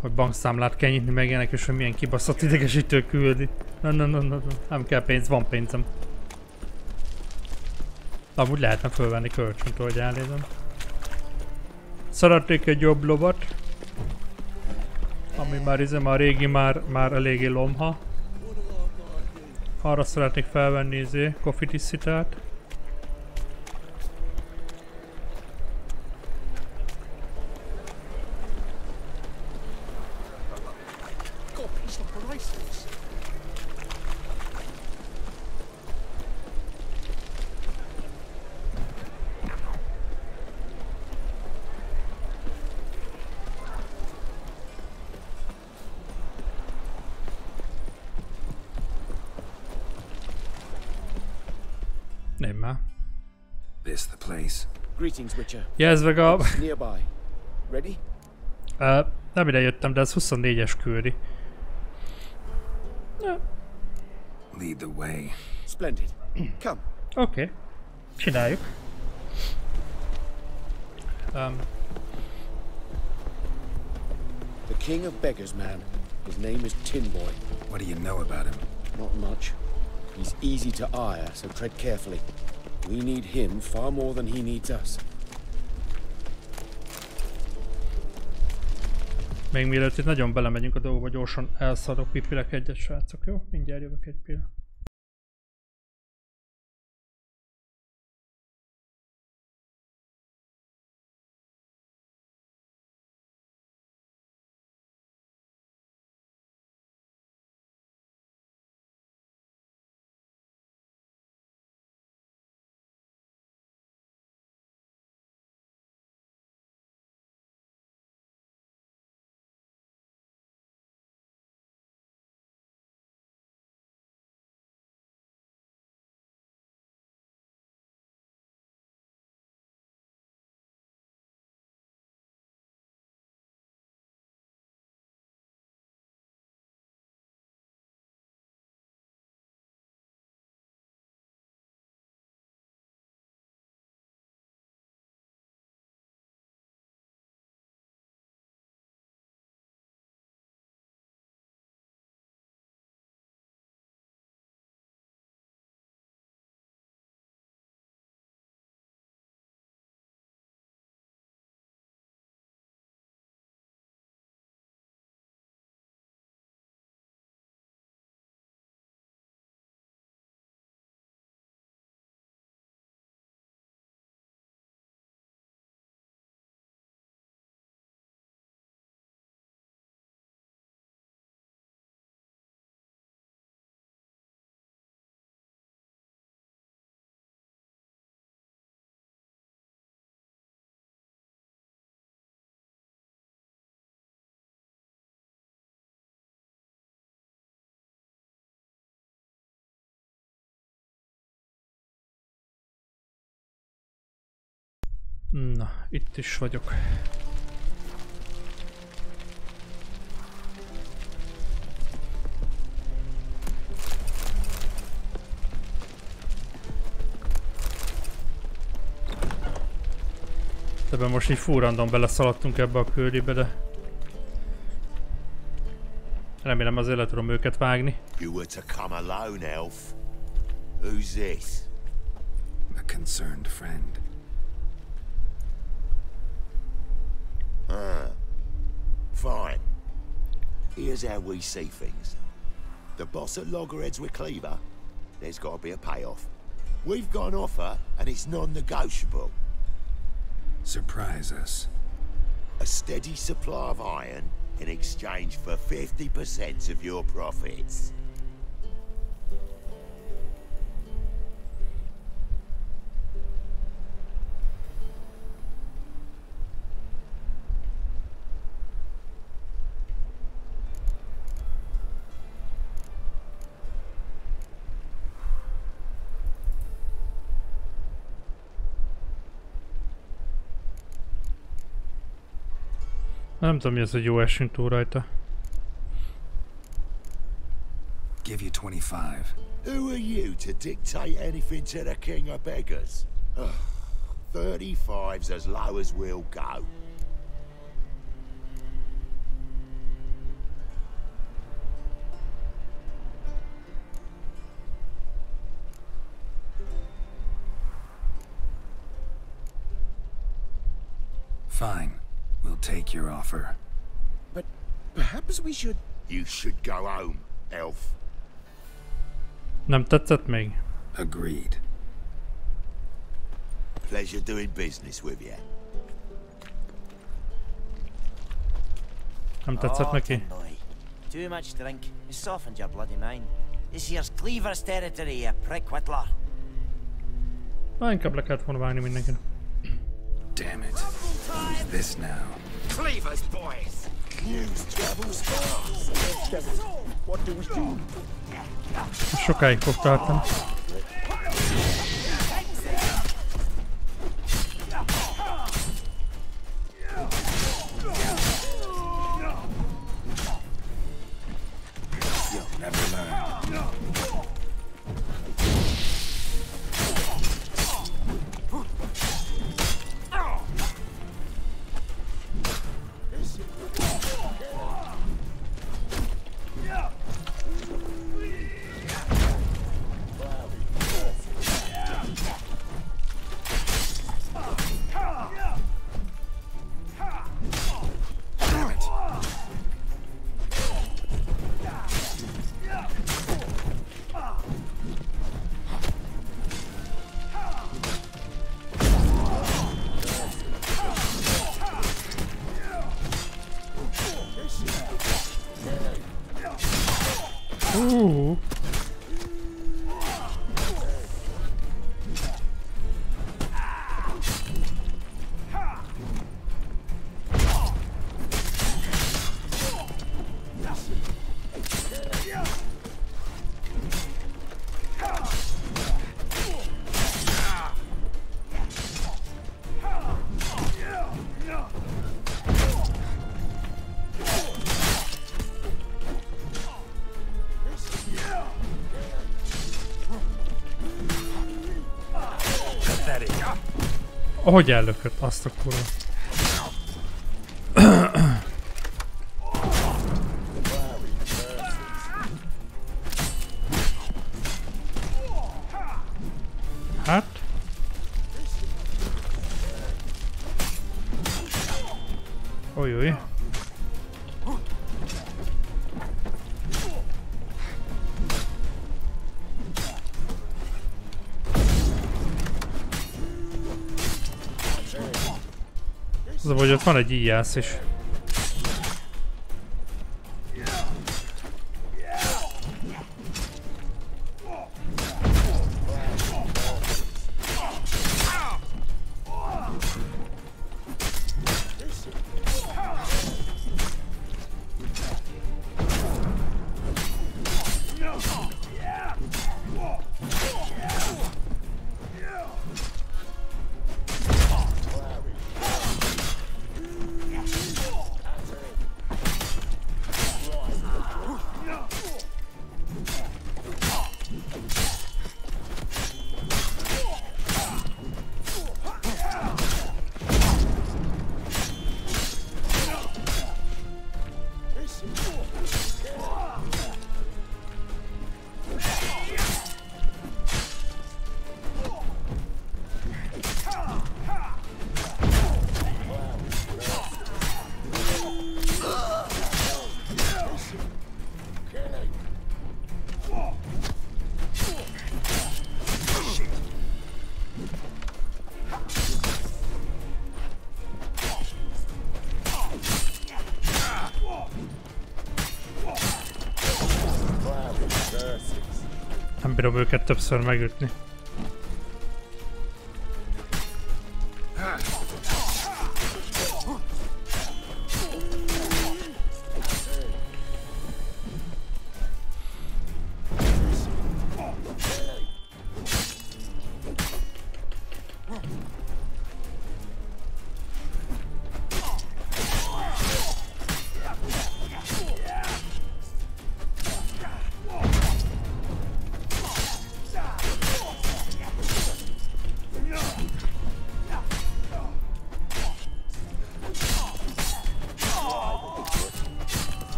Hogy bankszámlát kell nyitni meg ilyenek, és hogy milyen kibaszott idegesítő küldi. No. Nem kell pénz, van pénzem. Amúgy lehetne fölvenni kölcsönt, hogy elnézem. Szeretnék egy jobb lovat. Ami már a régi már eléggé lomha. Arra szeretnék felvenni Coffee-Tiszitát. Nem már. This the place. Greetings, Witcher. Jelzve a... Nearby. Ready? Nem ide jöttem, de ez 24-es küldi. Lead the way. Splendid. Come. Oké. Csináljuk. The king of beggars, man. His name is Tin Boy. What do you know about him? Not much. He's easy to ire, so tread carefully. We need him far more than he needs us. Még mielőtt itt nagyon belemegyünk a dolgokba, gyorsan elszadok, pipilek egyet, srácok, jó? Mindjárt jövök egy pillanat. Na, itt is vagyok. Ebben most így full random beleszaladtunk ebbe a küldibe, de remélem azért le tudom őket vágni. You were to come alone, elf. Who's this? A concerned friend. Fine. Here's how we see things. The boss at Loggerheads with Cleaver, there's got to be a payoff. We've got an offer, and it's non-negotiable. Surprise us. A steady supply of iron in exchange for 50% of your profits. Nem tudom, mi az, hogy jó esünk túl rajta. Give you 25. Who are you to dictate anything to the king of beggars? 35's as low as we'll go. Fine. We'll take your offer. But perhaps we should... You should go home, elf. Nem tetszett még? Agreed. Pleasure doing business with you. Nem tetszett neki? Too much drink has softened your bloody mind. This here's Cleaver's territory, you prick whittler. Inkább le kellett volna vágni mindenkinek. Damn it. Who's this now? Cleaver's boys. News travels fast. What do we do? Sokáig fog tartani. You'll never learn. Ahogy ellökött azt a kurva. Hát? Ojjjj. Az, hogy ott van egy íjász is. Nem bírom őket többször megütni.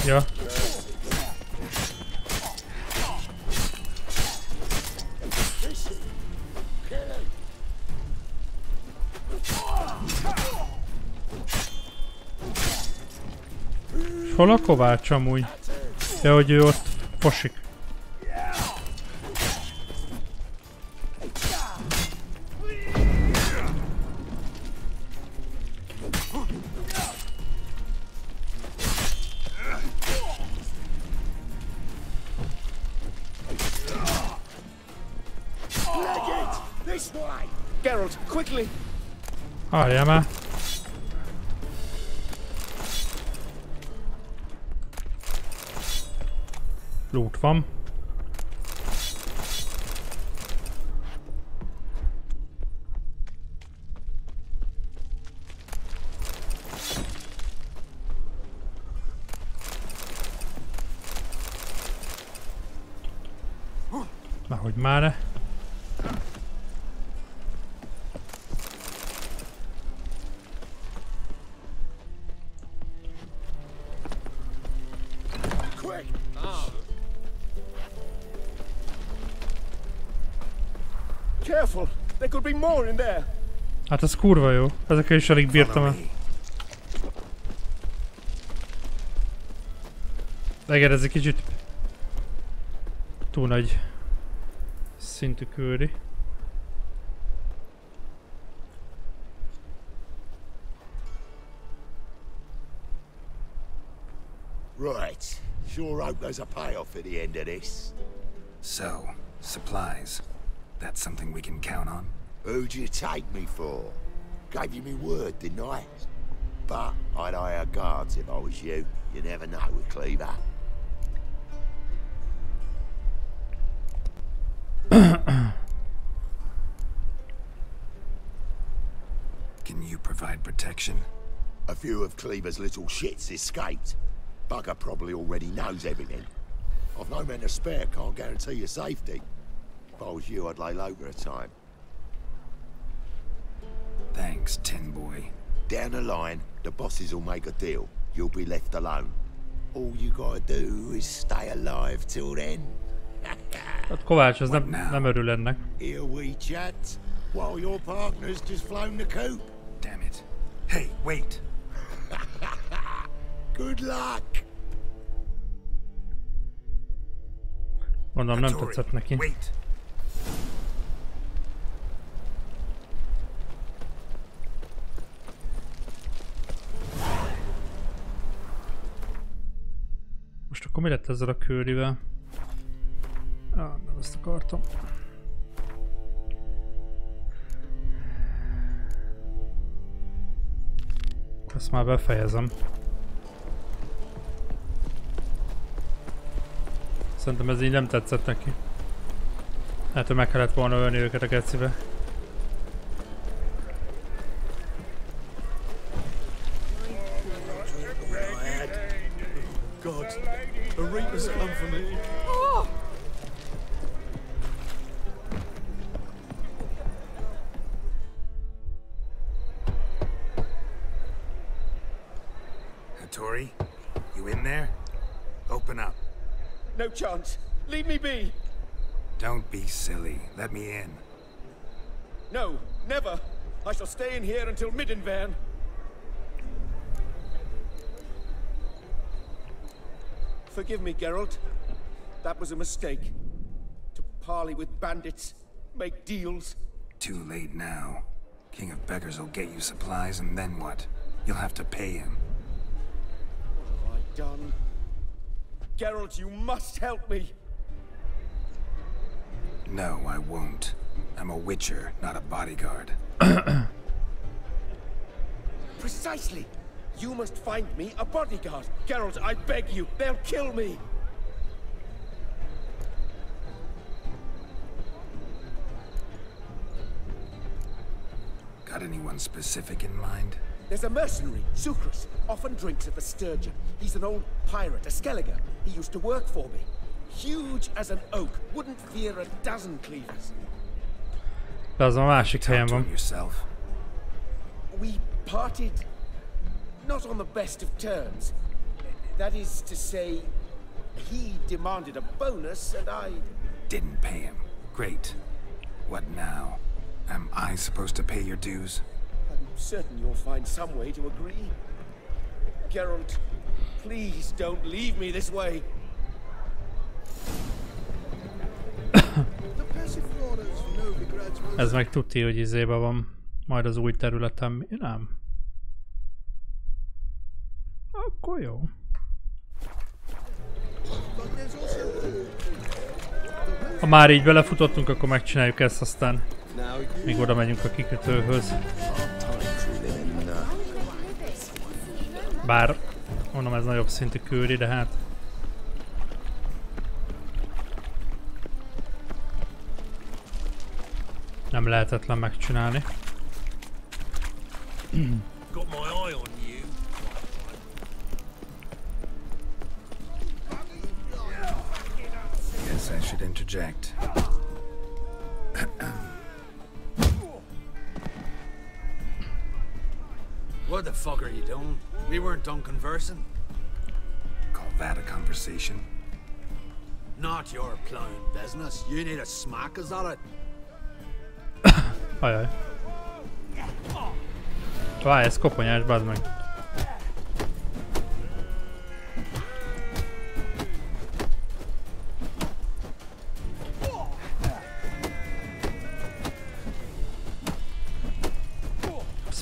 Ja. És hol a Kovács amúgy? Ja, hogy ő ott fosik. Várjál már. Loot van. Már hogy már-e? Hát ez kurva jó. Ezekkel is alig bírtam el. Igen, ez egy kicsit túl nagy szintű küldi. Right. Sure hope there's a payoff at the end of this. So, supplies. That's something we can count on? Who'd you take me for? Gave you me word, didn't I? But I'd hire guards if I was you. You never know with Cleaver. Can you provide protection? A few of Cleaver's little shits escaped. Bugger probably already knows everything. I've no men to spare, can't guarantee your safety. If I was you, I'd lay low for a time. Thanks, Tin Boy. Down the line, the bosses will make a deal. You'll be left alone. All you gotta do is stay alive till then. Hát Kovács, az nem örül ennek. Here we chat, while your partner's just flown the coop. Damn it. Hey, wait! Good luck! Mondom, nem tetszett neki. Wait. Most akkor mi lett ezzel a küldivel? Nem ezt akartam. Ezt már befejezem. Szerintem ez így nem tetszett neki. Hát, hogy meg kellett volna ölni őket a gecibe. God, a reaper's come for me. Hattori, you in there? Open up. No chance. Leave me be. Don't be silly. Let me in. No, never. I shall stay in here until Middenvern. Forgive me, Geralt. That was a mistake. To parley with bandits, make deals. Too late now. King of Beggars will get you supplies, and then what? You'll have to pay him. What have I done? Geralt, you must help me! No, I won't. I'm a witcher, not a bodyguard. Precisely! You must find me a bodyguard. Geralt, I beg you, they'll kill me! Got anyone specific in mind? There's a mercenary, Sucrus, often drinks at the Sturgeon. He's an old pirate, a Skelliger. He used to work for me. Huge as an oak, wouldn't fear a dozen cleavers. De az a másik helyen van. We parted not on the best of terms. That is to say, he demanded a bonus and I didn't pay him. Great. What now? Am I supposed to pay your dues? I'm certain you'll find some way to agree. Geralt, please don't leave me this way. Ez meg tuti, hogy izébe van. Majd az új területem. Nem. Akkor jó. Ha már így belefutottunk, akkor megcsináljuk ezt, aztán még oda megyünk a kikötőhöz. Bár, mondom, ez nagyobb szintű küldi, de hát... nem lehetetlen megcsinálni. Got my eye on you. Guess I should interject. What the fuck are you doing? We weren't done conversing. Call that a conversation? Not your plowing business. You need a smack, is that it? Ajaj. Várj, ez koponyás, bazd meg.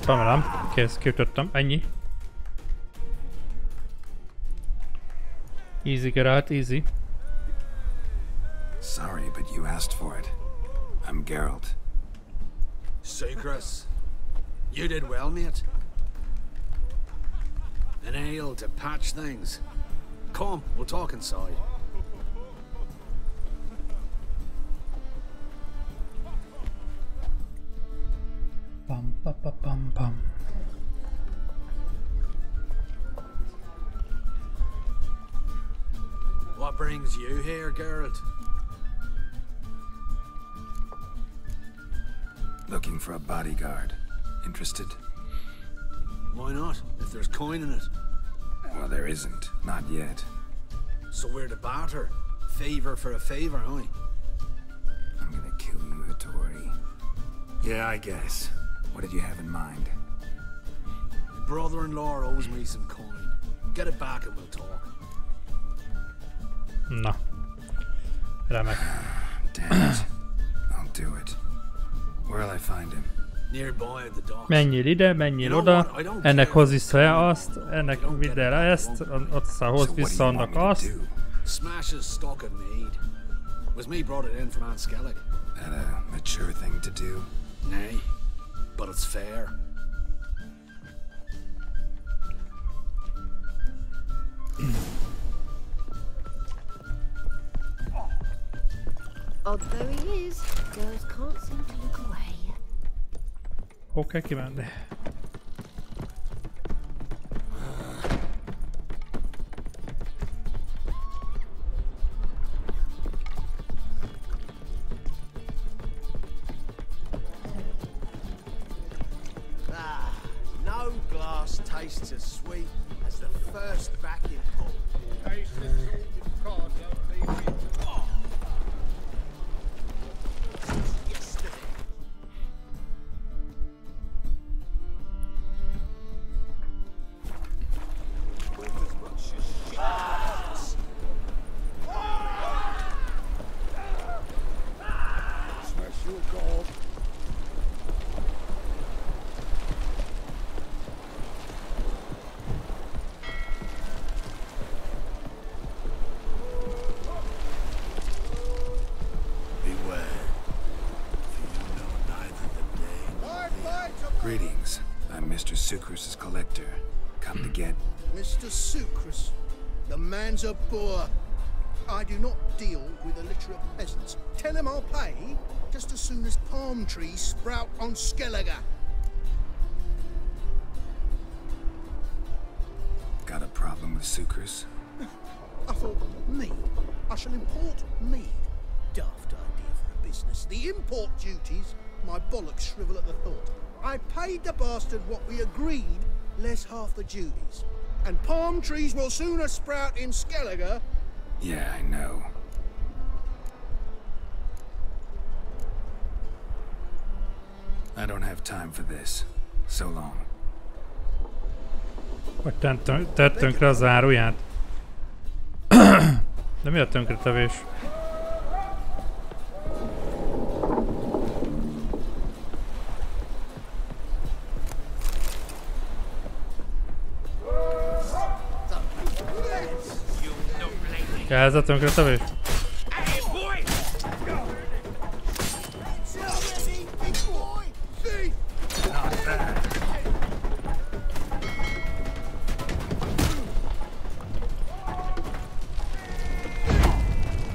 spamelem. Kész, kiütöttem. Ennyi. Easy, Geralt, easy. Sorry, but you asked for it. I'm Geralt. Chris, you did well, mate. An ale to patch things. Come, we'll talk inside. Pam, pam, pam, pam. What brings you here, Geralt? Looking for a bodyguard. Interested? Why not, if there's coin in it? Well, there isn't. Not yet. So we're to barter. Favor for a favor, huh? I'm gonna kill you, Hattori. Yeah, I guess. What did you have in mind? My brother-in-law owes me some coin. Get it back and we'll talk. Na. Remek. Damn it. I'll do it. Where'll I find him? Nearby at the docks. Menjél ide, menjél oda, ennek hoz vissza azt, ennek vidd el ezt, ott hoz vissza annak azt. Smash is stuck at Mead. Was me brought it in from Aunt Skellig. That a mature thing to do? Nay, but it's fair. Odd though he is, girls can't seem to look away. Hol kell kimenni? No glass tastes as sweet as the first vacuum pull. Taste as sweet as God don't leave it. Greetings. I'm Mr. Sucrus's collector. Come to get... Mr. Sucrus, the man's a boor. I do not deal with illiterate peasants. Tell him I'll pay just as soon as palm trees sprout on Skellige. Got a problem with Sucrus? I thought, mead. I shall import mead. Daft idea for a business. The import duties, my bollocks shrivel at the thought. I paid the bastard what we agreed, less half the duties. And palm trees will sooner sprout in Skellige. Yeah, I know. I don't have time for this. So long. Vagy tett tönkre a záróját? De mi a tönkretevés? Kell ez a tönkretevés?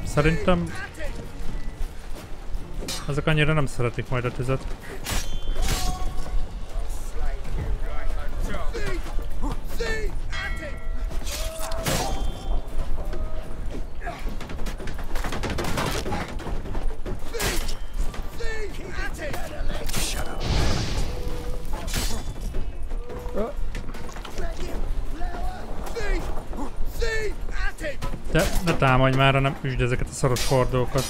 Szerintem azok annyira nem szeretik majd a tüzet. De ne támadj már, hanem üsd ezeket a szaros hordókat.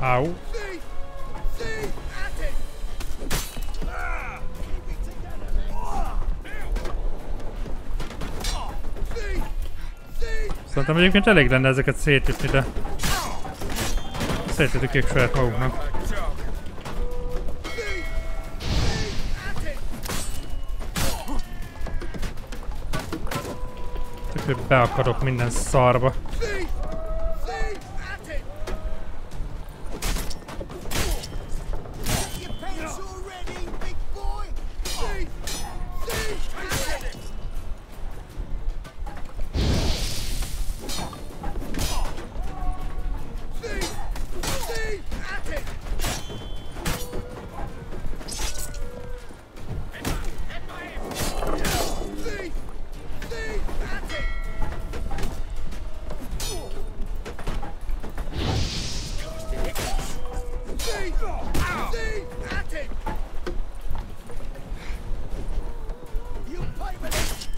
Au. Szerintem egyébként elég lenne ezeket szétütni, de szétütjük ők saját maguknak. Tök, beakadok minden szarba.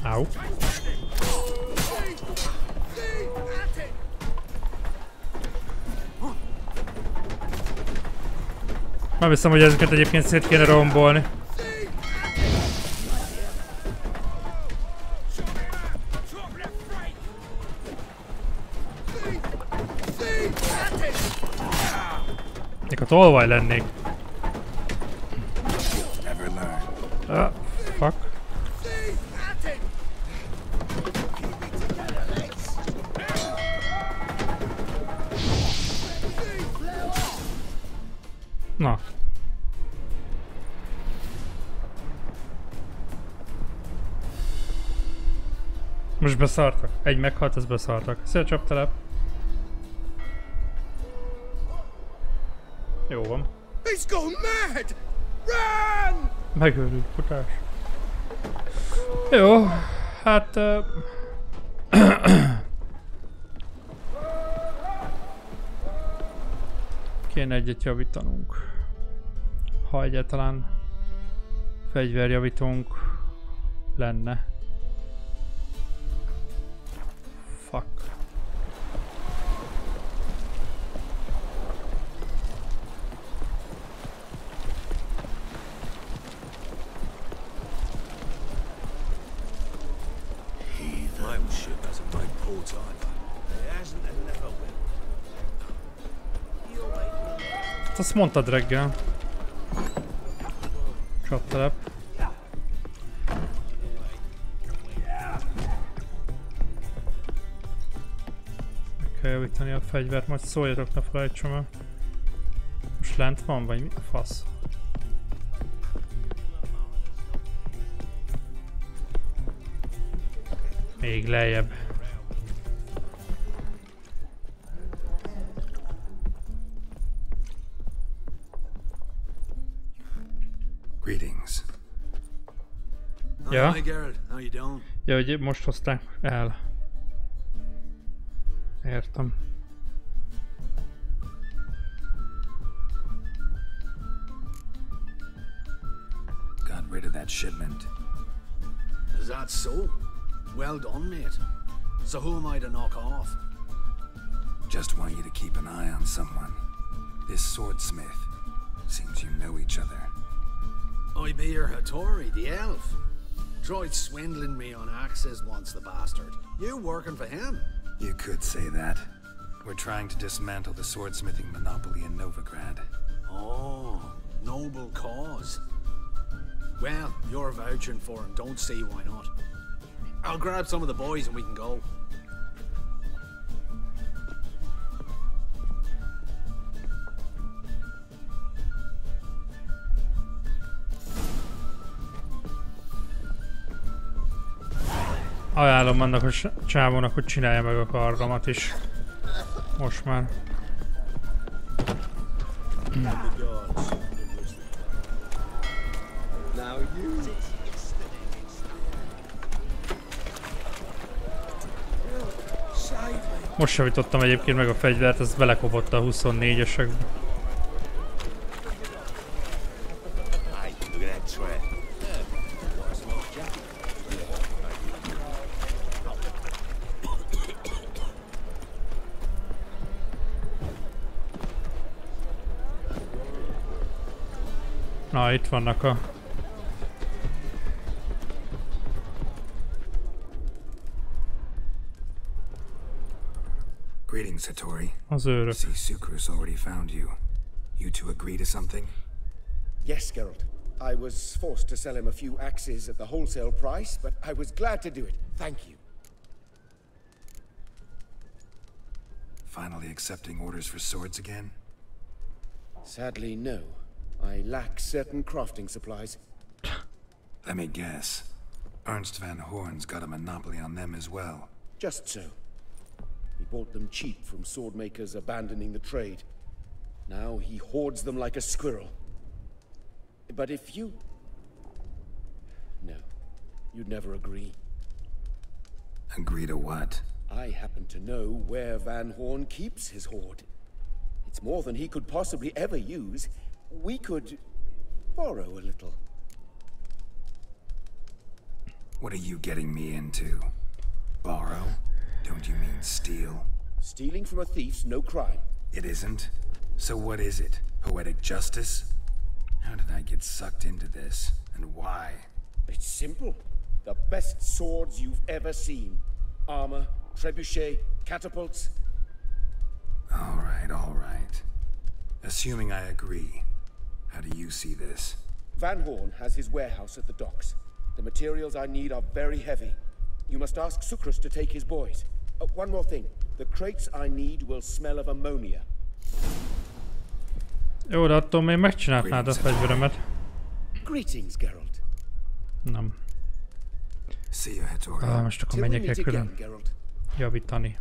Au. Már hiszem, hogy ezeket egyébként szét kéne rombolni. Még a tolvaj lennék. Ah, fuck. Na. Most beszartak. Egy meghalt, ez beszartak. Szia, csaptelep. Jó van. He's gone mad! Run! Megőrült futás. Jó, hát... kéne egyet javítanunk. Ha egyáltalán fegyverjavítónk lenne. Fuck. Azt mondtad reggel. Csaptelep. Meg kell javítani a fegyvert, majd szóljatok, ne felejtsem el. Most lent van, vagy mi a fasz? Még lejjebb. Greetings. Ja? Hi, Geralt. How you doing? Ja, hogy most hozták el. Értem. Got rid of that shipment. Is that so? Well done, mate. So who am I to knock off? Just want you to keep an eye on someone. This swordsmith. Seems you know each other. I be your Hattori, the elf. Tried swindling me on axes once, the bastard. You working for him? You could say that. We're trying to dismantle the swordsmithing monopoly in Novigrad. Oh, noble cause. Well, you're vouching for him, don't see why not. I'll grab some of the boys and we can go. Ajánlom annak a csávónak, hogy csinálja meg a kardomat is. Most már. Most javítottam egyébként meg a fegyvert, ez belekopott a 24-esekbe. Na, itt vannak a... Greetings, Hattori. Az őrök. See, Sucrus already found you. You two agree to something? Yes, Geralt. I was forced to sell him a few axes at the wholesale price, but I was glad to do it. Thank you. Finally accepting orders for swords again? Sadly, no. I lack certain crafting supplies. Let me guess. Ernst van Horn's got a monopoly on them as well. Just so. He bought them cheap from sword makers abandoning the trade. Now he hoards them like a squirrel. But if you... No. You'd never agree. Agree to what? I happen to know where Van Horn keeps his hoard. It's more than he could possibly ever use. We could... borrow a little. What are you getting me into? Borrow? Don't you mean steal? Stealing from a thief's no crime. It isn't? So what is it? Poetic justice? How did I get sucked into this? And why? It's simple. The best swords you've ever seen. Armor, trebuchet, catapults. All right. Assuming I agree, how do you see this? Van Horn has his warehouse at the docks. The materials I need are very heavy. You must ask Sucrus to take his boys. One more thing. The crates I need will smell of ammonia. Jó, de attól még megcsináltnád a fegyveremet. Greetings, Geralt. Nem. Szia, Hattori. Most akkor menjek el külön javítani.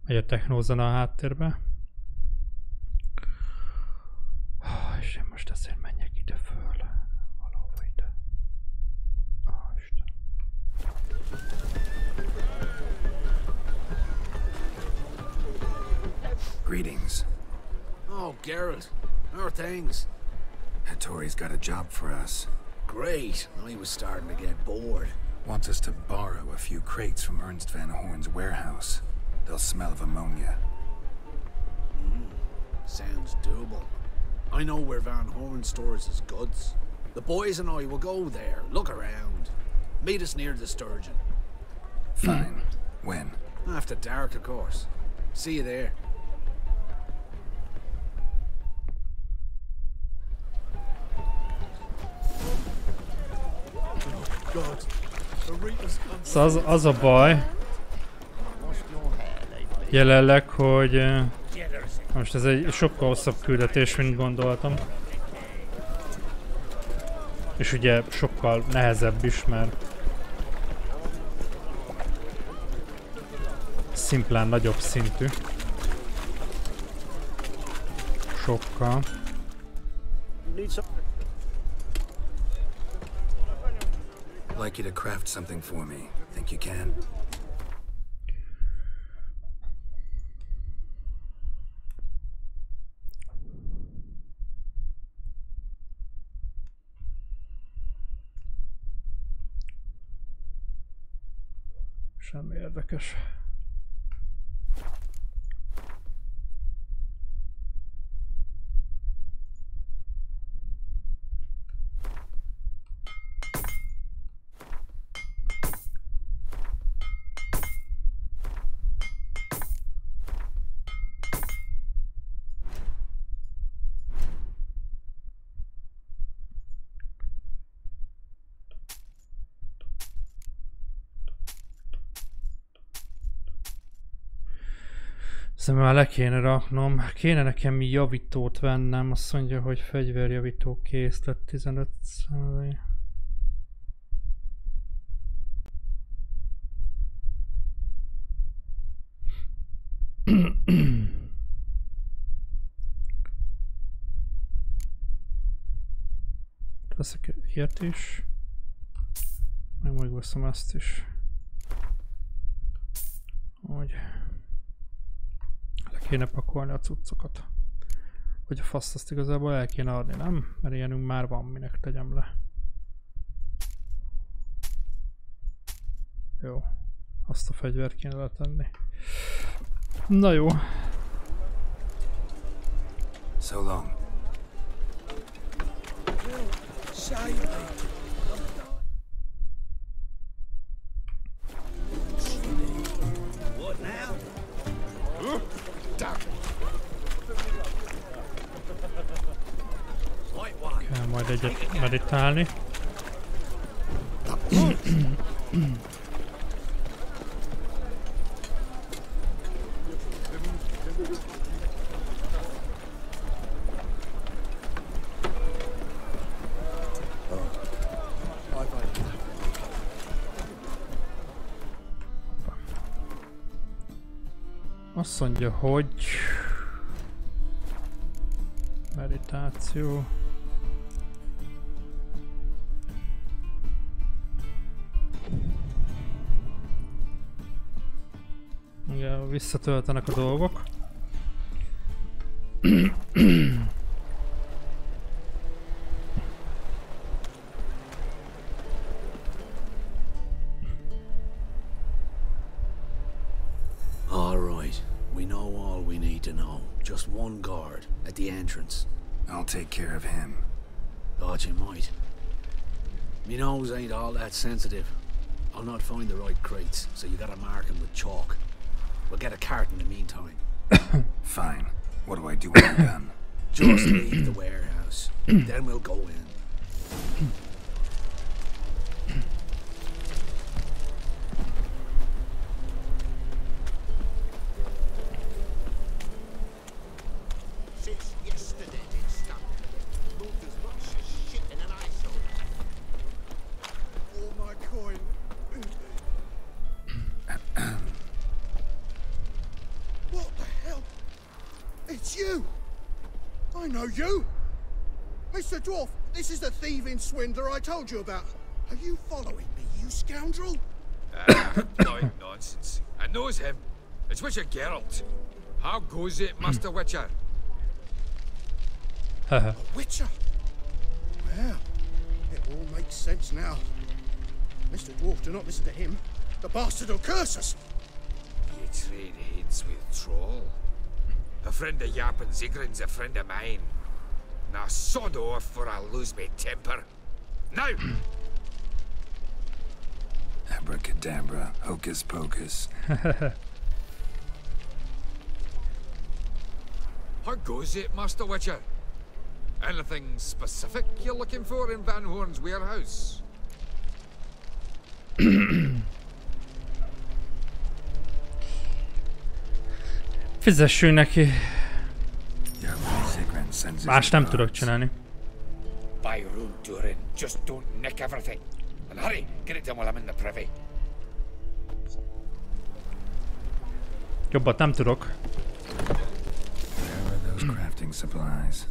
Megy a technózana a háttérbe. És én most ezért menjek ide föl. Valahova ide. Isten. Greetings. Oh, Geralt. How are things? Hattori's got a job for us. Great. I was starting to get bored. Wants us to borrow a few crates from Ernst van Horn's warehouse. They'll smell of ammonia. Sounds doable. I know where Van Horn stores his goods. The boys and I will go there, look around. Meet us near the Sturgeon. Fine. When? After dark, of course. See you there. Szóval az a baj jelenleg, hogy most ez egy sokkal hosszabb küldetés, mint gondoltam. És ugye sokkal nehezebb is, mert szimplán nagyobb szintű. Sokkal. Like you to craft something for me. Think you can? Semmi érdekes. Szóval már le kéne raknom. Kéne nekem javítót vennem. Azt mondja, hogy fegyverjavító készlet 15%. Veszek ilyet is. Meg megveszem ezt is. Hogy le kéne pakolni a cuccokat. Hogy a faszt azt igazából el kéne adni, nem? Mert ilyenünk már van, minek tegyem le. Jó. Azt a fegyvert kéne letenni. Na jó. So long. Save me. What now? Damn. Kell majd egyet meditálni. Azt mondja, hogy meditáció. Igen, visszatöltenek a dolgok. All right, we know all we need to know. Just one guard at the entrance. I'll take care of him. Thought you might. Me nose ain't all that sensitive. I'll not find the right crates, so you gotta mark them with chalk. We'll get a cart in the meantime. Fine. What do I do when I'm done? Just leave the warehouse. Then we'll go in. Since yesterday did stop. Moved as much as shit in an eyesore. All my coin. What the hell? It's you! I know you! Mr. Dwarf, this is the thieving swindler I told you about. Are you following me, you scoundrel? No nonsense. I knows him. It's Witcher Geralt. How goes it, Master Witcher? A Witcher? Well, it all makes sense now. Mr. Dwarf, do not listen to him. The bastard will curse us. You trade heads with Troll. A friend of Yap and Zigrin's a friend of mine. Now sod off or I'll lose my temper. Now! Abracadabra, hocus pocus. How goes it, Master Witcher? Anything specific you're looking for in Van Horn's warehouse? Fizessünk neki. Más nem tudok csinálni. By room, Durin. Just don't nick everything. And hurry, get it done while I'm in the privy. Jobbat nem tudok. Where are those crafting supplies?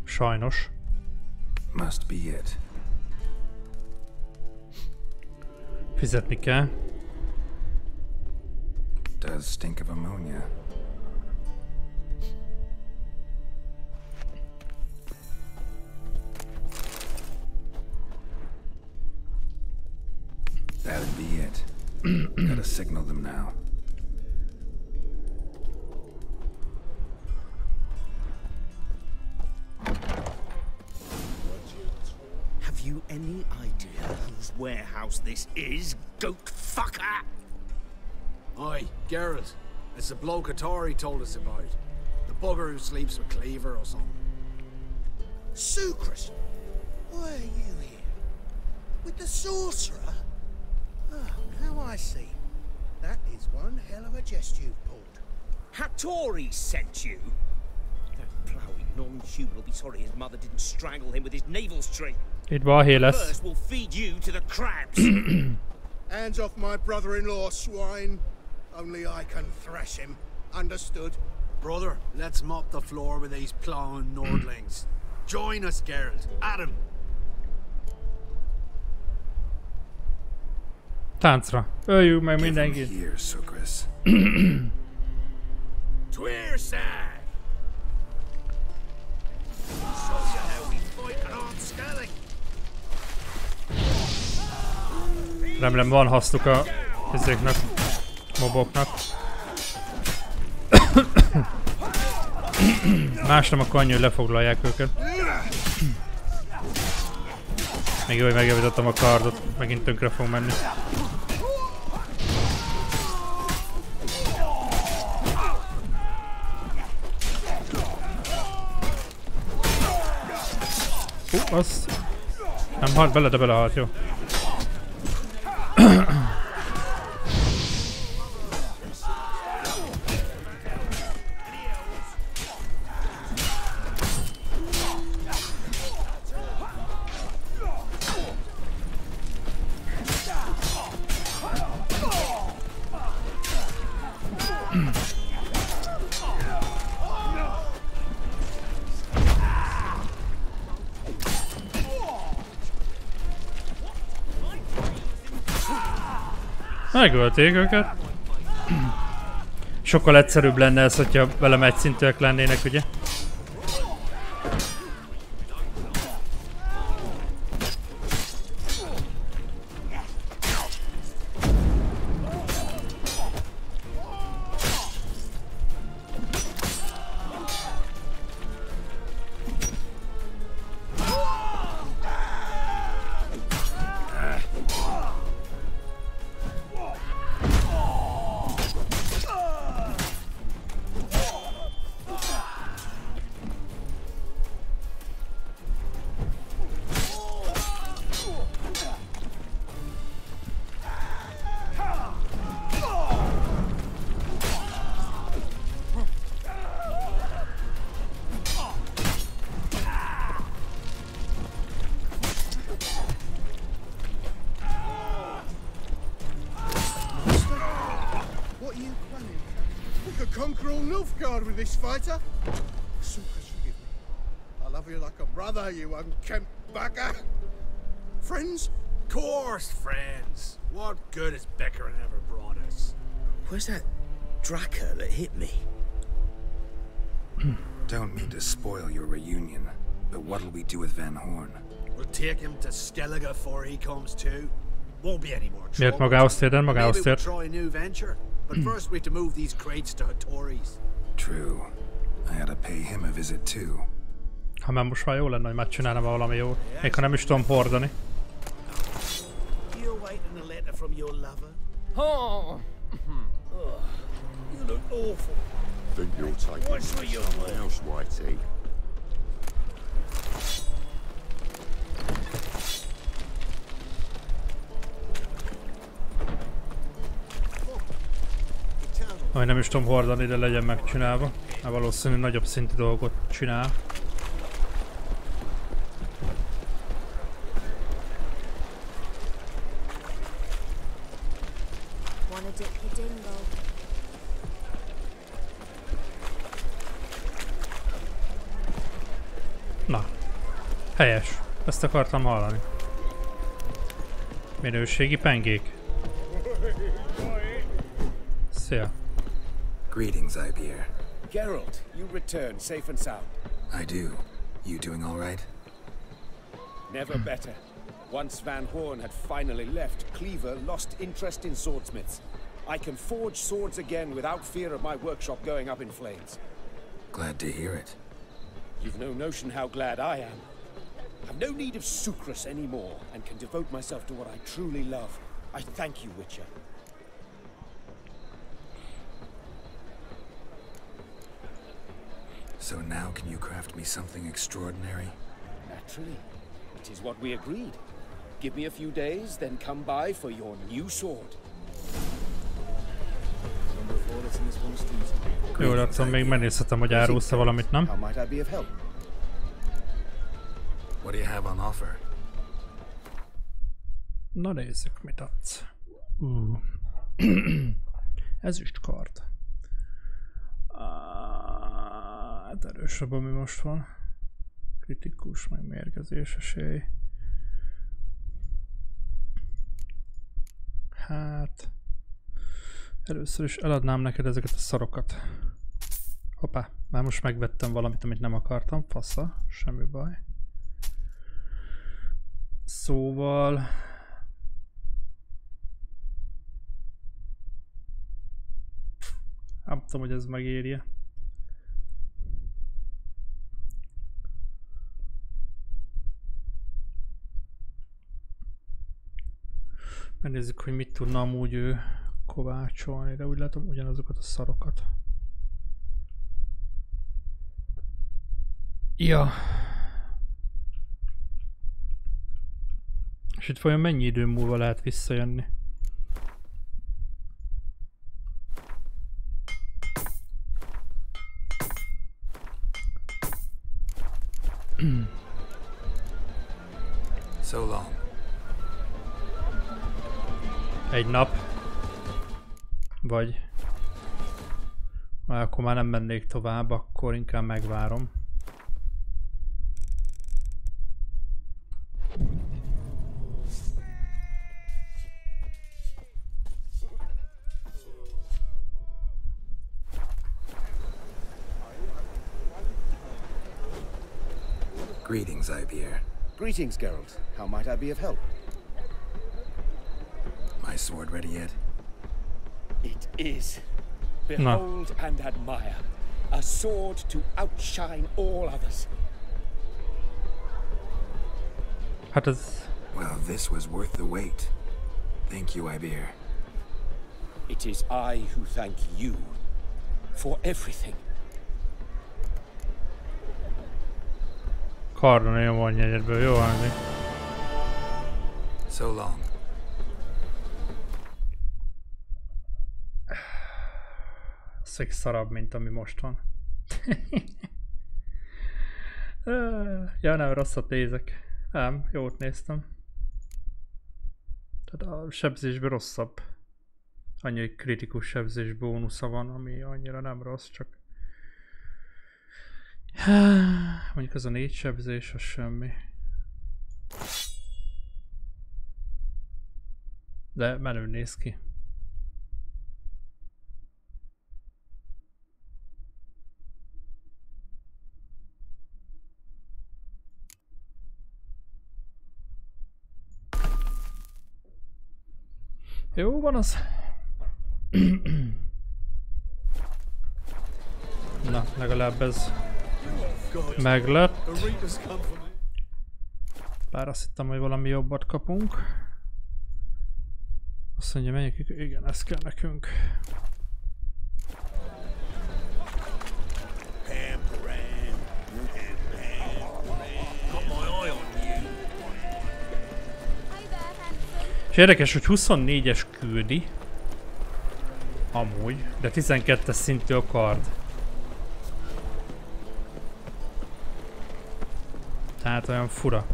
Sajnos. Must be it. Fizetni kell. Does stink of ammonia. That'd be it. Gotta signal them now. Have you any idea whose warehouse this is, goat fucker? Aye, Geralt. It's the bloke Atari told us about. The bugger who sleeps with Cleaver or something. Sucrus, why are you here? With the sorcerer? Oh, now I see. That is one hell of a jest you've pulled. Hattori sent you? That ploughing non-human will be sorry his mother didn't strangle him with his navel string. Itt balhé lesz. First we'll feed you to the crabs. Hands off my brother-in-law, swine. Only I can thrash him. Understood? Brother, let's mop the floor with these plowing Nordlings. Join us, Geralt. Adam. Táncra. Öljük meg Give him mindenkit. here, Sucrus. Twirside! Show you how we fight an armed skellig. Remélem van hasznuk a ezeknek, moboknak. Más nem, akkor annyi, hogy lefoglalják őket. Még jó, hogy megjavítottam a kardot, megint tönkre fog menni. Az nem halt bele, de belehalt, jó. Megölték őket. Sokkal egyszerűbb lenne ez, hogyha velem egyszintűek lennének, ugye? Fighter? Sukas, forgive me. I love you like a brother, you unkempt bugger. Friends? Course, friends. What good has Beckerin ever brought us? Where's that Draka that hit me? Don't mean to spoil your reunion, but what'll we do with Van Horn? We'll take him to Skellige before he comes to. Won't be any more trouble. Miért magához tér, nem magához tér. Maybe we'll try a new venture, but first we have to move these crates to Hattori's. True. I had to pay him a visit too. Ha már most már jó lenne, hogy megcsinálnám valami jót. Még ha nem is tudom hordani. You're waiting a letter from your lover? Oh. You look awful. Think you'll take it somewhere else, Whitey. Majd nem is tudom hordani, de legyen megcsinálva. Mert valószínűleg nagyobb szintű dolgot csinál. Na, helyes. Ezt akartam hallani. Minőségi pengék. Szia. Greetings, Ibeer. Geralt, you return safe and sound. I do. You doing all right? Never better. Once Van Horn had finally left, Cleaver lost interest in swordsmiths. I can forge swords again without fear of my workshop going up in flames. Glad to hear it. You've no notion how glad I am. I've no need of sucrus anymore, and can devote myself to what I truly love. I thank you, Witcher. So now can you craft me something extraordinary? Naturally. It is what we agreed. Give me a few days, then come by for your new sword. Jó, akkor még megnézhetem, hogy árulsz-e valamit, nem? How might I be of help? What do you have on offer? Na nézzük, mit adsz. Ezüstkard. Hát erősebb, ami most van. Kritikus, meg mérgezés esély. Hát... Először is eladnám neked ezeket a szarokat. Hoppá, már most megvettem valamit, amit nem akartam. Fasza, semmi baj. Szóval... Nem tudom, hogy ez megérje. Megnézzük, hogy mit tudna amúgy ő kovácsolni, de úgy látom ugyanazokat a szarokat. Ja. És itt folyam mennyi idő múlva lehet visszajönni? So long. Egy nap. Vagy. Akkor már nem mennék tovább, akkor inkább megvárom. Greetings, Ibeer. Greetings, Geralt. How might I be of help? My sword ready yet? It is. Behold and admire. A sword to outshine all others. How does... Well, this was worth the wait. Thank you, Ibeer. It is I who thank you for everything. Karda nagyon van nyegyedből, jó hangzik. So long. Ez még szarabb, mint ami most van. Ja, nem, rosszat nézek. Nem, jót néztem. Tehát a sebzésben rosszabb. Annyi, hogy kritikus sebzés bónusza van, ami annyira nem rossz, csak... Mondjuk az a 4 sebzés, az semmi. De menő néz ki. Jó van az. Na, legalább ez meglett. Bár azt hittem, hogy valami jobbat kapunk. Azt mondja, menjünk, igen, ez kell nekünk. És érdekes, hogy 24-es küldi. Amúgy, de 12-es szintű a kard. Tehát olyan fura.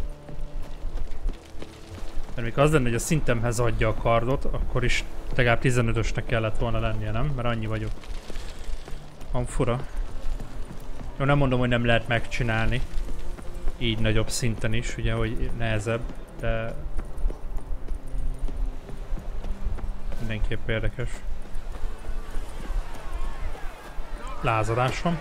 Mert még az lenne, hogy a szintemhez adja a kardot, akkor is legalább 15-ösnek kellett volna lennie, nem? Mert annyi vagyok. Van fura. Jó, nem mondom, hogy nem lehet megcsinálni. Így nagyobb szinten is, ugye, hogy nehezebb, de... mindenképp érdekes. Lázadás van.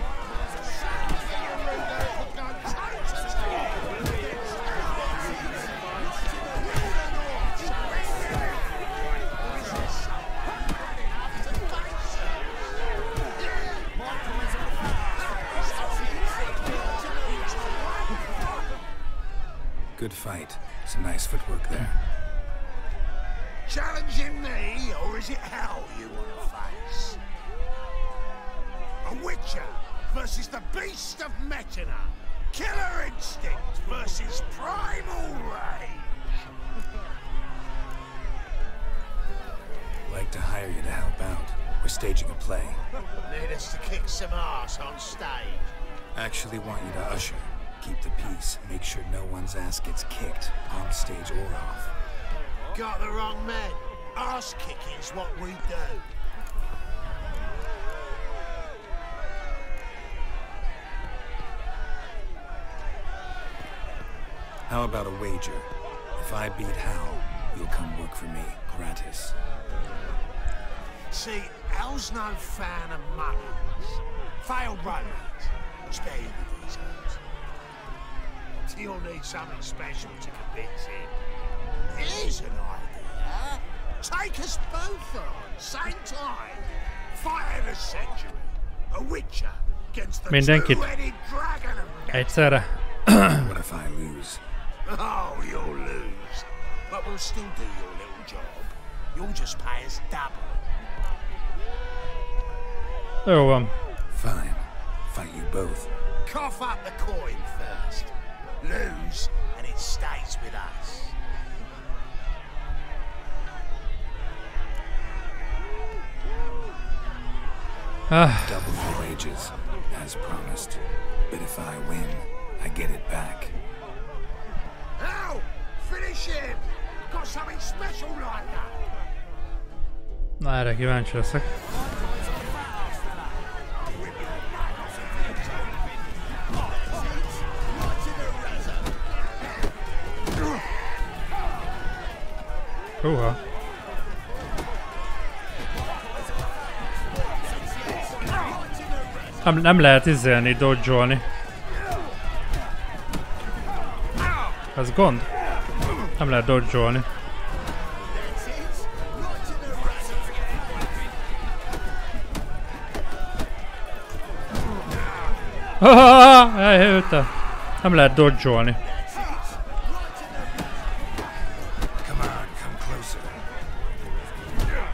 Good fight. Some nice footwork there. Challenging me, or is it hell you want to face? A Witcher versus the Beast of Metina. Killer instinct versus primal rage. Like to hire you to help out. We're staging a play. Need us to kick some ass on stage. Actually want you to usher. Keep the peace. Make sure no one's ass gets kicked, on stage or off. Got the wrong men. Ass kicking's what we do. How about a wager? If I beat Hal, you'll come work for me, gratis. See, Hal's no fan of money. Failed romance. Spare you the details. You'll need something special to convince him. Here's an idea. Take us both on, same time. Mindenkit. Egyszerre. What if I lose? Oh, you'll lose. But we'll still do your little job. You'll just pay us double. Jó van. Fine. Fight you both. Cough up the coin first. Lose, and it stays with us. Double your wages, as promised. But if I win, I get it back. Ow! Finish him! Got something special like that. Na, erre kíváncsi leszek. Húha. Nem lehet izélni, dodge-olni. Ez gond? Nem lehet dodge-olni. Eljöttem. Nem lehet dodge-olni.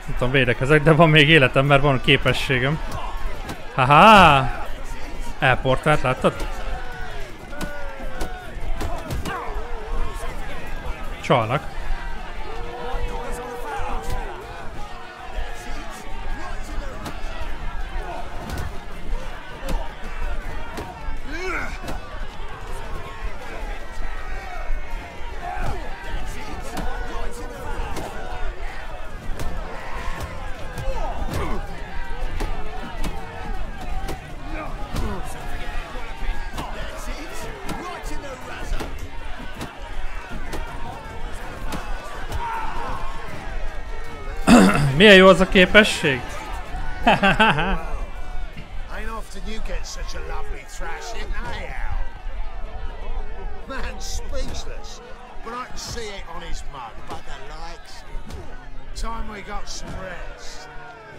Nem tudom, védekezek, de van még életem, mert van képességem. Haha! Elportált, láttad? Csalnak. Milyen jó az a képesség? Ain't often you get such a lovely thrashing, eh, Al? Man's speechless, but I can see it on his mug. Bugger likes it. Time we got some rest.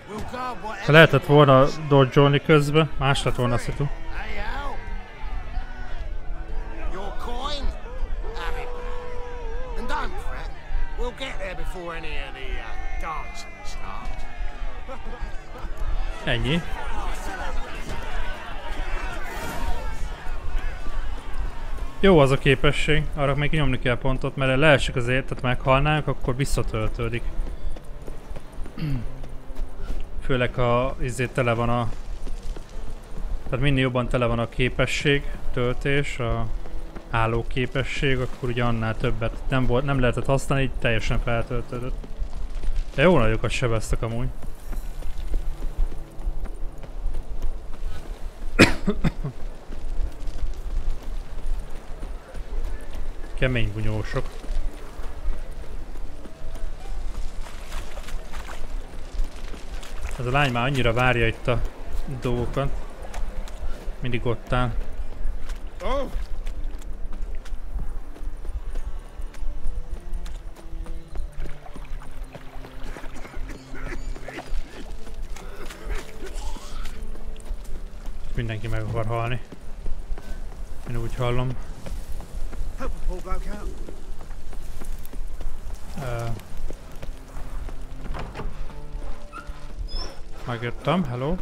We'll guard whatever. Lehetett volna dodge-olni közben, más lett volna szitu. Hey, Al? Your coin? Have it back. And don't fret, we'll get there before any of the dancing starts. Ennyi. Jó az a képesség, arra még nyomni kell pontot, mert leesik az tehát meghalnánk, akkor visszatöltődik. Főleg ha tele van a... Tehát minél jobban tele van a képesség, töltés, a álló képesség, akkor ugye annál többet nem lehetett használni, így teljesen feltöltődött. De jó nagyokat sebeztek amúgy. Kemény bunyósok. Ez a lány már annyira várja itt a dolgokat. Mindig ott áll. Oh. Mindenki meg akar halni. Én úgy hallom. Megjöttem, hello.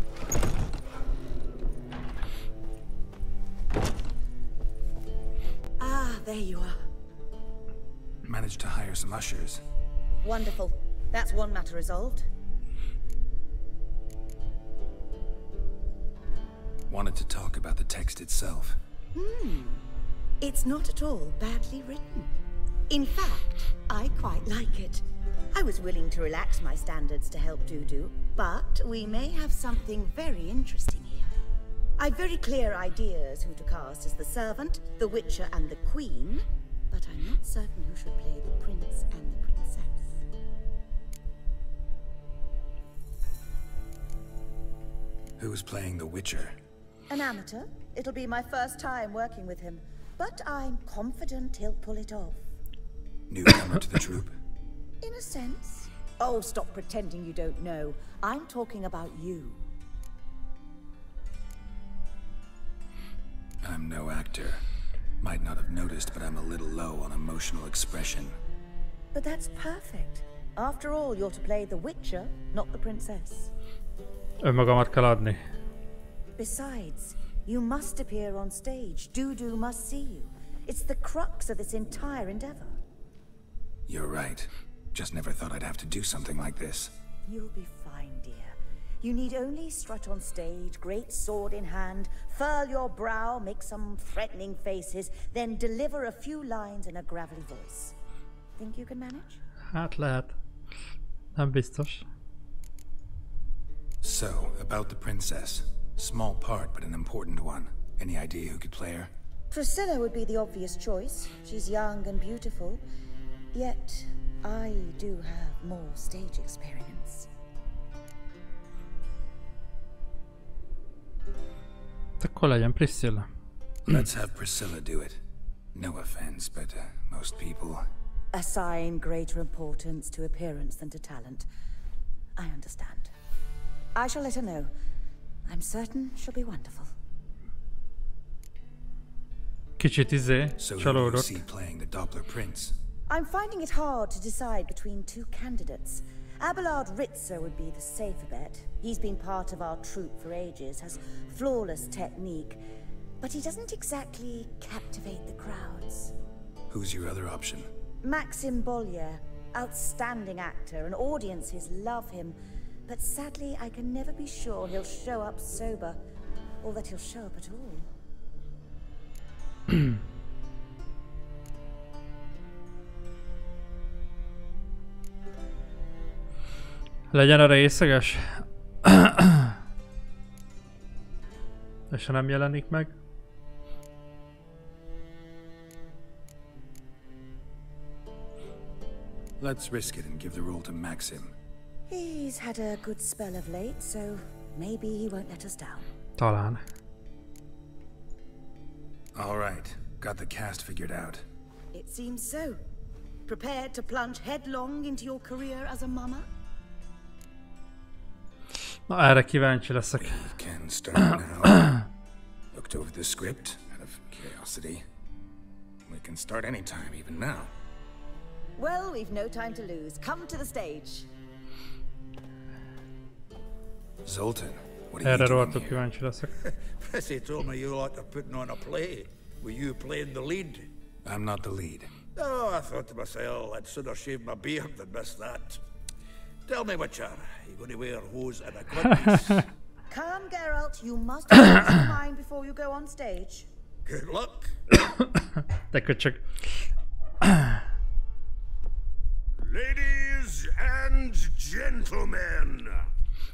Ah, there you are. Managed to hire some ushers. Wonderful. That's one matter resolved. Wanted to talk about the text itself. It's not at all badly written. In fact, I quite like it. I was willing to relax my standards to help Dudu, but we may have something very interesting here. I've very clear ideas who to cast as the servant, the witcher and the queen, but I'm not certain who should play the prince and the princess. Who's playing the witcher? An amateur. It'll be my first time working with him, but I'm confident he'll pull it off. Newcomer to the troupe? In a sense. Oh, stop pretending you don't know. I'm talking about you. I'm no actor. Might not have noticed, but I'm a little low on emotional expression. But that's perfect. After all, you're to play the Witcher, not the princess. Önmagamat kell adni. Besides, you must appear on stage. Dudu must see you. It's the crux of this entire endeavor. You're right. Just never thought I'd have to do something like this. You'll be fine, dear. You need only strut on stage, great sword in hand, furl your brow, make some threatening faces, then deliver a few lines in a gravelly voice. Think you can manage? Hát lehet. Nem biztos. So, about the princess. Small part, but an important one. Any idea who could play her? Priscilla would be the obvious choice. She's young and beautiful. Yet, I do have more stage experience. Akkor legyen Priscilla. Let's have Priscilla do it. No offense, but most people... Assign greater importance to appearance than to talent. I understand. I shall let her know. I'm certain she'll be wonderful. Kicsit So csalódott. you see playing the Doppler Prince. I'm finding it hard to decide between two candidates. Abelard Ritzer would be the safer bet. He's been part of our troupe for ages, has flawless technique, but he doesn't exactly captivate the crowds. Who's your other option? Maxim Bollier, outstanding actor, and audiences love him, but sadly I can never be sure he'll show up sober, or that he'll show up at all. Legyen a részeges. És ha nem jelenik meg. Let's risk it and give the role to Maxim. He's had a good spell of late, so maybe he won't let us down. Talán. All right, got the cast figured out. It seems so. Prepared to plunge headlong into your career as a mama? Na, erre kíváncsi leszek. We can start now. Looked over the script out of curiosity. We can start anytime, even now. Well, we've no time to lose. Come to the stage. Zoltan, what are you doing here? Kíváncsi leszek. Prissy told me you like to putting on a play. Were you playing the lead? I'm not the lead. Oh, I thought to myself, I'd sooner shave my beard than miss that. Tell me, Witcher, are you going to wear hose and a codpiece? Calm, Geralt. You must have your mind before you go on stage. Good luck. De köcsög. Ladies and gentlemen,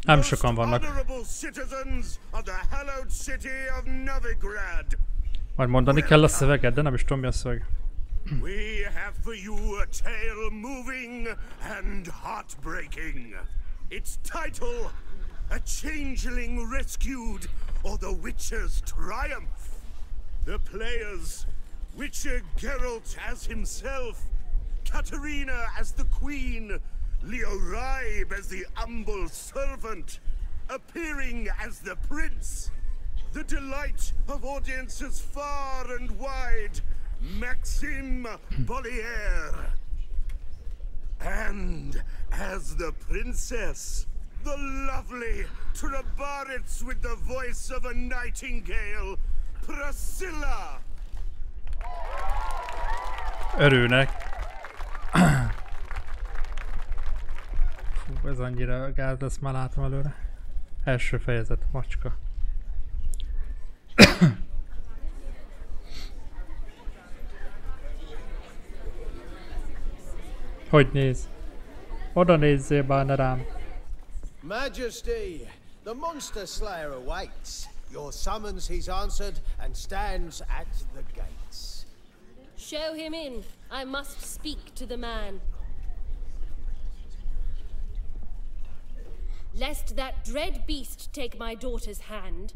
Nem sokan vannak. honorable citizens of the hallowed city of Novigrad. Majd mondani kell a szöveget, de nem is tudom mi a szöveg. We have for you a tale moving and heartbreaking. Its title, A Changeling Rescued, or The Witcher's Triumph. The players, Witcher Geralt as himself, Katarina as the Queen, Leo Raib as the humble servant, appearing as the Prince, the delight of audiences far and wide, Maxim Bollier. And as the Princess, the lovely Trabaritz with the voice of a nightingale, Priscilla. Örülnek. Fú, ez annyira gáz lesz, már látom előre. Első fejezet, macska. Hogy néz? Oda nézzél bár, ne rám. Majesty, the monster slayer awaits. Your summons he's answered and stands at the gates. Show him in. I must speak to the man. Lest that dread beast take my daughter's hand.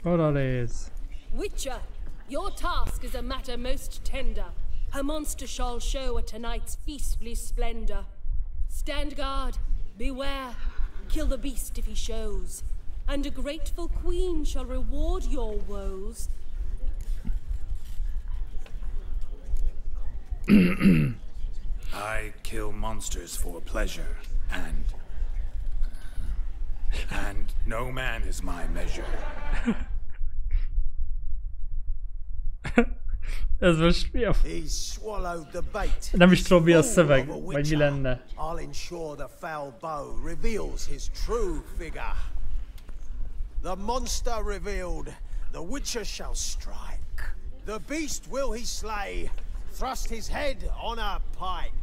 Oda néz. Witcher, your task is a matter most tender. her monster shall show at tonight's feastly splendor. Stand guard, beware, kill the beast if he shows, and a grateful queen shall reward your woes. I kill monsters for pleasure, and no man is my measure. Ez most mi a He swallowed the bait. Nem is tudom mi a szöveg, vagy mi lenne. I'll ensure the foul bow reveals his true figure. The monster revealed, the witcher shall strike. The beast will he slay, thrust his head on a pike.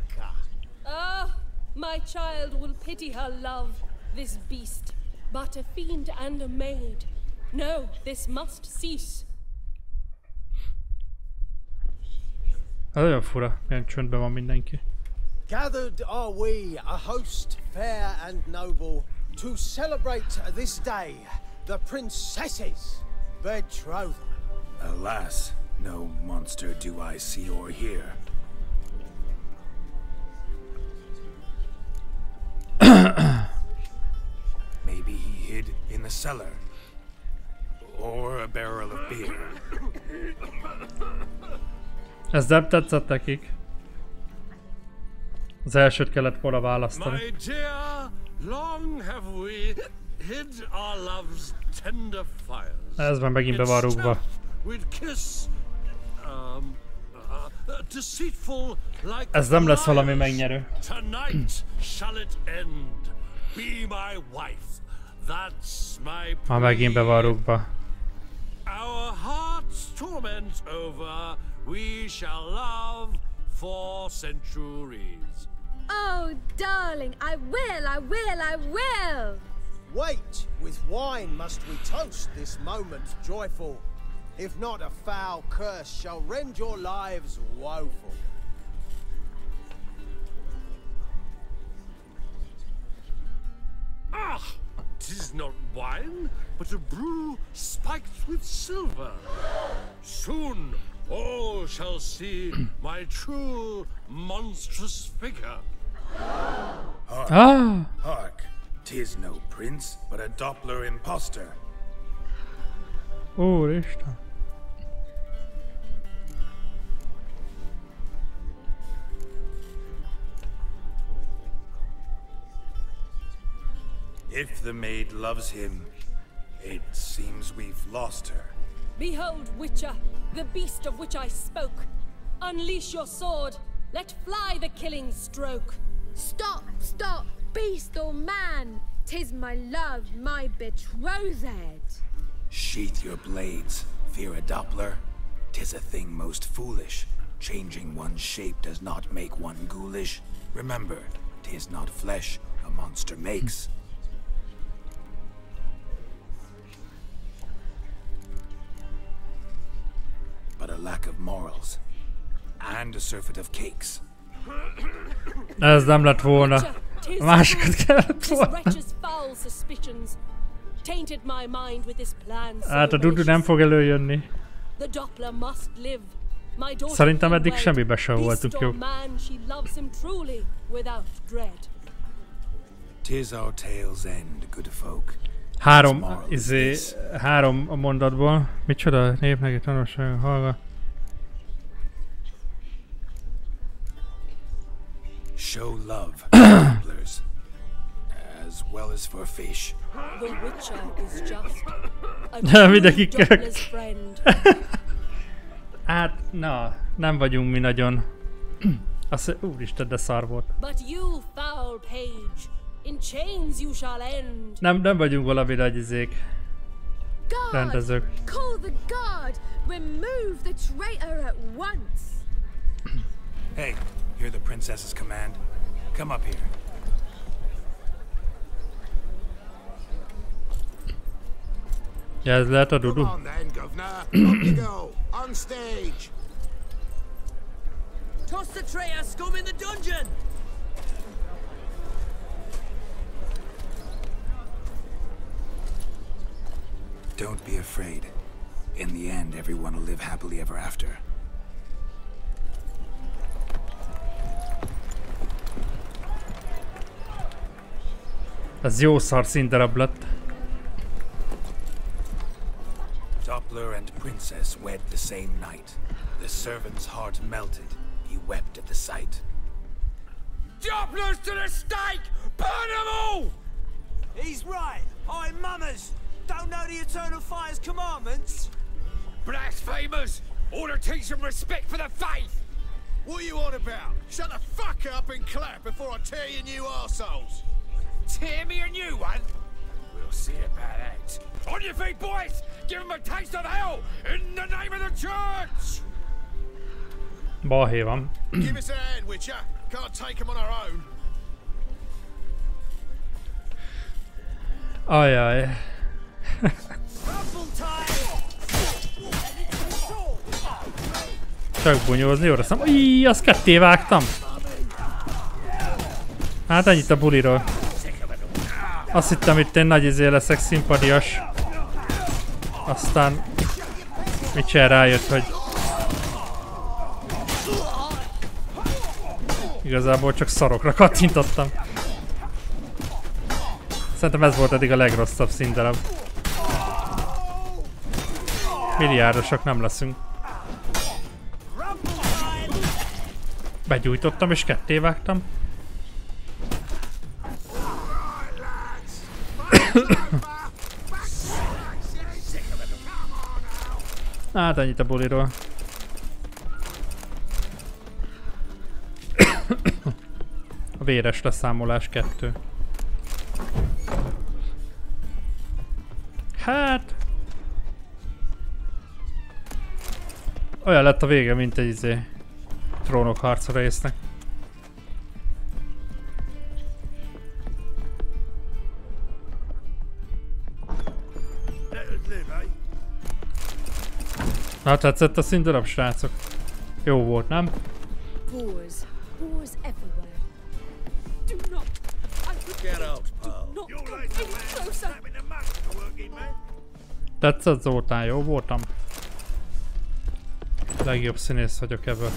Ah, my child will pity her love, this beast, but a fiend and a maid. No, this must cease. Ez olyan fura, milyen csöndben van mindenki. Gathered are we, a host fair and noble, to celebrate this day, the princess's betrothal. Alas, no monster do I see or hear. Maybe he hid in the cellar. Or a barrel of beer. Ez nem tetszett nekik. Az elsőt kellett volna választani. My dear, long have we hid our love's tender fires. Ez már megint be van rúgva. Ez nem lesz valami megnyerő. Tonight shall it end. Be my wife. That's my plea. Már megint be van rúgva. Our hearts' torment over, we shall love for centuries. Oh, darling, I will, I will, I will! Wait, with wine must we toast this moment joyful. If not, a foul curse shall rend your lives woeful. Ah! 'Tis not wine, but a brew spiked with silver. Soon all shall see my true monstrous figure. Hark! Hark! 'Tis no prince, but a Doppler imposter. Úristen! If the maid loves him, it seems we've lost her. Behold, Witcher, the beast of which I spoke. Unleash your sword. Let fly the killing stroke. Stop, stop, beast or man. 'Tis my love, my betrothed. Sheath your blades, fear a Doppler. 'Tis a thing most foolish. Changing one's shape does not make one ghoulish. Remember, 'tis not flesh a monster makes. But a lack of morals. And a surfeit of cakes. Ez nem lett volna. A másikat kellett volna. Hát a Dudu nem fog előjönni. Szerintem eddig semmibe sem voltunk jó. Tis our tale's end, good folk. Három mondatból. Micsoda népnek tanulság hallga. Show love to Dopplers, as well as for fish. The Witcher is just a mindenki Doppler's friend. Hát, na, nem vagyunk mi nagyon. Azt, úristen, de szar volt. But you, foul page, in chains you shall end. Nem vagyunk valami nagy izék. Rendezők. Call the guard! Remove the traitor at once! Hey, hear the princess's command. Come up here. Ja, ez lehet a Dudu. Come on then, governor. Up you go. On stage. Toss the traitor scum in the dungeon! Don't be afraid. In the end, everyone will live happily ever after. Ez jó szar színdarab lett. Doppler and Princess wed the same night. The servant's heart melted. He wept at the sight. Doppler's to the stake! Burn them all! He's right. I'm mummers. Don't know the Eternal Fire's commandments. Blasphemers! Ought to teach them respect for the faith! What are you on about? Shut the fuck up and clap before I tear you new arseholes! Tear me a new one? We'll see about that. On your feet, boys! Give them a taste of hell in the name of the church! Balhé van. Give us a hand, Witcher. Can't take them on our own. Ajaj. Csak bunyózni, jóra szám. Íj, azt ketté vágtam. Hát ennyit a buliról. Azt hittem, itt én nagy izé leszek, szimpadias. Aztán Witcher rájött, hogy igazából csak szarokra kattintottam. Szerintem ez volt eddig a legrosszabb színdarab. Milliárdosak nem leszünk. Begyújtottam és ketté vágtam. Hát ennyit a buliról. A véres leszámolás 2. Hát... olyan lett a vége, mint egy izé... trónok harca résznek. Na, tetszett a színdarab, srácok? Jó volt, nem? Boars everywhere. Do not. Get out, pal. Do not come any closer. Tetszett Zoltán, jó voltam? Legjobb színész vagyok ebből.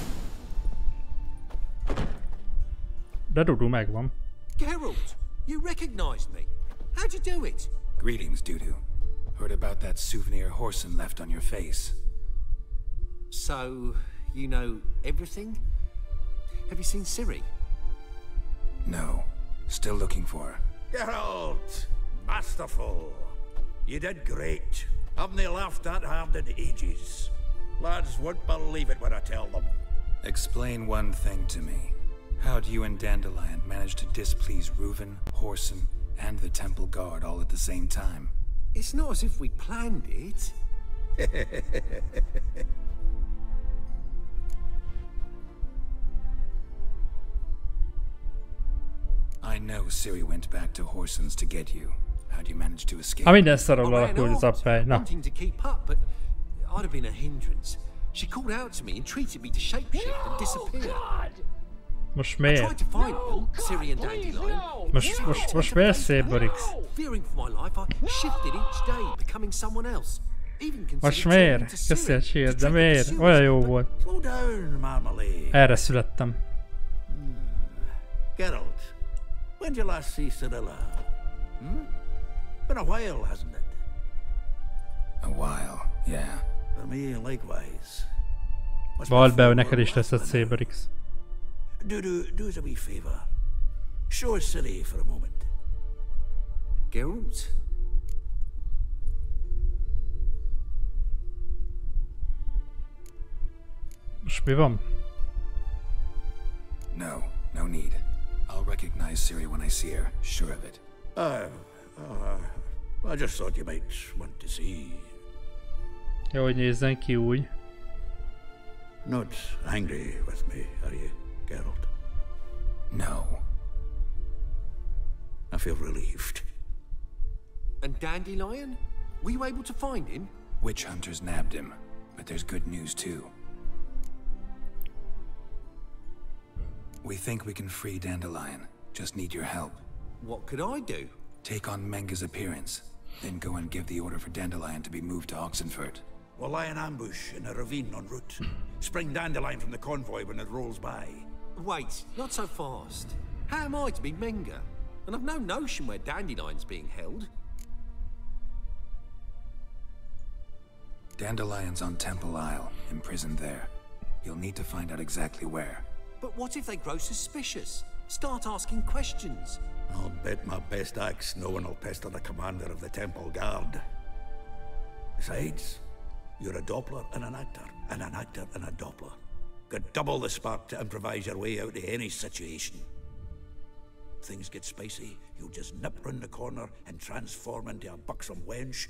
De Dudu megvan. Geralt, you recognized me. How'd you do it? Greetings, Dudu. Heard about that souvenir Horson left on your face. So, you know everything? Have you seen Ciri? No. Still looking for her. Geralt! Masterful! You did great. Haven't they laughed that hard in ages? Lads won't believe it when I tell them. Explain one thing to me. How'd you and Dandelion manage to displease Reuven, Horson, and the Temple Guard all at the same time? It's not as if we planned it. I know Ciri went back to Horson's to get you. How'd you manage to escape? Ha minden szarul alakult az appely. Na. Wanting to keep up, but I'd have been a hindrance. She called out to me and treated me to shapeshift and disappear. Most I miért? tried to find them, Ciri and Dandelion. Most miért Saberix? Fearing for my life, I shifted each day, becoming someone else. Even Most considered turning miért? to Köszi a Ciri cheer, to de drink miért? the Olyan sewers, jó but volt. Slow down, Marmalade. Erre születtem. Geralt, when did you last see Cirilla? Been a while, hasn't it? A while, yeah. For me, likewise. Vald be, hogy neked is teszed Saberix. Do us a wee favor. Show us Ciri for a moment. Geralt? Most mi van? No, no need. I'll recognize Ciri when I see her, sure of it. I just thought you might want to see. Jó, hogy nézzen ki úgy. Not angry with me, are you, Geralt? No. I feel relieved. And Dandelion? Were you able to find him? Witch hunters nabbed him, but there's good news too. We think we can free Dandelion. Just need your help. What could I do? Take on Menga's appearance, then go and give the order for Dandelion to be moved to Oxenfurt. We'll lie in ambush in a ravine en route. Spring Dandelion from the convoy when it rolls by. Wait, not so fast. How am I to be Menga? and I've no notion where Dandelion's being held. Dandelion's on Temple Isle, imprisoned there. You'll need to find out exactly where. But what if they grow suspicious? Start asking questions? I'll bet my best axe no one will pester the commander of the Temple Guard. Besides, you're a Doppler and an actor and a Doppler. Got double the spark to improvise your way out of any situation. If things get spicy, you'll just nip round the corner and transform into a buxom wench,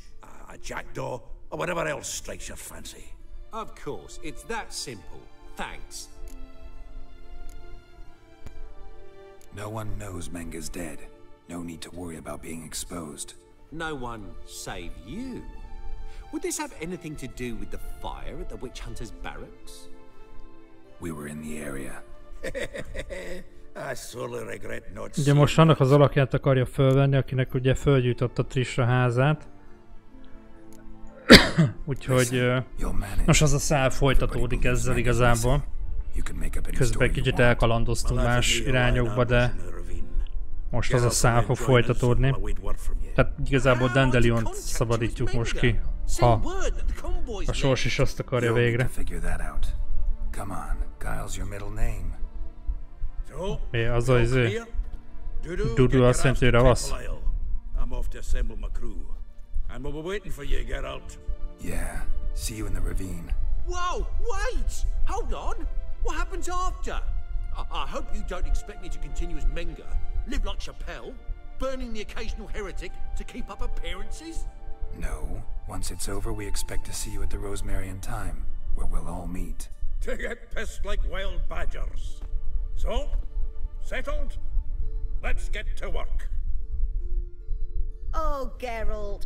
a jackdaw, or whatever else strikes your fancy. Of course, it's that simple. Thanks. No one knows Menga's dead. No need to worry about being exposed. No one save you. Would this have anything to do with the fire at the witch hunter's barracks? We were in the area. I sorely regret not. Ugye most annak az alakját akarja fölvenni, akinek ugye fölgyújtotta Triss a házát. Úgyhogy most az a szál folytatódik ezzel igazából. Közben kicsit elkalandoztunk más irányokba, de most az a szál fog folytatódni. Tehát igazából Dandeliont szabadítjuk most ki, ha a sors is azt akarja végre. Mi az a izé? Dudu azt jelenti, hogy ravasz. And we'll be waiting for you, Geralt. Yeah, see you in the ravine. Whoa, wait! Hold on! What happens after? I hope you don't expect me to continue as Menga, live like Chappelle, burning the occasional heretic to keep up appearances? No. Once it's over, we expect to see you at the Rosemarian Time, where we'll all meet. To get pissed like wild badgers. So, settled? Let's get to work. Oh, Geralt,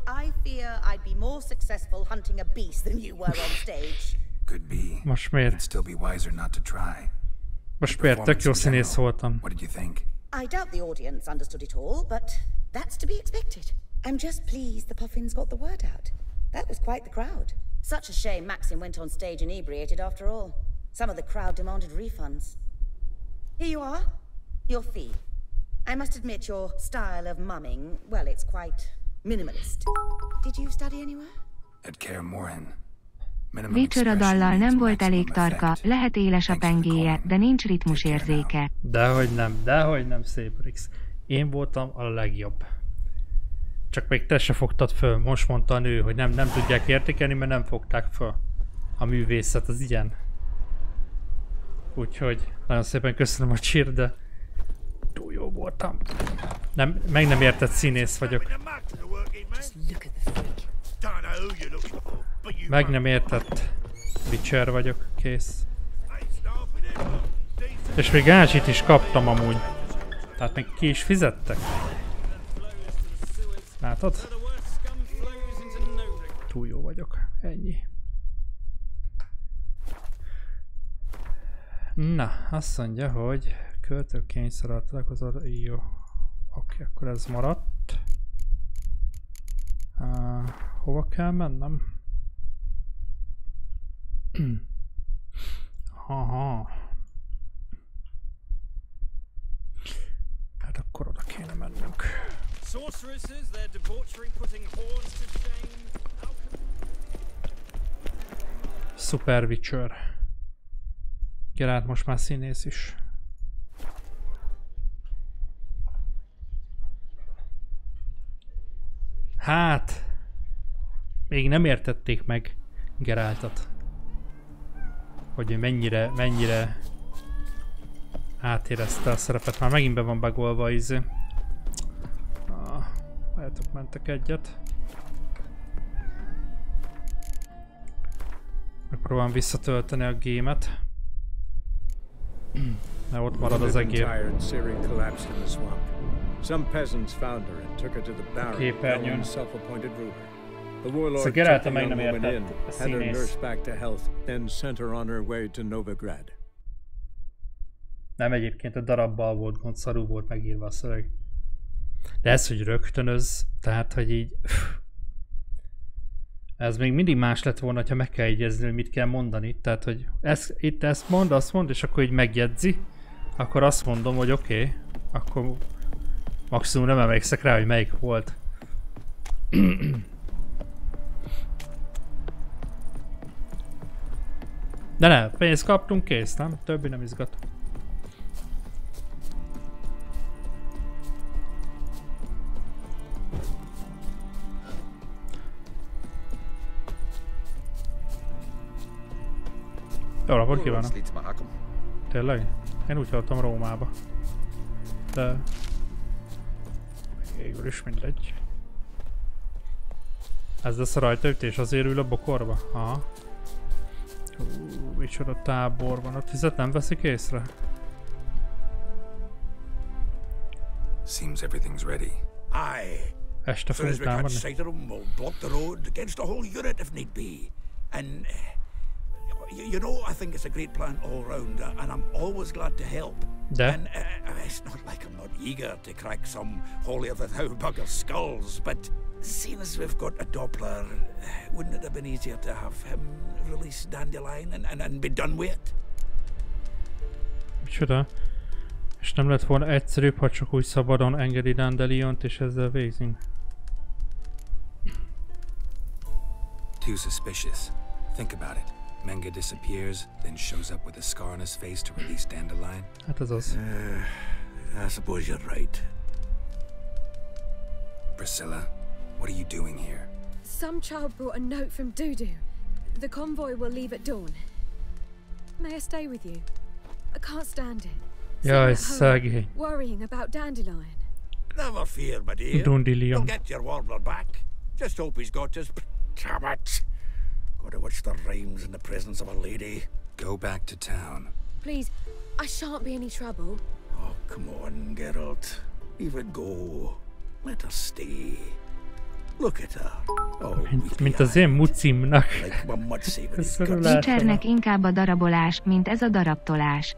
I fear I'd be more successful hunting a beast than you were on stage. Could be. Most miért? It'd still be wiser not to try. Most miért? Tök jó színész voltam. What did you think? I doubt the audience understood it all, but that's to be expected. I'm just pleased the Puffins got the word out. That was quite the crowd. Such a shame Maxim went on stage inebriated after all. Some of the crowd demanded refunds. Here you are. Your fee. I must admit your style of mumming, well, it's quite minimalist. Did you study anywhere? At Kaer Morhen. Witcher a dallal nem volt elég tarka, lehet éles a pengéje, de nincs ritmusérzéke. Dehogy nem, szép Rix. Én voltam a legjobb. Csak még te se fogtad föl, most mondta a nő, hogy nem tudják értékelni, mert nem fogták föl. A művészet az ilyen. Úgyhogy nagyon szépen köszönöm a cheer, de túl jó voltam. Meg nem értett színész vagyok. Meg nem értett Witcher vagyok, kész. És még ázsit is kaptam amúgy. Tehát még ki is fizettek. Látod? Túl jó vagyok, ennyi. Na, azt mondja, hogy költők kényszer alatt találkozol. Jó. Oké, akkor ez maradt. Hova kell mennem? Aha. Hát akkor oda kéne mennünk. Super Witcher. Geralt most már színész is. Hát, még nem értették meg Geraltot, hogy mennyire átérezte a szerepet. Már megint be van bugolva az izé. Lehetok mentek egyet. Megpróbálom visszatölteni a gémet. Mert ott marad az egér. Some peasants found her and took her to the Baron, self-appointed ruler. The warlord took the young woman in, had her nursed back to health, then sent her on her way to Novigrad. Nem, egyébként a darabbal volt gond, szarul volt megírva a szöveg. De ez, hogy rögtönöz, tehát, hogy így... Ez még mindig más lett volna, ha meg kell jegyezni, hogy mit kell mondani. Tehát, hogy itt ezt mond, azt mond, és akkor így megjegyzi. Akkor azt mondom, hogy oké, akkor Maximum nem emlékszek rá, hogy melyik volt. De ne, pénzt kaptunk, kész, nem? Többi nem izgat. Jó napot kívánok! Tényleg? Én úgy hallottam Rómába. De... végül is mindegy. Ez lesz a rajtaütés, azért ül a bokorba? Aha. Micsoda tábor van, a tüzet nem veszik észre? Seems everything's ready. Aye. Este fogunk támadni. We'll block the road against the whole unit if need be. And you know, I think it's a great plan all round, and I'm always glad to help. And it's not like I'm not eager to crack some holier-than-thou bugger's skulls, but seeing as we've got a Doppler, wouldn't it have been easier to have him release Dandelion and be done with it? Micsoda? És nem lett volna egyszerűbb, ha csak úgy szabadon engedi Dandeliont, és ezzel végzünk? Too suspicious. Think about it. Menga disappears, then shows up with a scar on his face to release Dandelion. Hát ez az. I suppose you're right. Priscilla, what are you doing here? Some child brought a note from Dudu. The convoy will leave at dawn. May I stay with you? I can't stand it. Jaj, szegény. Worrying about Dandelion. Never fear, my dear. Dandelion. You'll get your warbler back. Just hope he's got his... Damn it! Gotta watch the rhymes in the presence of a lady. Go back to town. Please, I shan't be any trouble. Oh, come on, Geralt. Leave it go. Let her stay. Look at her. Oh, mint az én mucimnak. Witchernek inkább a darabolás, mint ez a darabtolás.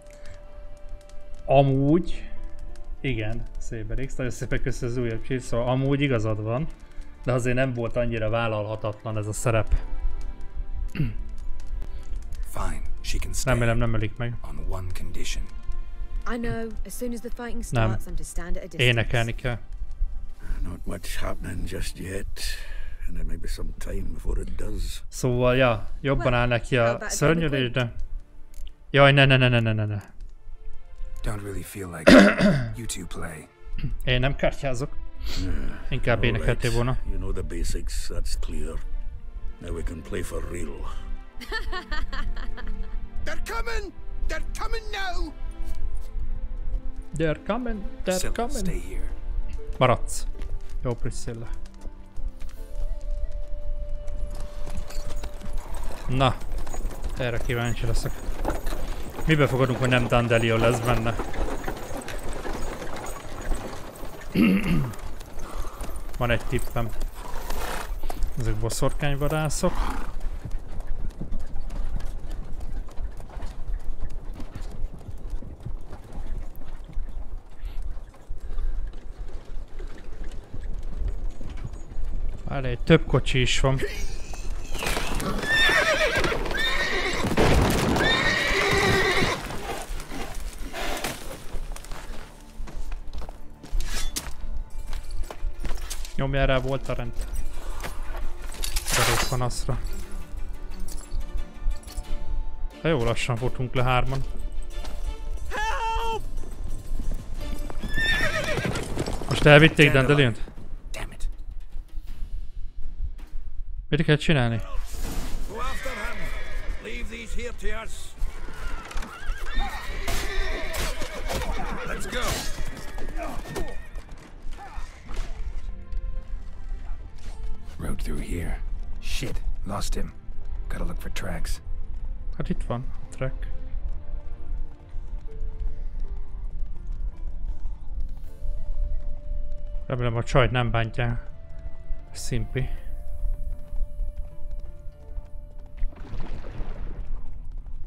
Amúgy... igen, szépen X, nagyon szépen köszönöm az újabb csírt, szóval amúgy igazad van, de azért nem volt annyira vállalhatatlan ez a szerep. Fine, she can stay. Remélem nem ölik meg. On one condition. I know, as soon as the fighting starts, I'm to stand at a distance. Énekelni kell. Not much happening just yet, and there may be some time before it does. Szóval, ja, jobban áll neki a szörnyölés, de... jaj, ne. Don't really feel like you two play. Én nem kártyázok. Inkább énekeltél volna. You know the basics, that's clear. Now we can play for real. They're coming! They're coming now! They're coming. Stay here. Maradsz. Jó, Priscilla. Na, erre kíváncsi leszek. Mibe fogadunk, hogy nem Dandelion lesz benne? Van egy tippem. Ezek boszorkányvadászok. Várj, több kocsi is van. Nyomjál rá, volt a rend. Darab panaszra. De jó lassan futunk le hárman. Most elvitték Dandeliont? Mit kell csinálni? Rode through here. Shit, lost him. Gotta look for tracks. Hát itt van a track. Remélem a csajt nem bántják. Szimpi.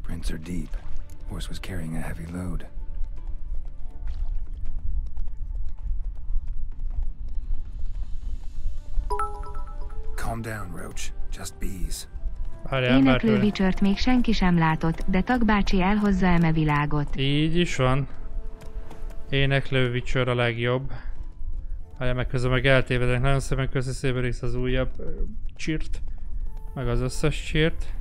Prints are deep. Horse was carrying a heavy load. Calm down, Roach. Just bees. Éneklő Witchert még senki sem látott, de Tag bácsi elhozza eme világot. Így is van. Éneklő Witcher a legjobb. Várjál meg, közben meg eltévedek. Nagyon szépen köszi Széberix az újabb csírt. Meg az összes csírt.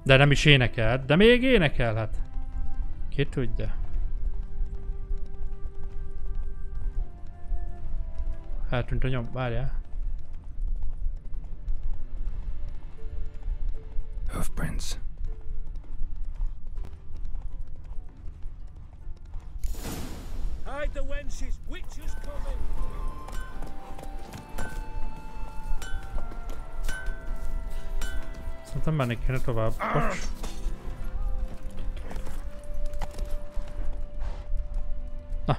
De nem is énekelt, de még énekelhet. Ki tudja. Eltűnt a nyom, várjál. Hoofprints. Hide the wenches, witches coming. Szerintem menni kéne tovább. Bocs.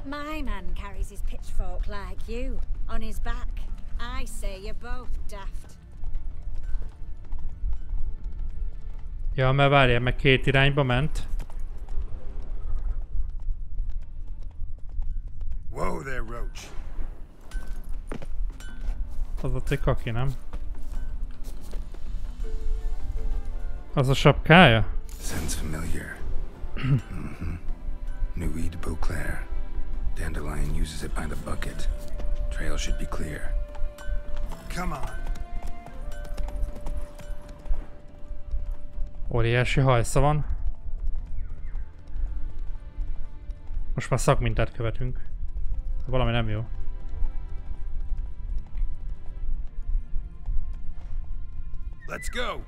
My man carries his pitchfork like you, on his back. I say you're both daft. Ja, mert várjál, meg két irányba ment. Whoa there, Roach. Az ott egy kaki, nem? Az a sapkája? Sounds familiar. Nuit de Beauclair. Dandelion uses it by the bucket. Trail should be clear. Come on. Óriási hajsza van. Most már szakmintát követünk. Valami nem jó. Let's go.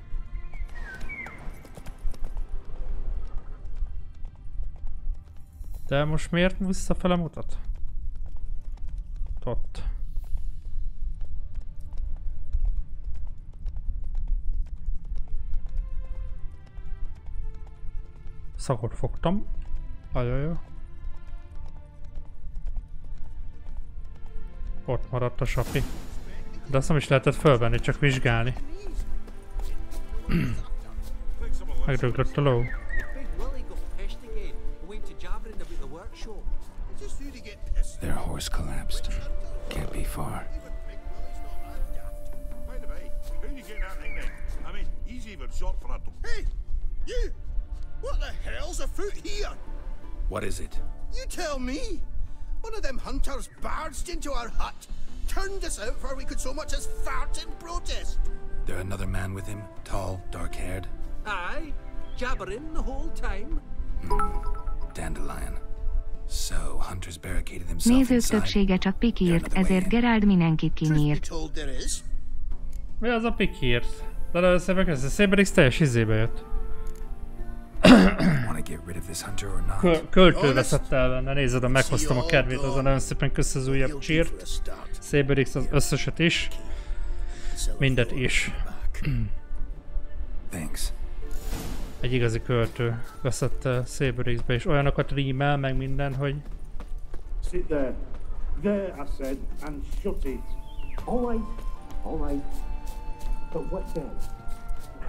De most miért visszafele mutat? Ott. Szakot fogtam. Ajajaj. Ott maradt a sapi. De azt nem is lehetett fölvenni, csak vizsgálni. Megdöglött a ló. Their horse collapsed. Can't be far. By the way, how you get that thing then? I mean, he's even shot for a... Hey! You! What the hell's afoot here? What is it? You tell me! One of them hunters barged into our hut, turned us out before we could so much as fart in protest. There another man with him? Tall, dark-haired? Aye, jabbering the whole time. Dandelion. So, hunters barricaded themselves Nézők inside. többsége csak pikírt, ezért Geralt mindenkit kinyírt. Mi az a pikírt? De először megkezdő Széberix teljes izébe jött. Költő veszett el benne, nézed, meghoztam a kedvét, azon nagyon szépen kösz az újabb csírt. Széberix az összeset is. Mindet is. Thanks. Egy igazi költő veszett Széberixbe, és olyanokat rímel, meg minden, hogy... Sit there. There, I said, and shut it. All right. All right. But what then?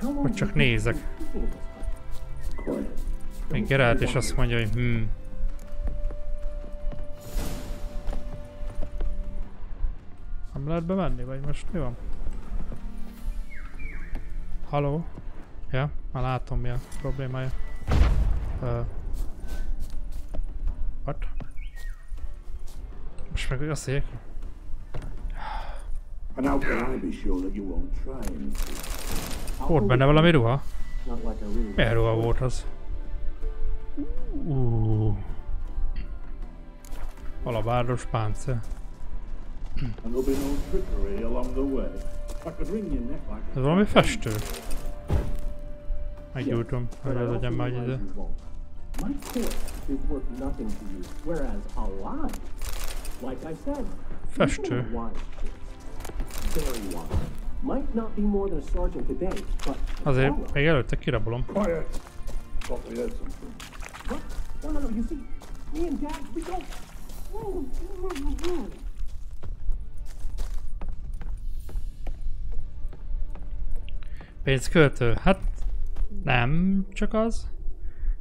How long Hogy csak nézek. Még Geralt is azt mondja, hogy Nem lehet bemenni, vagy most mi van? Halló? Ja, már látom mi a problémája. What? Most meg azt hívják. Volt benne valami ruha? Milyen ruha volt az? Alabárdos páncél. Ez valami festő. Meggyújtom, hogy az legyen már ide. Festő. Azért még előtte kirabolom. Pénzköltő? Hát nem csak az.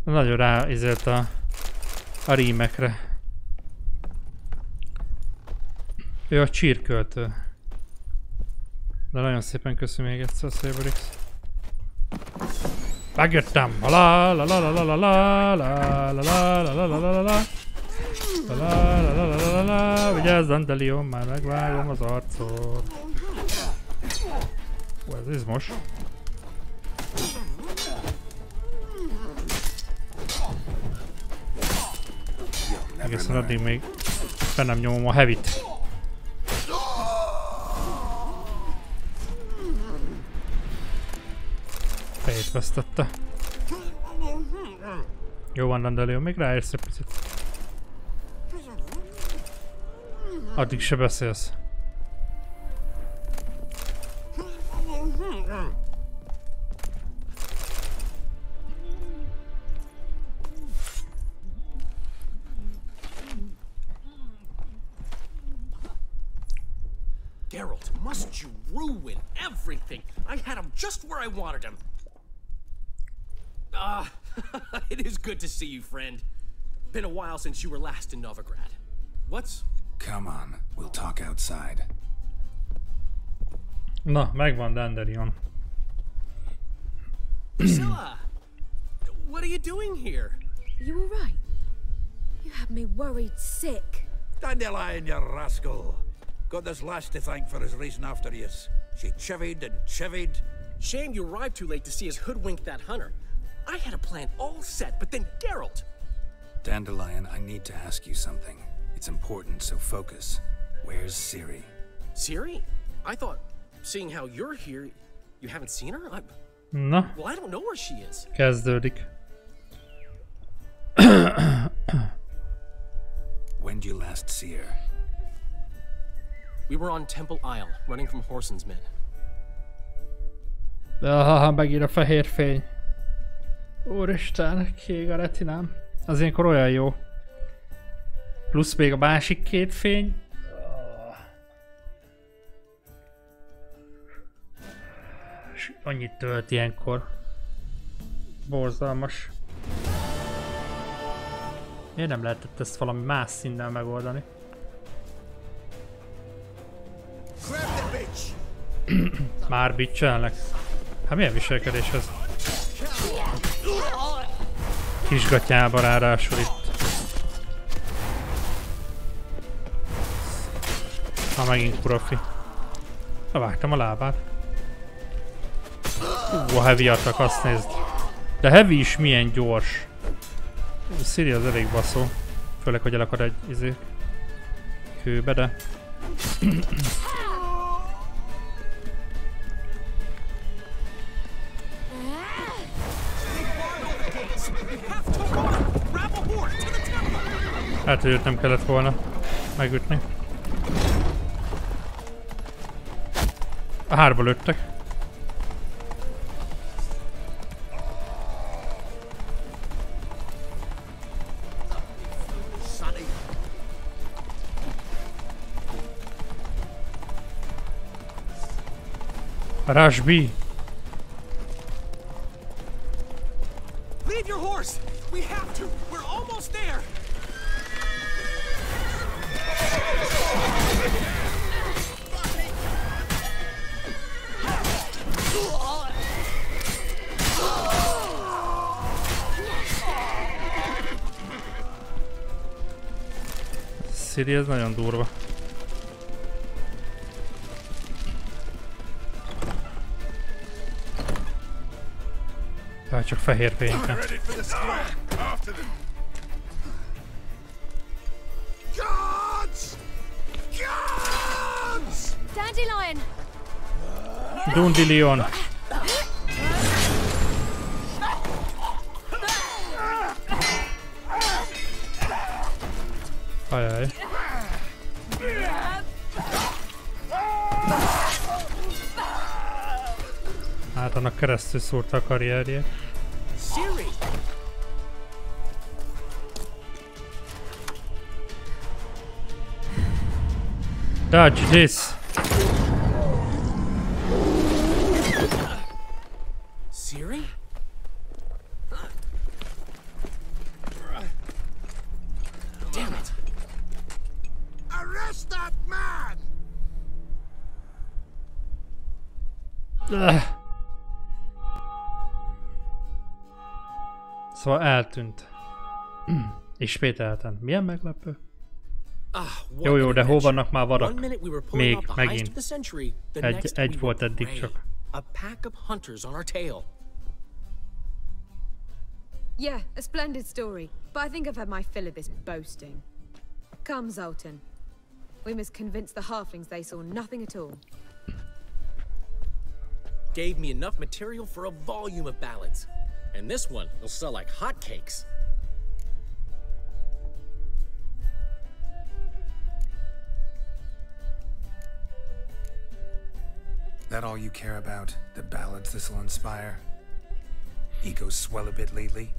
Nagyon ráizélt a rímekre. Ő a csírköltő. De nagyon szépen köszönöm még egyszer a Széberix. Megjöttem! La la la la la la la la la la la la la la la. Vigyázz, Dandelion, már megvágom az arcod. Hú, ez izmos. Egészen addig még be nem nyomom a heavy-t. Fejét vesztette. Jó van, Dandelion, még ráérsz egy picit. Addig se beszélsz. Geralt, must you ruin everything? I had him just where I wanted him. It is good to see you, friend. Been a while since you were last in Novigrad. What's... Come on, we'll talk outside. Na, megvan Dandelion. Priscilla! What are you doing here? You all right? You had me worried sick. Dandelion, you rascal! Got this lass to thank for his racing after yous. She chivied and chivied. Shame you arrived too late to see us hoodwink that hunter. I had a plan all set, but then Geralt... Dandelion, I need to ask you something. It's important, so focus. Where's Ciri? Ciri? I thought, seeing how you're here, you haven't seen her? Na. Well, I don't know where she is. Kezdődik. When did you last see her? We were on Temple Isle, running from Whoreson's men. Megint a fehér fény. Úristen, kiég a retinám. Az ilyenkor olyan jó. Plusz még a másik két fény. És annyit tölt ilyenkor. Borzalmas. Miért nem lehetett ezt valami más színnel megoldani? Már bitcselnek. Hát milyen viselkedés ez? Kisgatyába ráadásul itt. Ha megint profi. Levágtam a lábát. A heavy attack, azt nézd. De heavy is milyen gyors. Ciri az elég baszó. Főleg, hogy elakad egy kőbe, de... Hát, hogy őt nem kellett volna megütni. A hárba lőttek. Rush B. Leave your horse! We have to! We're almost there! Ciri, ez nagyon durva. Csak fehér fényben. Dandelion! Dandelion! Ajaj. Hát annak keresztül szúrta a karrierjét. Dodge this! Ciri? Damn it! Arrest that man! Szóval eltűnt. Ismételten. Milyen meglepő? Jó, de hol vannak már vadak? Még, megint. Egy volt eddig csak. A pack of hunters on our tail. Yeah, a splendid story. But I think I've had my fill of this boasting. Come, Zoltan. We must convince the halflings they saw nothing at all. Gave me enough material for a volume of ballads. And this one will sell like hotcakes. That all you care about? The ballads this'll inspire? Egos swell a bit lately?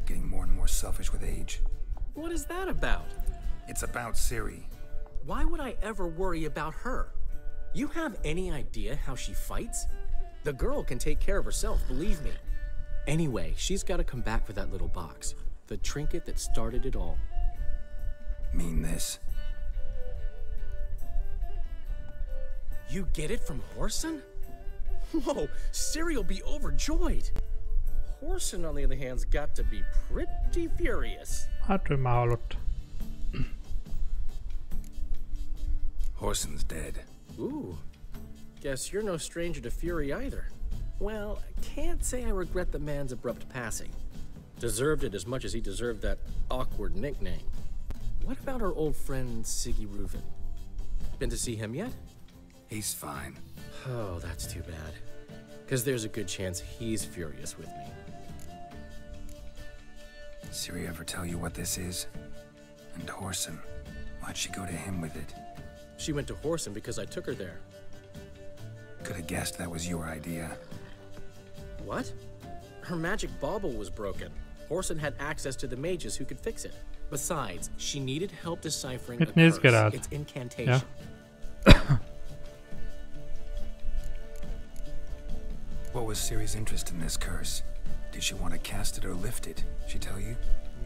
Getting more and more selfish with age. What is that about? It's about Ciri. Why would I ever worry about her? You have any idea how she fights? The girl can take care of herself, believe me. Anyway, she's got to come back for that little box. The trinket that started it all. Mean this? You get it from Whoreson? Whoa, Ciri will be overjoyed. Whoreson, on the other hand's got to be pretty furious. Hát ő már halott. Whoreson's dead. Ooh, guess you're no stranger to fury either. Well, I can't say I regret the man's abrupt passing. Deserved it as much as he deserved that awkward nickname. What about our old friend Siggy Reuven? Been to see him yet? He's fine. Oh, that's too bad. Because there's a good chance he's furious with me. Ciri ever tell you what this is? And Whoreson, why'd she go to him with it? She went to Whoreson because I took her there. Could have guessed that was your idea. What? Her magic bauble was broken. Whoreson had access to the mages who could fix it. Besides, she needed help deciphering a curse. Its incantation. Yeah. What was Ciri's interest in this curse? Did she want to cast it or lift it? She tell you?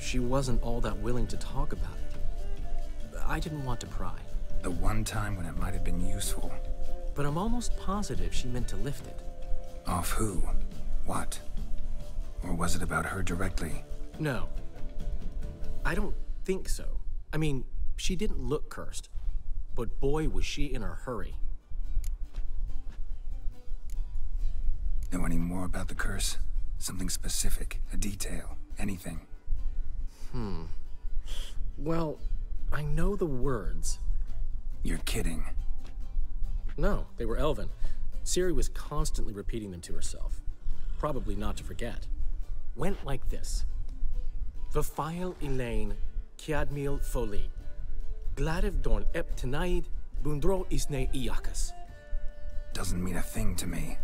She wasn't all that willing to talk about it. I didn't want to pry. The one time when it might have been useful. But I'm almost positive she meant to lift it. Off who? What? Or was it about her directly? No. I don't think so. I mean, she didn't look cursed. But boy, was she in a hurry. Know any more about the curse? Something specific, a detail, anything? Well, I know the words. You're kidding. No, they were Elven. Ciri was constantly repeating them to herself. Probably not to forget. Went like this. Vafile Elaine, Kiadmil Foli. Gladiv Dorn Ep Tenaid, Bundro Isne Iakas. Doesn't mean a thing to me.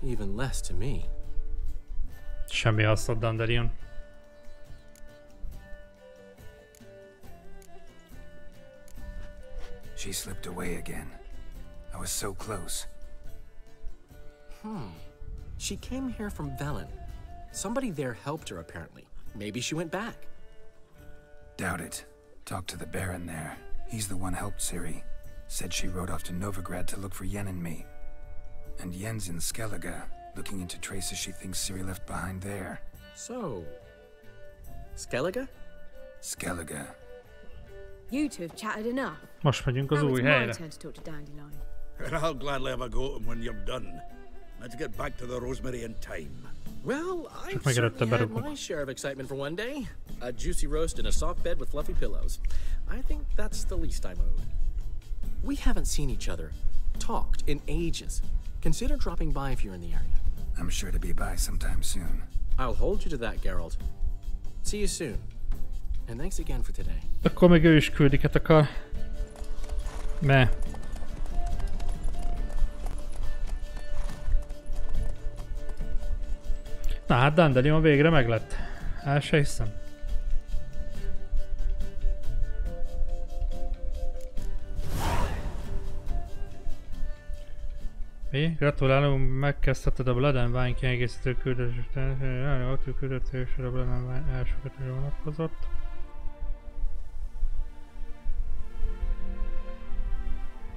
Even less to me. Semmi hasznod, Dandelion. She slipped away again. I was so close. She came here from Velen. Somebody there helped her, apparently. Maybe she went back. Doubt it. Talked to the Baron there. He's the one helped Ciri. Said she rode off to Novigrad to look for Yen and me. And Yen's in Skellige, looking into traces she thinks Ciri left behind there. So... Skellige? Skellige. You two have chatted enough. Most megyünk az Now új it's my helyre. turn to talk to Dandelion. I'll gladly have a go at him when you're done. Let's get back to the Rosemary in time. Well, I've Megelőtte certainly had berúgunk. my share of excitement for one day. A juicy roast in a soft bed with fluffy pillows. I think that's the least I'm owed. We haven't seen each other, talked in ages. Consider dropping by if you're in the area. I'm sure to be by sometime soon. I'll hold you to that, Geralt. See you soon. And thanks again for today. Akkor még ő is küldiket akar. Me. Na hát Dandelion végre meglett. El se hiszem. Mi? Gratulálunk, megkezdheted a Blood and Wine kiegészítő küldetést. A küldetésre a Blood and Wine első kötőre vonatkozott.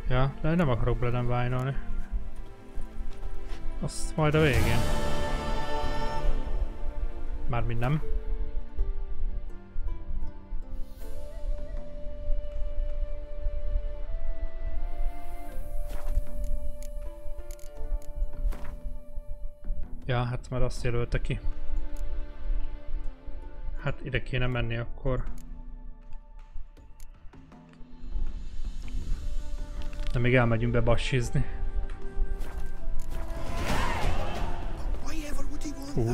Ja, de nem akarok Blood and Wine-olni. Azt majd a végén. Mármint nem. Ja, hát már azt jelölte ki. Hát ide kéne menni akkor. De még elmegyünk be bassizni.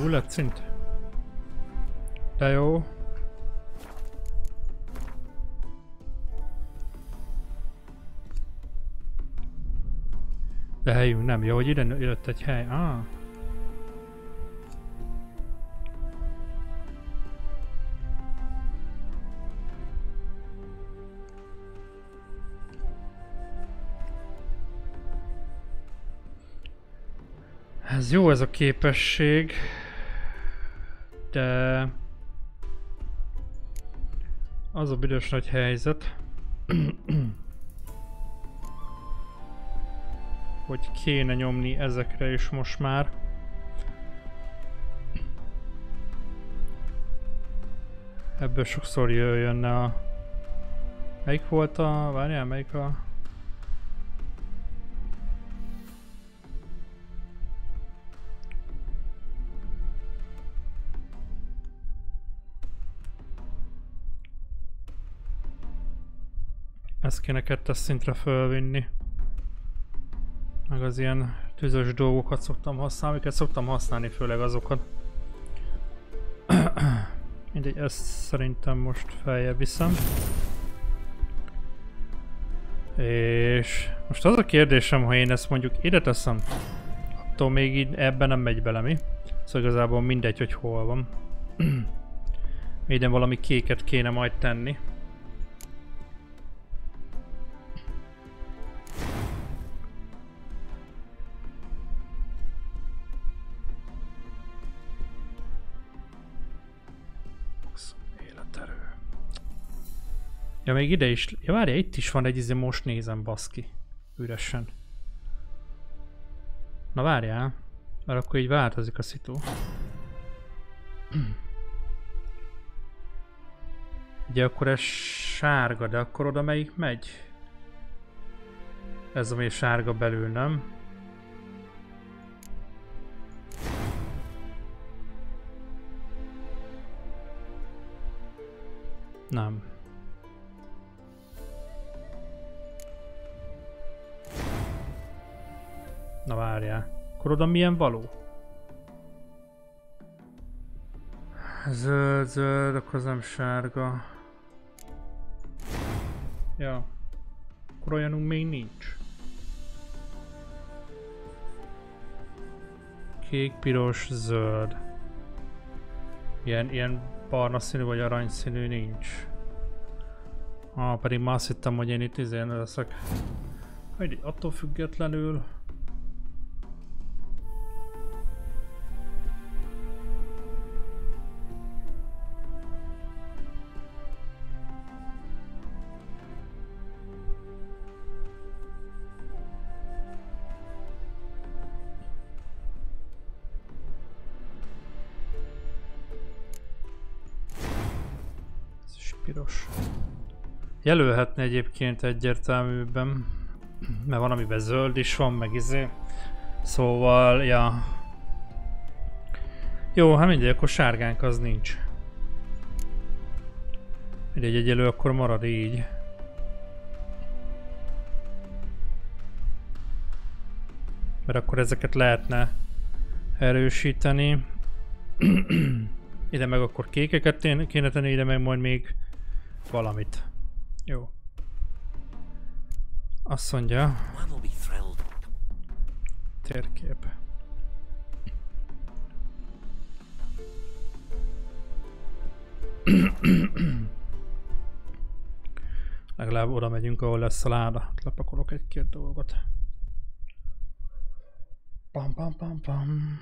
Lett szint. De jó. De helyünk nem jó, hogy ide jött egy hely. Ah. Ez jó ez a képesség, de az a büdös nagy helyzet, hogy kéne nyomni ezekre is most már. Ebből sokszor jöjjönne a... Melyik volt a... Várjál, melyik a... Ezt kéne 2-es szintre fölvinni. Meg az ilyen tüzös dolgokat szoktam használni, amiket szoktam használni, főleg azokat. Mindegy, ezt szerintem most feljebb viszem. És most az a kérdésem, ha én ezt mondjuk ide teszem, attól még így ebben nem megy bele, mi? Szóval igazából mindegy, hogy hol van. Ide valami kéket kéne majd tenni. Ja, még ide is. Ja, várjál, itt is van egy most nézem, baszki. Üresen. Na várjál, mert akkor így változik a szitu. Ugye akkor ez sárga, de akkor oda melyik megy? Ez ami sárga belül, nem? Nem. Na várjál, akkor oda milyen való? Zöld, zöld, akkor az nem sárga. Ja. Akkor olyanunk még nincs. Kék, piros, zöld. Ilyen barna színű vagy arany színű nincs. Pedig már azt hittem, hogy én itt izén leszek. Mindegy, attól függetlenül. Piros. Jelölhetne egyébként egyértelműbben, mert van amiben zöld is van, meg izé. Szóval, ja. Jó, hát mindegy, akkor sárgánk az nincs. Mindegy, egy jelöl akkor marad így. Mert akkor ezeket lehetne erősíteni. Ide meg akkor kékeket kéne tenni, ide meg majd még valamit. Jó. Azt mondja. Térkép. Legalább oda megyünk, ahol lesz a láda. Lepakolok egy-két dolgot. Pam pam pam pam.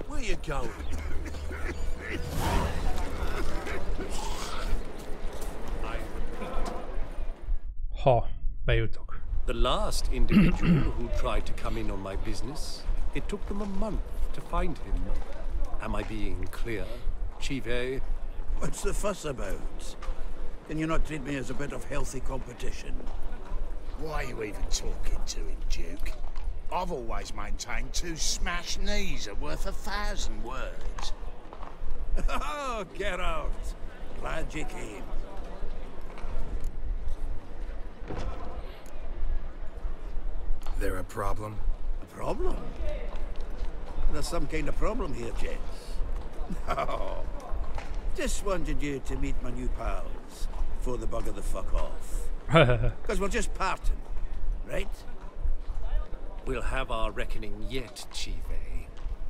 Where you going? Ha, bejutok. The last individual who tried to come in on my business It took them a month to find him. Am I being clear, Chive? What's the fuss about? Can you not treat me as a bit of healthy competition? Why are you even talking to him, Duke? I've always maintained 2 smashed knees are worth 1,000 words. Oh, get out. Glad you came. There a problem? A problem? There's some kind of problem here, gents. No. Just wanted you to meet my new pals before the bugger the fuck off. Because we're just parting, right? We'll have our reckoning yet, Chive.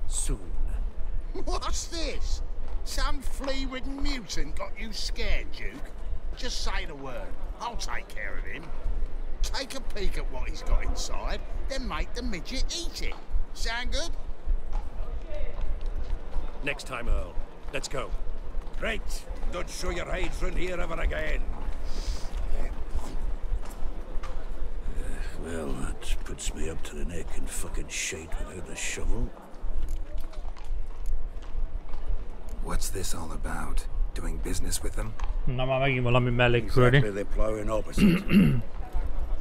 Soon. What's this? Some flea-ridden mutant got you scared, Duke? Just say the word. I'll take care of him. Take a peek at what he's got inside, then make the midget eat it. Sound good? Next time, Earl. Let's go. Right. Don't show your hides round here ever again. Well, that puts me up to the neck in fucking shite without a shovel. What's this all about? Doing business with them? Na már megint valami mellékküldi. Exactly, they're plowing opposite.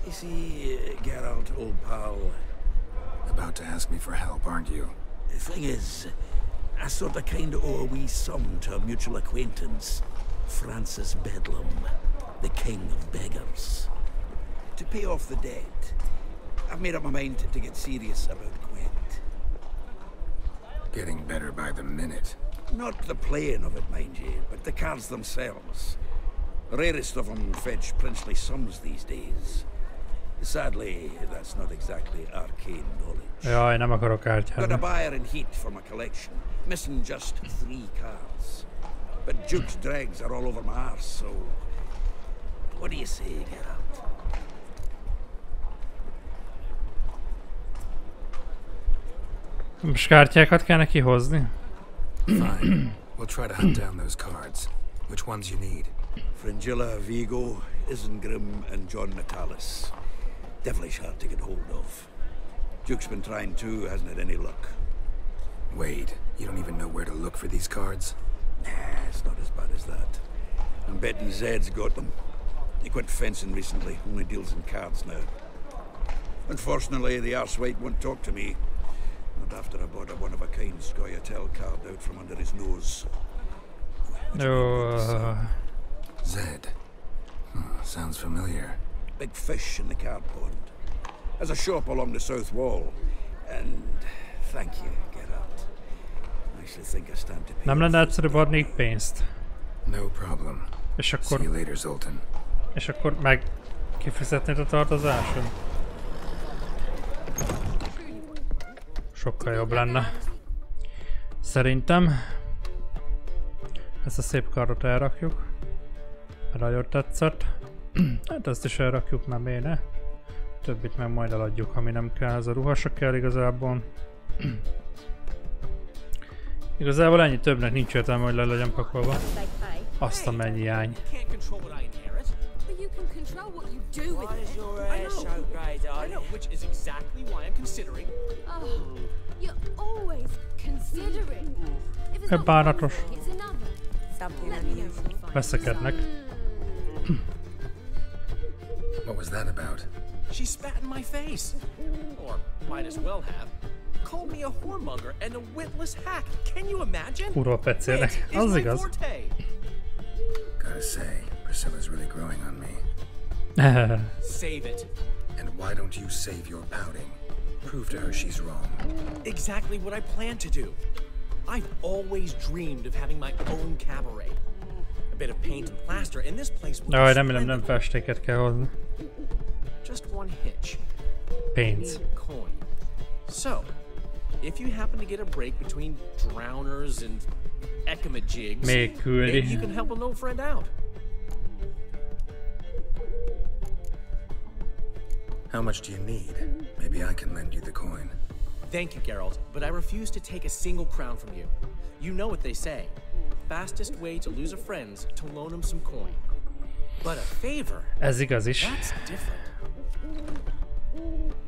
You see, Geralt, old pal. About to ask me for help, aren't you? The thing is, I sort of kind of owe a wee sum to a mutual acquaintance, Francis Bedlam, the king of beggars. To pay off the debt, I've made up my mind to get serious about Gwent. Getting better by the minute. Not the playing of it, mind you, but the cards themselves. The rarest of them fetch princely sums these days. Sadly, that's not exactly arcane knowledge. Jaj, nem akarok kártyázni. Got a buyer in heat for my collection, missing just 3 cards. But Duke's dregs are all over my arse, so... What do you say, Geralt? Most kártyákat kell neki hozni? Fine. We'll try to hunt down those cards. Which ones you need? Fringilla, Vigo, Isengrim, and John Natalis. Devilish hard to get hold of. Duke's been trying too, hasn't had any luck. Wait, you don't even know where to look for these cards? Nah, it's not as bad as that. I'm betting Zed's got them. He quit fencing recently, only deals in cards now. Unfortunately, the arsewite won't talk to me. Not after I bought a one-of-a-kind Scoia'tael card out from under his nose. Zed. Sounds familiar. Big fish in the card pond. There's a shop along the south wall. And thank you, Geralt. I actually think I stand to pay. Nem lenne egyszerűbb adni pénzt. No problem. És akkor... See you later, Zoltan. És akkor meg kifizetnéd a tartozásod? Sokkal jobb lenne. Szerintem. Ezt a szép kardot elrakjuk. Nagyon tetszett. Hát ezt is elrakjuk, mert miért ne? Többit meg majd eladjuk, ami nem kell. Ez a ruha se kell igazából. Igazából ennyi, többnek nincs értelme, hogy le legyen pakolva. Azt a mennyi jány. Bánatos. Veszekednek. What was that about? She spat in my face. Or might as well have. Called me a whoremonger and a witless hack. Can you imagine? Kurva pecélek. Az igaz. Gotta say, Priscilla's really growing on me. Save it. And why don't you save your pouting? Prove to her she's wrong. Exactly what I plan to do. I've always dreamed of having my own cabaret. A bit of paint and plaster, and this place will Jaj, remélem nem festéket kell hozni. Just one hitch. Pénz. Coin. So, if you happen to get a break between drowners and ekamajigs, maybe you can help an old friend out. How much do you need? Maybe I can lend you the coin. Thank you, Geralt, but I refuse to take a single crown from you. You know what they say. Fastest way to lose a friend's to loan him some coin. But a favor? Ez igaz is. That's different.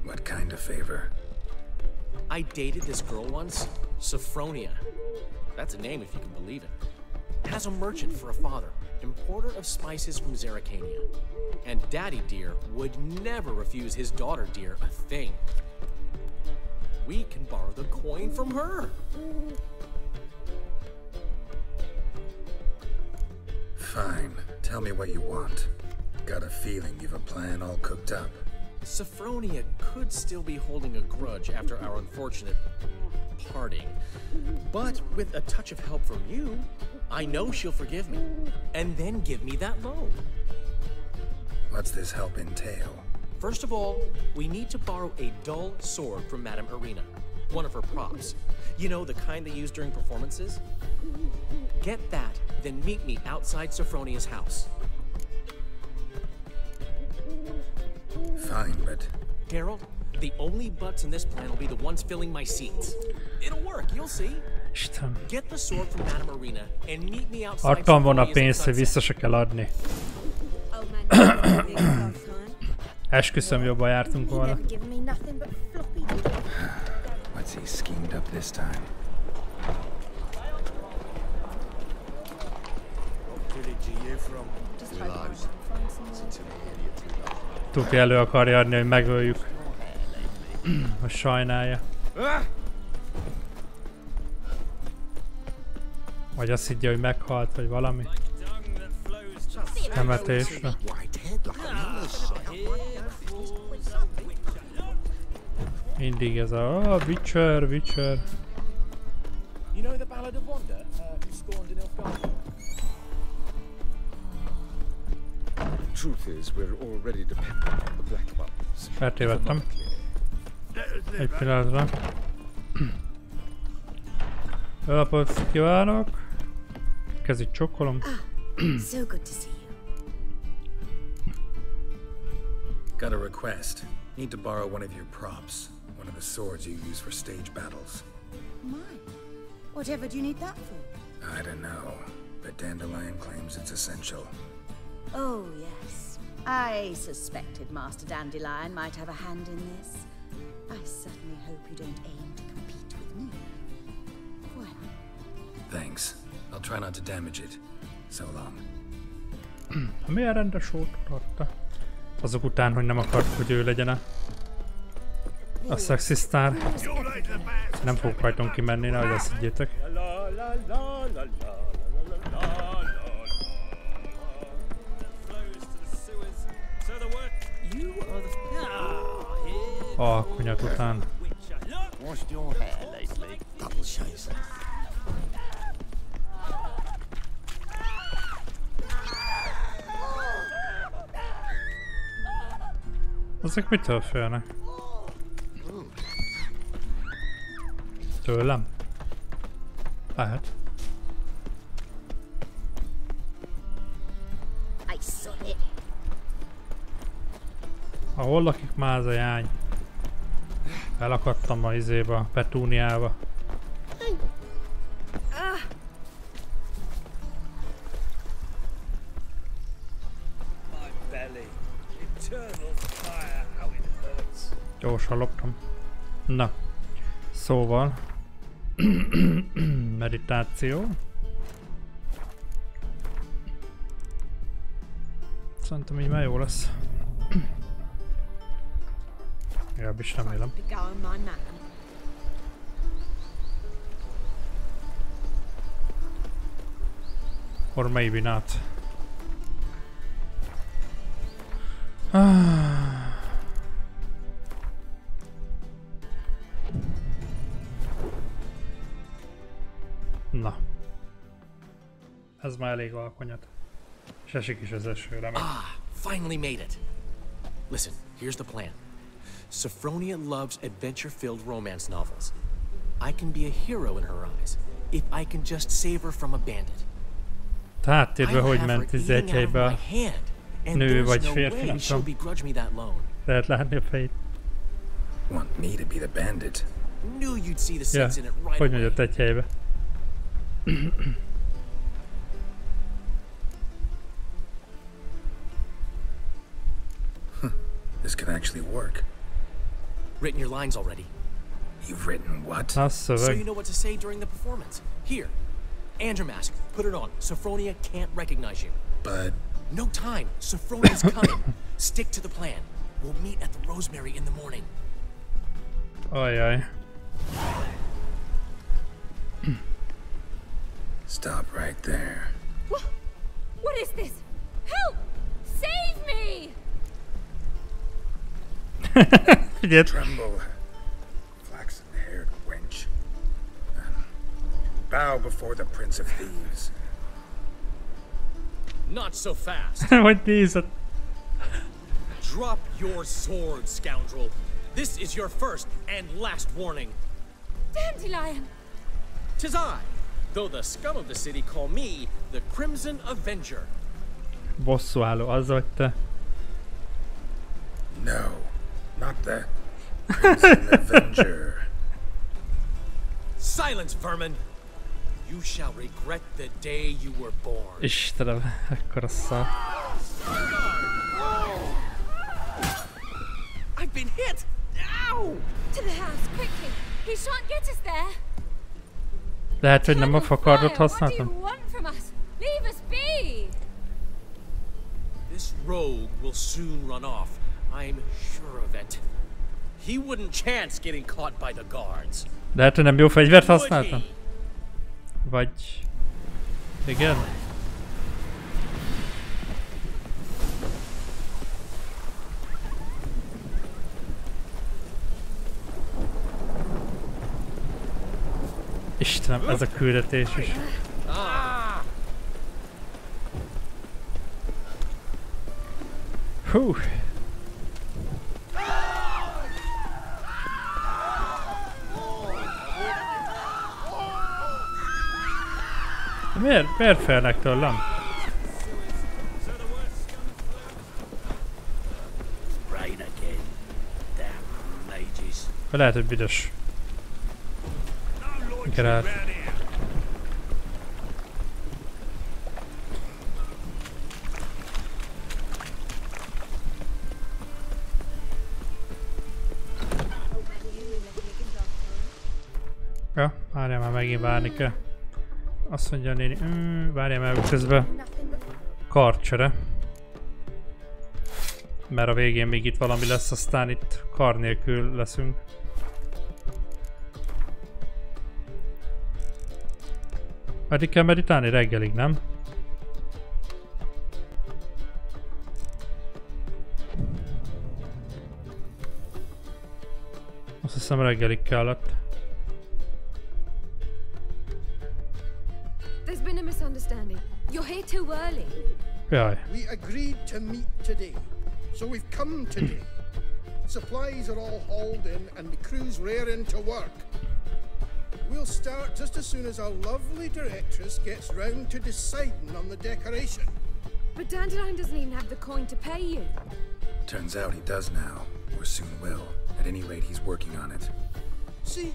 What kind of favor? I dated this girl once, Sophronia. That's a name if you can believe it. Has a merchant for a father, importer of spices from Zerrikania. And Daddy Dear would never refuse his daughter Dear a thing. We can borrow the coin from her. Fine. Tell me what you want. Got a feeling you've a plan all cooked up. Sophronia could still be holding a grudge after our unfortunate parting. But with a touch of help from you, I know she'll forgive me. And then give me that loan. What's this help entail? First of all, we need to borrow a dull sword from Madame Irina. One of her props. You know, the kind they use during performances? Get that, then meet me outside Sophronia's house. Fine, but... Geralt, the only butts in this plan will be the ones filling my seats. It'll work, you'll see. Get the sword from Madame Irina and meet me outside. Adtam volna pénzt, hogy vissza se kell adni. Esküszöm, jobban jártunk volna. What's he schemed up this time? Tuti elő akarja adni, hogy megöljük. Hogy sajnálja. Vagy azt higgye, hogy meghalt, vagy valami. Temetésre. Mindig ez a Witcher. You know the Ballad of Wanda, who scorned in Nilfgaard? Truth is, we're already dependent on the black ones. Feltévettem. Egy pillanatra. Alapot kívánok. Kezit csokkolom. So good to see you. Got a request. Need to borrow one of your props. One of the swords you use for stage battles. Mine? Whatever do you need that for? I don't know, but Dandelion claims it's essential. Oh, yes. I suspected Master Dandelion might have a hand in this. I certainly hope you don't aim to compete with me. Well. Thanks. I'll try not to damage it. So long. Milyen rendes sót adta? Azok után, hogy nem akart, hogy ő legyen a sexy sztár. Nem fogok rajton kimenni, nehogy azt higgyétek. A kunyat után. Azok mitől félnek? Tőlem? Lehet. Hol lakik már ez a jány? Elakadtam a izébe, a petúniába. Gyorsan loptam. Na, szóval meditáció. Szerintem így már jó lesz. Legalábbis remélem. Or maybe not. Na. Ez már elég alkonyat. És esik is az eső, remélem. Finally made it. Listen, here's the plan. Sophronia loves adventure-filled romance novels. I can be a hero in her eyes, if I can just save her from a bandit. Háttérben hogy ment izétjeibe a nő vagy férfi, nem tudom. Lehet látni a fejét. Want me to be the bandit? Knew you'd see the sense in it right hogy megy a tetjeibe. This can actually work. Written your lines already? You've written what? So you know what to say during the performance. Here, Andromask, put it on. Sophronia can't recognize you. But... No time. Sophronia's coming. Stick to the plan. We'll meet at the Rosemary in the morning. Ajaj. Stop right there. What is this? Help! Save me! Tremble, flaxen-haired wench. Bow before the Prince of Thieves. Not so fast. What is it? Drop your sword, scoundrel. This is your first and last warning. Dandelion! 'Tis I, though the scum of the city call me the Crimson Avenger. Bosszúálló, az vagy te. No, not the Crimson Avenger. Silence, vermin! You shall regret the day you were born. Istenem, ekkora szar. I've been hit! Ow! To the house, quickly! He shan't get us there! Lehet, hogy nem a fakardot használtam? What do you want from us? Leave us be! This rogue will soon run off. I'm sure of it. He wouldn't chance getting caught by the guards. Lehet, hogy nem jó fegyvert használtam? Vagy... igen? Istenem, ez a küldetés is. Hú! Miért félnek tőlem? Lehet, hogy büdös. Grát. Ja, várjál már, megint várni kell. Azt mondja a néni, várjál már közben karcsere. Mert a végén még itt valami lesz, aztán itt kar nélkül leszünk. Addig kell meditálni reggelig, nem? Azt hiszem reggelig kellett. There's been a misunderstanding. You're here too early. Jaj. We agreed to meet today, so we've come today. Supplies are all hauled in and the crew's raring to work. We'll start just as soon as our lovely directress gets round to deciding on the decoration. But Dandelion doesn't even have the coin to pay you. Turns out he does now, or soon will. At any rate, he's working on it. See,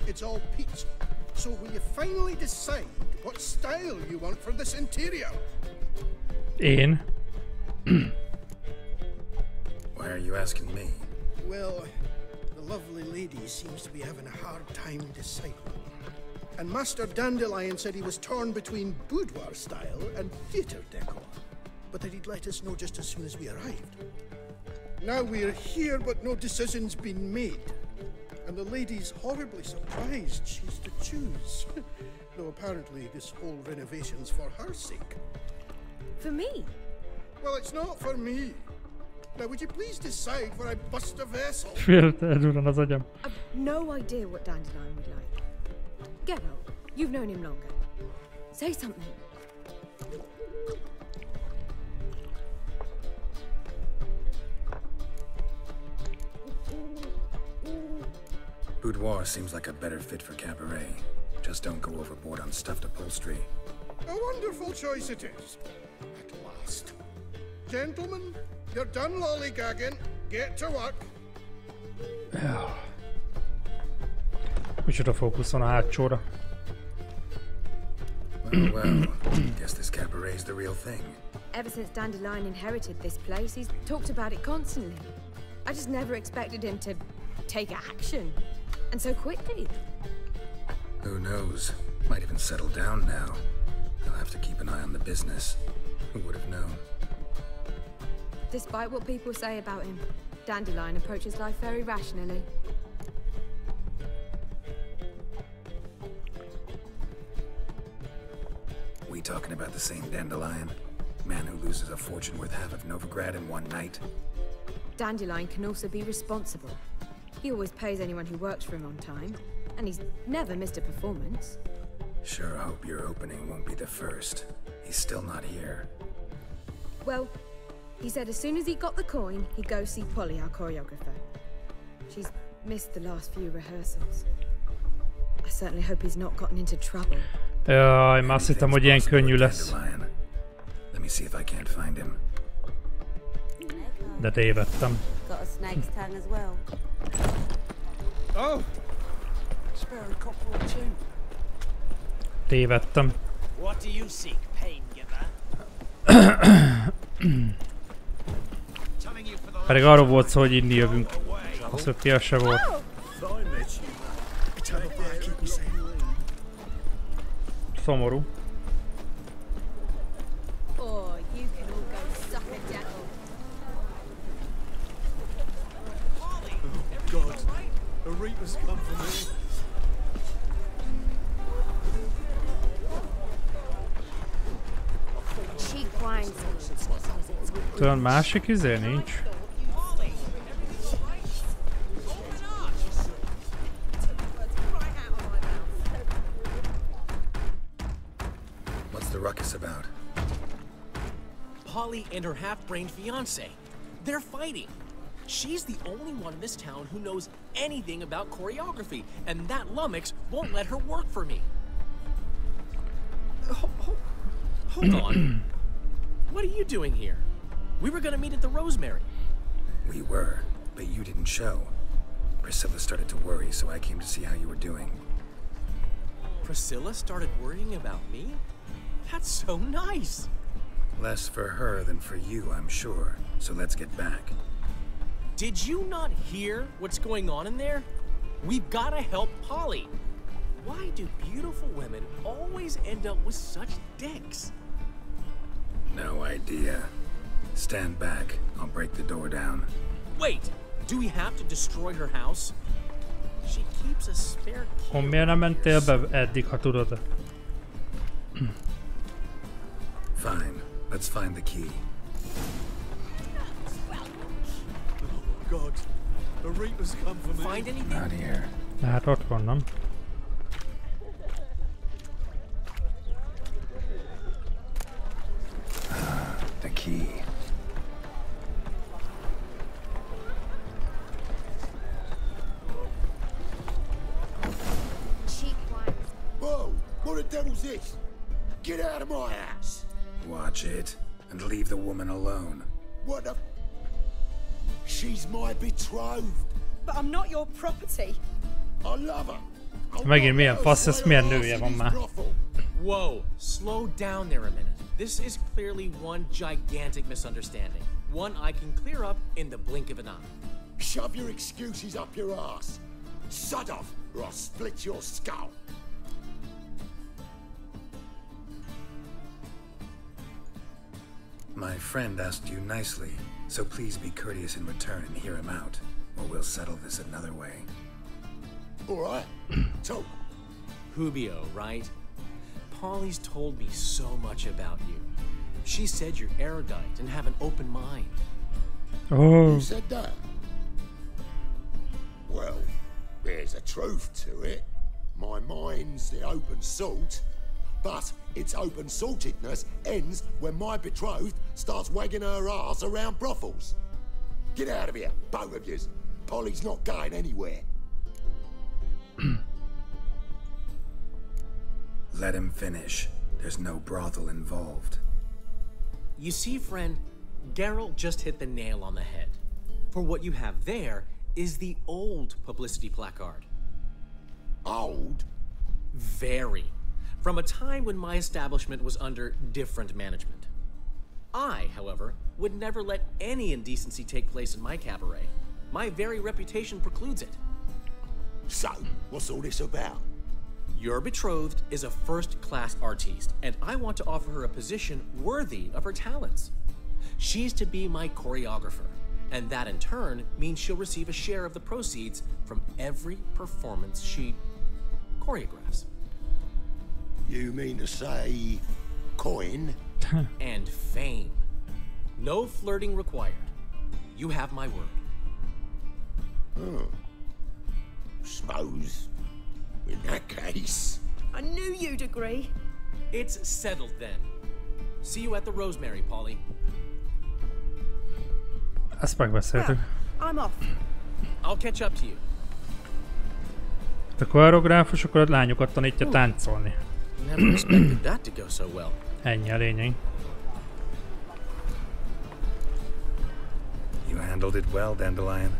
it's all peachy. So will you finally decide what style you want for this interior? Én? Why are you asking me? Well, the lovely lady seems to be having a hard time deciding. And Master Dandelion said he was torn between boudoir style and theatre decor, but that he'd let us know just as soon as we arrived. Now we're here, but no decision's been made. And the lady's horribly surprised she's to choose. Though apparently this whole renovation's for her sake. For me? Well, it's not for me. Now, would you please decide where I bust a vessel? I've no idea what Dandelion would like. Get out. You've known him longer. Say something. Boudoir seems like a better fit for cabaret. Just don't go overboard on stuffed upholstery. A wonderful choice it is. At last. Gentlemen, you're done lollygagging. Get to work. Micsoda fókuszon a hátsóra. Well, guess this cabaret's the real thing. Ever since Dandelion inherited this place, he's talked about it constantly. I just never expected him to take action. And so quickly. Who knows? Might even settle down now. He'll have to keep an eye on the business. Who would have known? Despite what people say about him, Dandelion approaches life very rationally. We talking about the same Dandelion? Man who loses a fortune worth half of Novigrad in one night? Dandelion can also be responsible. He always pays anyone who works for him on time, and he's never missed a performance. Sure hope your opening won't be the first. He's still not here. Well, he said as soon as he got the coin, he'd go see Polly, our choreographer. She's missed the last few rehearsals. I certainly hope he's not gotten into trouble. Jaj, már azt hittem, hogy ilyen könnyű lesz. Let me see if I can't find him. De tévedtem. Got a snake's tongue as well. Oh! Spare a copper or two. Tévedtem. What do you seek, pain giver? Pedig arról volt szó, hogy inni jövünk. Az ötti az se volt. Szomorú. Oh, you can all go suck a devil. Oh God, the Reapers come for me. Cheap wines. Tudod, másik izé nincs. What's the ruckus about? Polly and her half-brained fiancé. They're fighting. She's the only one in this town who knows anything about choreography, and that lummox won't let her work for me. Hold on. What are you doing here? We were gonna meet at the Rosemary. We were, but you didn't show. Priscilla started to worry, so I came to see how you were doing. Priscilla started worrying about me? That's so nice. Less for her than for you, I'm sure. So let's get back. Did you not hear what's going on in there? We've gotta help Polly. Why do beautiful women always end up with such dicks? No idea. Stand back. I'll break the door down. Wait, do we have to destroy her house? She keeps a spare key. Miért nem mentél be eddig, ha tudod? Fine. Let's find the key. Oh God, the Reapers come for me. Find anything? Not here. Hát ott van, nem? The key. Cheap wines. Whoa! What the devil's this? Get out of my house! Watch it, and leave the woman alone. What the... She's my betrothed. But I'm not your property. I love her. Megint milyen fasz, ez milyen nője van már. Whoa, slow down there a minute. This is clearly one gigantic misunderstanding. One I can clear up in the blink of an eye. Shove your excuses up your ass. Sod off, or I'll split your skull. My friend asked you nicely, so please be courteous in return and hear him out, or we'll settle this another way. All right, talk. Hubio, right? Polly's told me so much about you. She said you're erudite and have an open mind. Oh. You said that? Well, there's a truth to it. My mind's the open salt, but its open saltedness ends when my betrothed starts wagging her ass around brothels. Get out of here, both of yous. Polly's not going anywhere. Let him finish. There's no brothel involved. You see, friend, Geralt just hit the nail on the head. For what you have there is the old publicity placard. Old? Very. From a time when my establishment was under different management. I, however, would never let any indecency take place in my cabaret. My very reputation precludes it. So, what's all this about? Your betrothed is a first-class artiste, and I want to offer her a position worthy of her talents. She's to be my choreographer, and that in turn means she'll receive a share of the proceeds from every performance she choreographs. You mean to say coin? And fame. No flirting required. You have my word. Suppose, in that case... I knew you'd agree. It's settled then. See you at the Rosemary, Polly. Ezt megbeszéltük. I'm off. I'll catch up to you. A koreográfus akkor a lányokat tanítja táncolni. Never expected that to go so well. Ennyi a lényeg. You handled it well, Dandelion.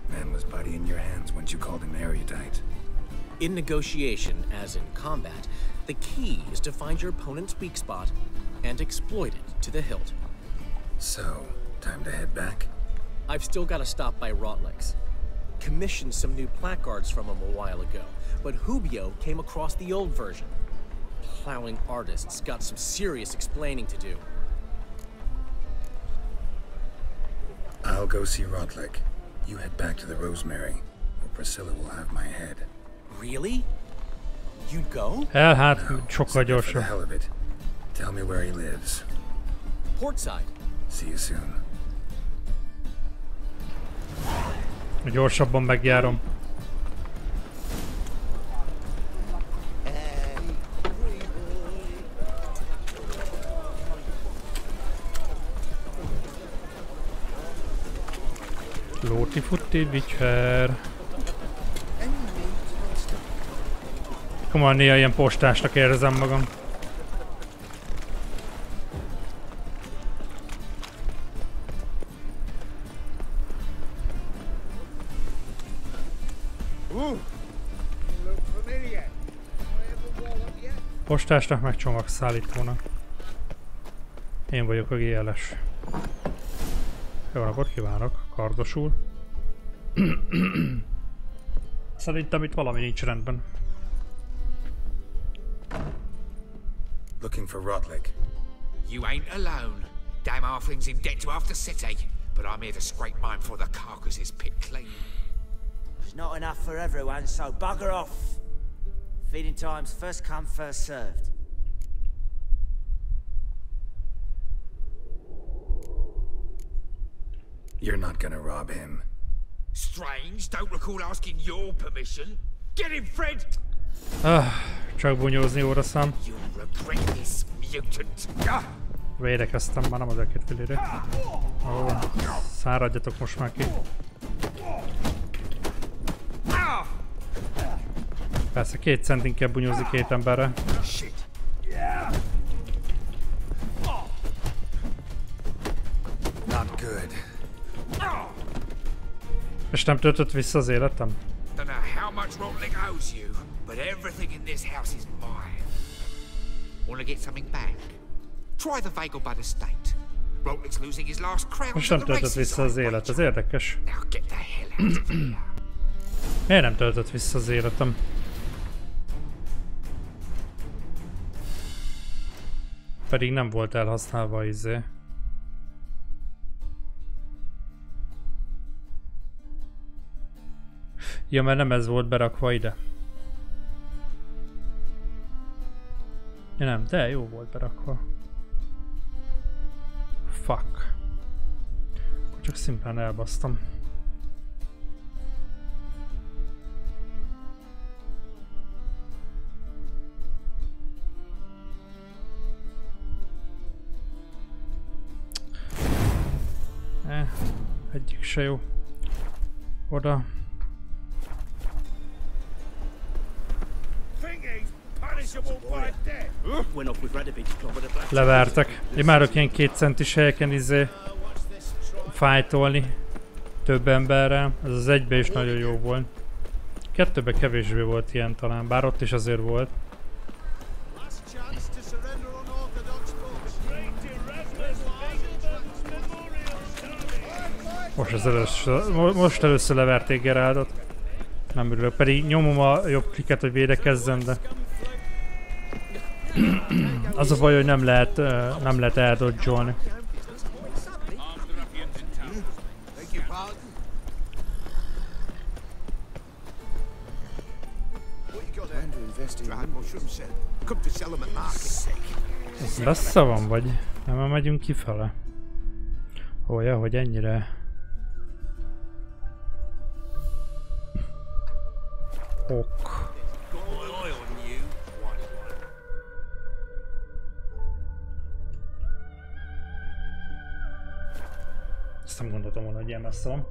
Man was body in your hands once you called him erudite. In negotiation, as in combat, the key is to find your opponent's weak spot and exploit it to the hilt. So, time to head back? I've still got to stop by Rotlex. Commissioned some new placards from him a while ago, but Hubio came across the old version. Plowing artists got some serious explaining to do. I'll go see Rotlick. You head back to the Rosemary, or Priscilla will have my head. Really? You'd go? Hát, sokkal For the gyorsabb. hell of it. Tell me where he lives. Portside. See you soon. Gyorsabban megjárom. Lóti futti vicser. Komolyan néha ilyen postásnak érzem magam. Postásnak meg csomagszállítónak. Én vagyok a GLS. Jó napot kívánok, kardos úr. Szerintem itt valami nincs rendben. Looking for Rotlick. You ain't alone. Damn halfling's in debt to half the city, but I'm here to scrape mine before the carcass is picked clean. There's not enough for everyone, so bugger off. Feeding time's first come, first served. You're not gonna rob him. Strange, don't recall asking your permission. Get him, Fred! Csak bunyózni óraszám. You'll regret this, mutant. Védekeztem, már nem az elkét filére. Ó, száradjatok most már ki. Persze 2 centin kell bunyózni 2 emberre. Not good. És nem töltött vissza az életem? Don't know how much Rotlick owes you, but everything in this house is mine. Wanna get something back? Try the Vegelbud estate. Rotlick's losing his last crown. Most nem töltött vissza az élet, ez érdekes. Miért nem töltött vissza az életem? Pedig nem volt elhasználva izé. Ja, mert nem ez volt berakva ide. Ja nem, de jó volt berakva. Fuck. Csak szimplán elbasztam. Egyik se jó. Oda. Levertek. Imádok ilyen 2 centis helyeken izé fájtolni több emberrel. Ez az 1-be is nagyon jó volt. 2-be kevésbé volt ilyen talán, bár ott is azért volt. Most először leverték Geraldot. Nem örülök, pedig nyomom a jobb klikket, hogy védekezzem, de... Az a baj, hogy nem lehet eldodge-olni. Ez messze van, vagy nem megyünk kifele? Olyan, hogy ennyire... Ok. Ezt nem gondoltam volna, hogy ilyen messze van.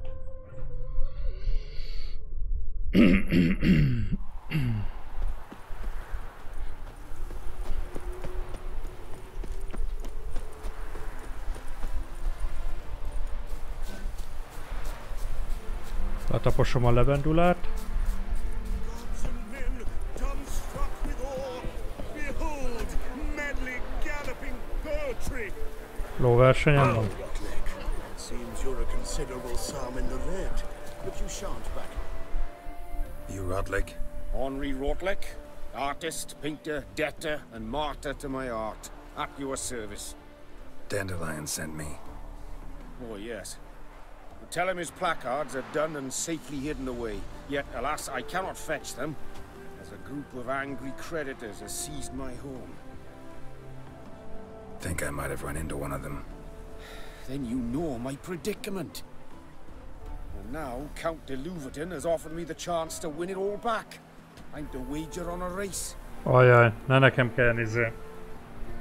Letaposom a levendulát. Lóversenyem van. You Rodlick? Henri Rodlick, artist, painter, debtor, and martyr to my art. At your service. Dandelion sent me. Oh, yes. Tell him his placards are done and safely hidden away. Yet, alas, I cannot fetch them, as a group of angry creditors has seized my home. Think I might have run into one of them. Then you know my predicament. And now, Count de Louverton has offered me the chance to win it all back. I'm to wager on a race. Ajaj, ne nekem kell nézni.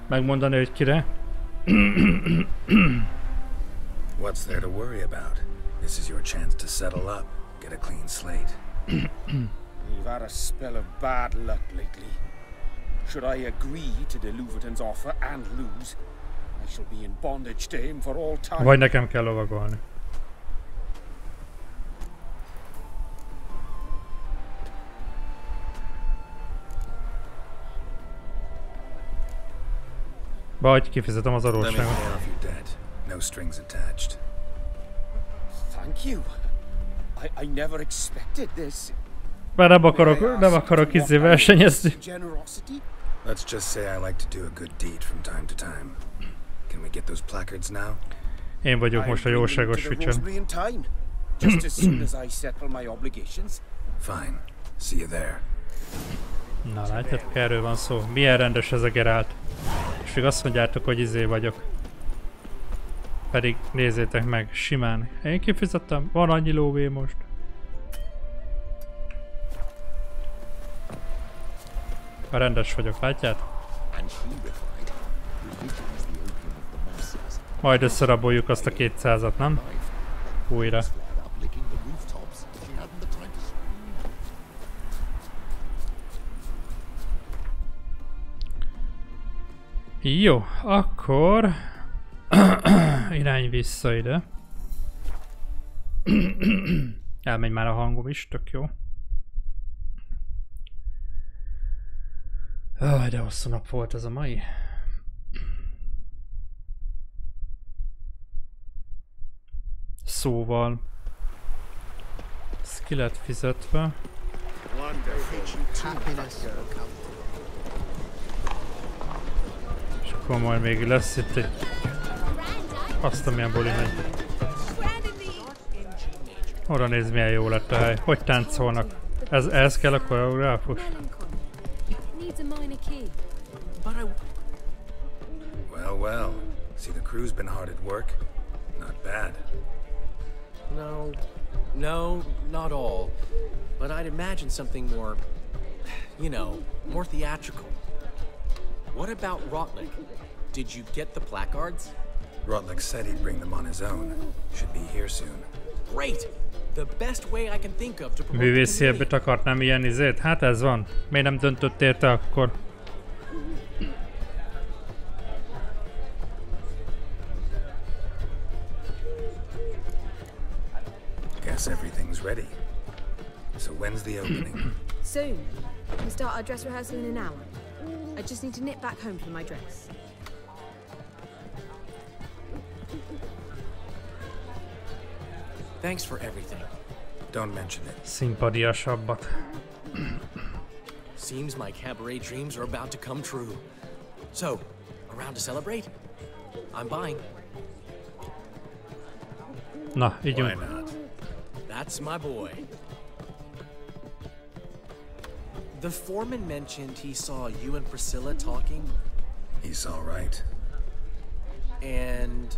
Megmondani, hogy kire. What's there to worry about? This is your chance to settle up, get a clean slate. You've had a spell of bad luck lately. Should I agree to de Louverton's offer and lose, I shall be in bondage to him for all time. Vagy nekem kell lovagolni. Vagy kifizetem az adósságot. No strings attached. Thank you. I never expected this. Bár nem akarok izé versenyezni. Let's just say I like to do a good deed from time to time. Can we get those placards now? Én vagyok most a jóságos Witcher. Just as soon as I settle my obligations. Fine. See you there. Na látjátok, erről van szó. Milyen rendes ez a Geralt. És még azt mondjátok, hogy izé vagyok. Pedig nézzétek meg, simán. Én kifizettem, van annyi lóvé most. A rendes vagyok, látjátok? Majd összeraboljuk azt a 200-at, nem? Újra. Jó, akkor irány vissza ide. Elmegy már a hangom is, tök jó. De hosszú nap volt ez a mai. Szóval ez ki lett fizetve. És akkor majd még lesz itt egy... Azt, amilyen buli megy. Arra nézd, milyen jó lett a hely. Hogy táncolnak? Ez kell a koreográfus? Well. See, the crew's been hard at work. Not bad. No, not all. But I'd imagine something more, you know, more theatrical. What about Rotlick? Did you get the placards? Rotlick said he'd bring them on his own. Should be here soon. Great! The best way I can think of to promote Művészi ebbet akartnám ilyen izét? Hát ez van. Miért nem döntöttél te akkor? Guess everything's ready. So when's the opening? Soon. We start our dress rehearsal in an hour. I just need to nip back home for my dress. Thanks for everything. Don't mention it. Szimpadiasabbat. Seems my cabaret dreams are about to come true. So, around to celebrate? I'm buying. Na, ígyunk. Why not? That's my boy. The foreman mentioned he saw you and Priscilla talking. He's all right. And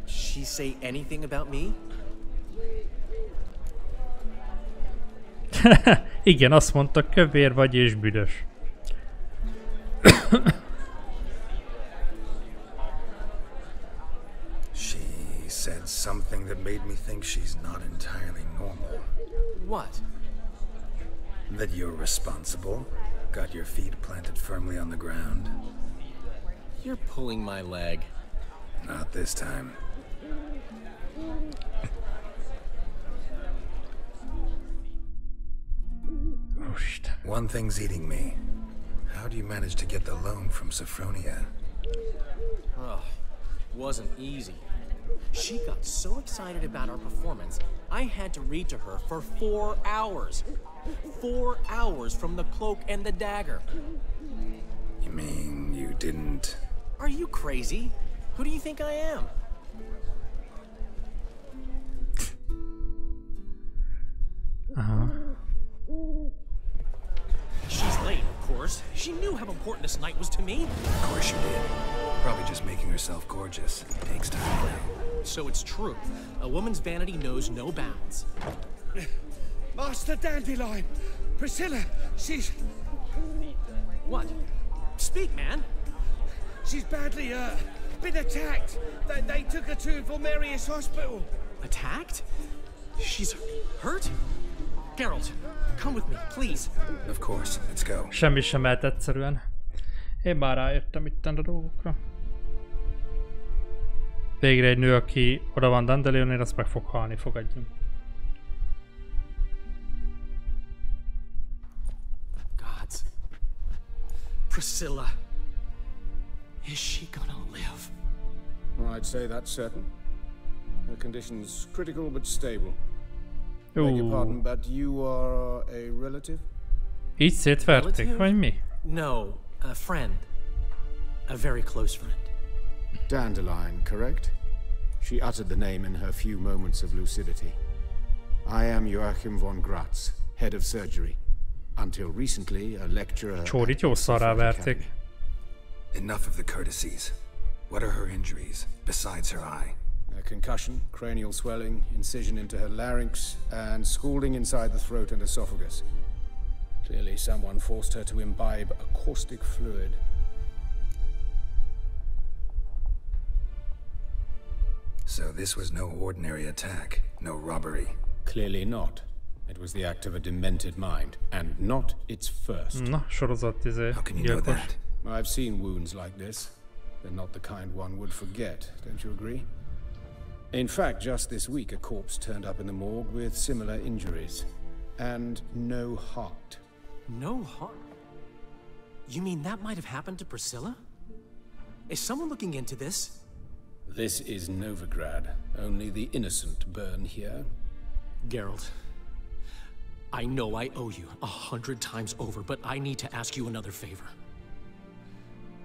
she say anything about me? Igen, azt mondta, kövér vagy és büdös. She said something that made me think she's not entirely normal. What? That you're responsible, got your feet planted firmly on the ground. You're pulling my leg. Not this time. One thing's eating me. How do you manage to get the loan from Sophronia? Oh, wasn't easy. She got so excited about our performance, I had to read to her for 4 hours. 4 hours from the cloak and the dagger. You mean you didn't... Are you crazy? Who do you think I am? She's late, of course. She knew how important this night was to me. Of course you did. Probably just making herself gorgeous. It takes time. So it's true. A woman's vanity knows no bounds. Master Dandelion! Priscilla, she's... What? Speak, man. She's badly, been attacked. They took her to Valmerius Hospital. Attacked? She's hurt? Geralt, come with me, please. Of course, let's go. Semmi sem mehet egyszerűen. Én már rájöttem itten a dolgokra. Végre egy nő, aki oda van Dandelionért, azt meg fog halni, fogadjunk. Gods. Priscilla. Is she gonna live? I'd say that's certain. Her condition's critical but stable. Beg your pardon, but you are a relative? Így szétverték, vagy mi? No, a friend. A very close friend. Dandelion, correct? She uttered the name in her few moments of lucidity. I am Joachim von Gratz, head of surgery. Until recently, a lecturer... Csórit jó szarrá verték. Enough of the courtesies. What are her injuries, besides her eye? A concussion, cranial swelling, incision into her larynx, and scalding inside the throat and esophagus. Clearly someone forced her to imbibe a caustic fluid. So this was no ordinary attack, no robbery. Clearly not. It was the act of a demented mind, and not its first. Na, sorozat How can you know that? I've seen wounds like this. They're not the kind one would forget, don't you agree? In fact, just this week a corpse turned up in the morgue with similar injuries. And no heart. No heart? You mean that might have happened to Priscilla? Is someone looking into this? This is Novigrad. Only the innocent burn here. Geralt, I know I owe you 100 times over, but I need to ask you another favor.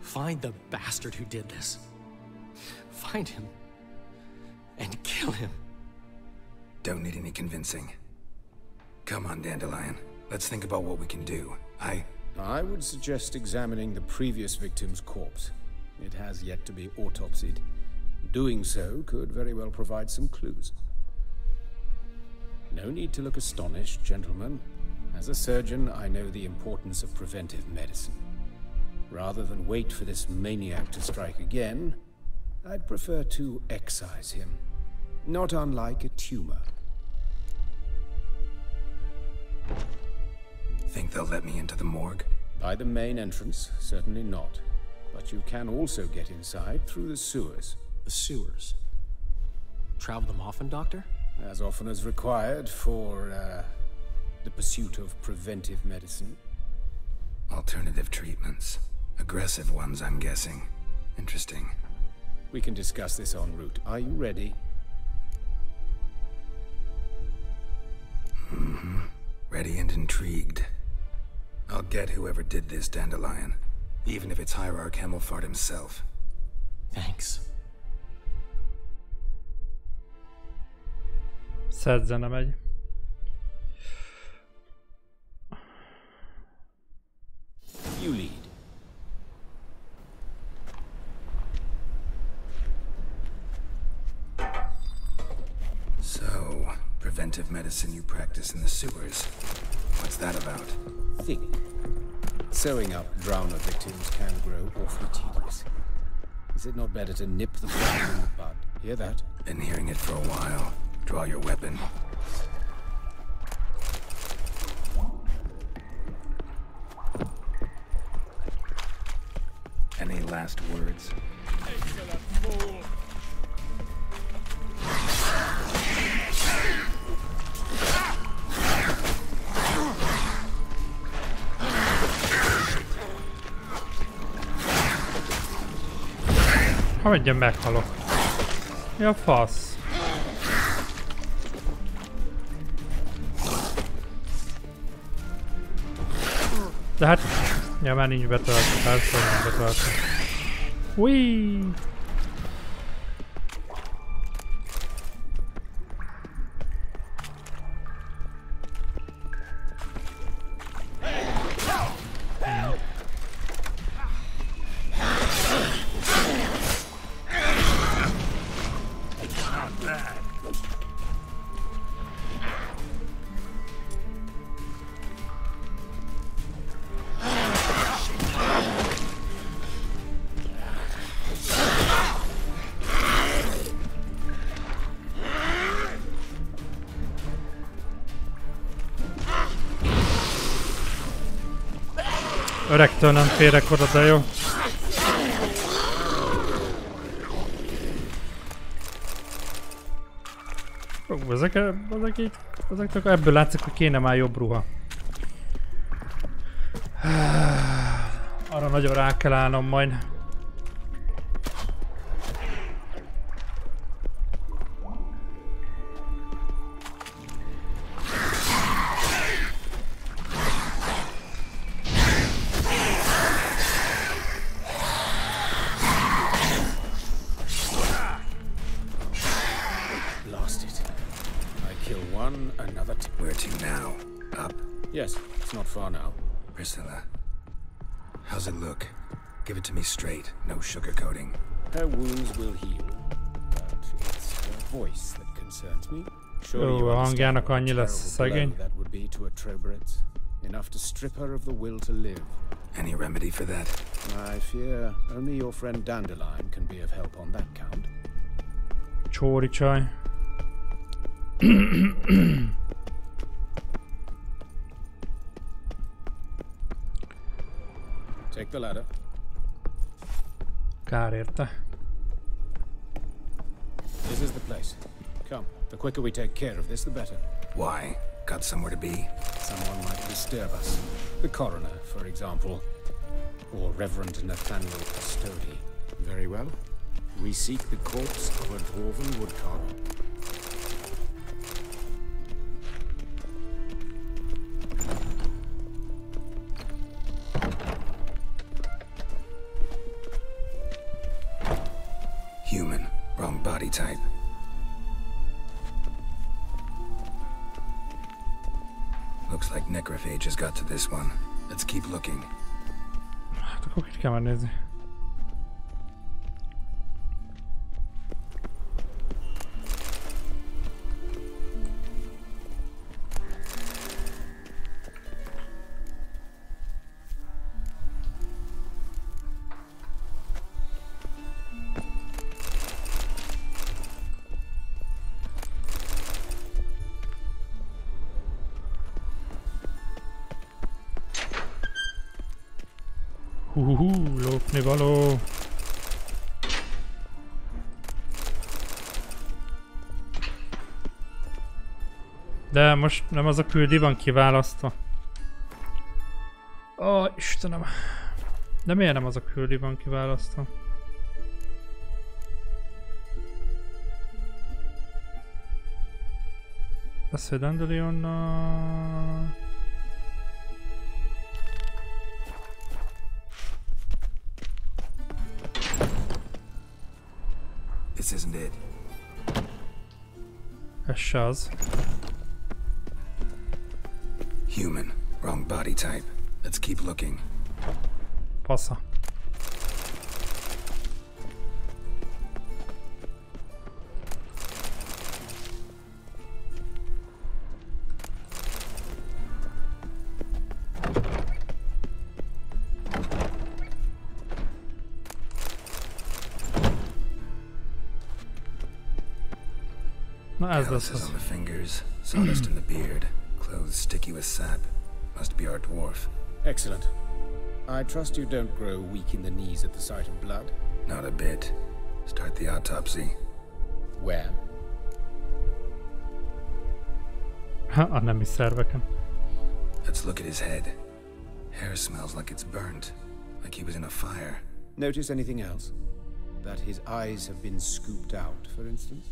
Find the bastard who did this. Find him. And kill him. Don't need any convincing. Come on, Dandelion. Let's think about what we can do. I would suggest examining the previous victim's corpse. It has yet to be autopsied. Doing so could very well provide some clues. No need to look astonished, gentlemen. As a surgeon, I know the importance of preventive medicine. Rather than wait for this maniac to strike again, I'd prefer to excise him. Not unlike a tumor. Think they'll let me into the morgue? By the main entrance, certainly not. But you can also get inside through the sewers. The sewers? Travel them often, Doctor? As often as required for, the pursuit of preventive medicine. Alternative treatments. Aggressive ones, I'm guessing. Interesting. We can discuss this en route. Are you ready? Ready and intrigued. I'll get whoever did this, Dandelion. Even if it's Hierarch Hemmelfart himself. Thanks. Sad zene megy. You lead. So, preventive medicine you practice in the sewers. What's that about? Think. Sewing up drowner victims can grow awfully tedious. Is it not better to nip the problem in the bud? Hear that? Been hearing it for a while. Draw your weapon. Any last words? Excellent fool! Ha megyen meghalok. Mi a fasz? De hát... Ja, már nincs betöltve, persze, nincs betöltve. Ui! Öregtől nem férek oda, de jó. Ezek ebből látszik, hogy kéne már jobb ruha. Arra nagyon rá kell állnom majd. Priscilla, how's it look? Give it to me straight, no sugarcoating. Her wounds will heal, but it's her voice that concerns me. Surely you understand what a terrible blow that would be to a Trobred's. Enough to strip her of the will to live. Any remedy for that? I fear only your friend Dandelion can be of help on that count. Csóri csaj. Take the ladder. Kár érte. This is the place. Come, the quicker we take care of this, the better. Why? Got somewhere to be? Someone might disturb us. The coroner, for example. Or Reverend Nathaniel Custody. Very well. We seek the corpse of a dwarven woodcarver. Human. Wrong body type. Looks like necrophage has got to this one. Let's keep looking. Hát akkor itt kell már nézni. Lopni való. De most nem az a küldi van kiválasztva. Ó, Istenem. De miért nem az a küldi van kiválasztva? Beszél Dandelionnal. This isn't it. Ez se az. Human. Wrong body type. Let's keep looking. Fasza. Calluses on the fingers, sawdust in the beard, clothes sticky with sap. Must be our dwarf. Excellent. I trust you don't grow weak in the knees at the sight of blood? Not a bit. Start the autopsy. Where? A nemi szerveken. Let's look at his head. Hair smells like it's burnt, like he was in a fire. Notice anything else? That his eyes have been scooped out, for instance?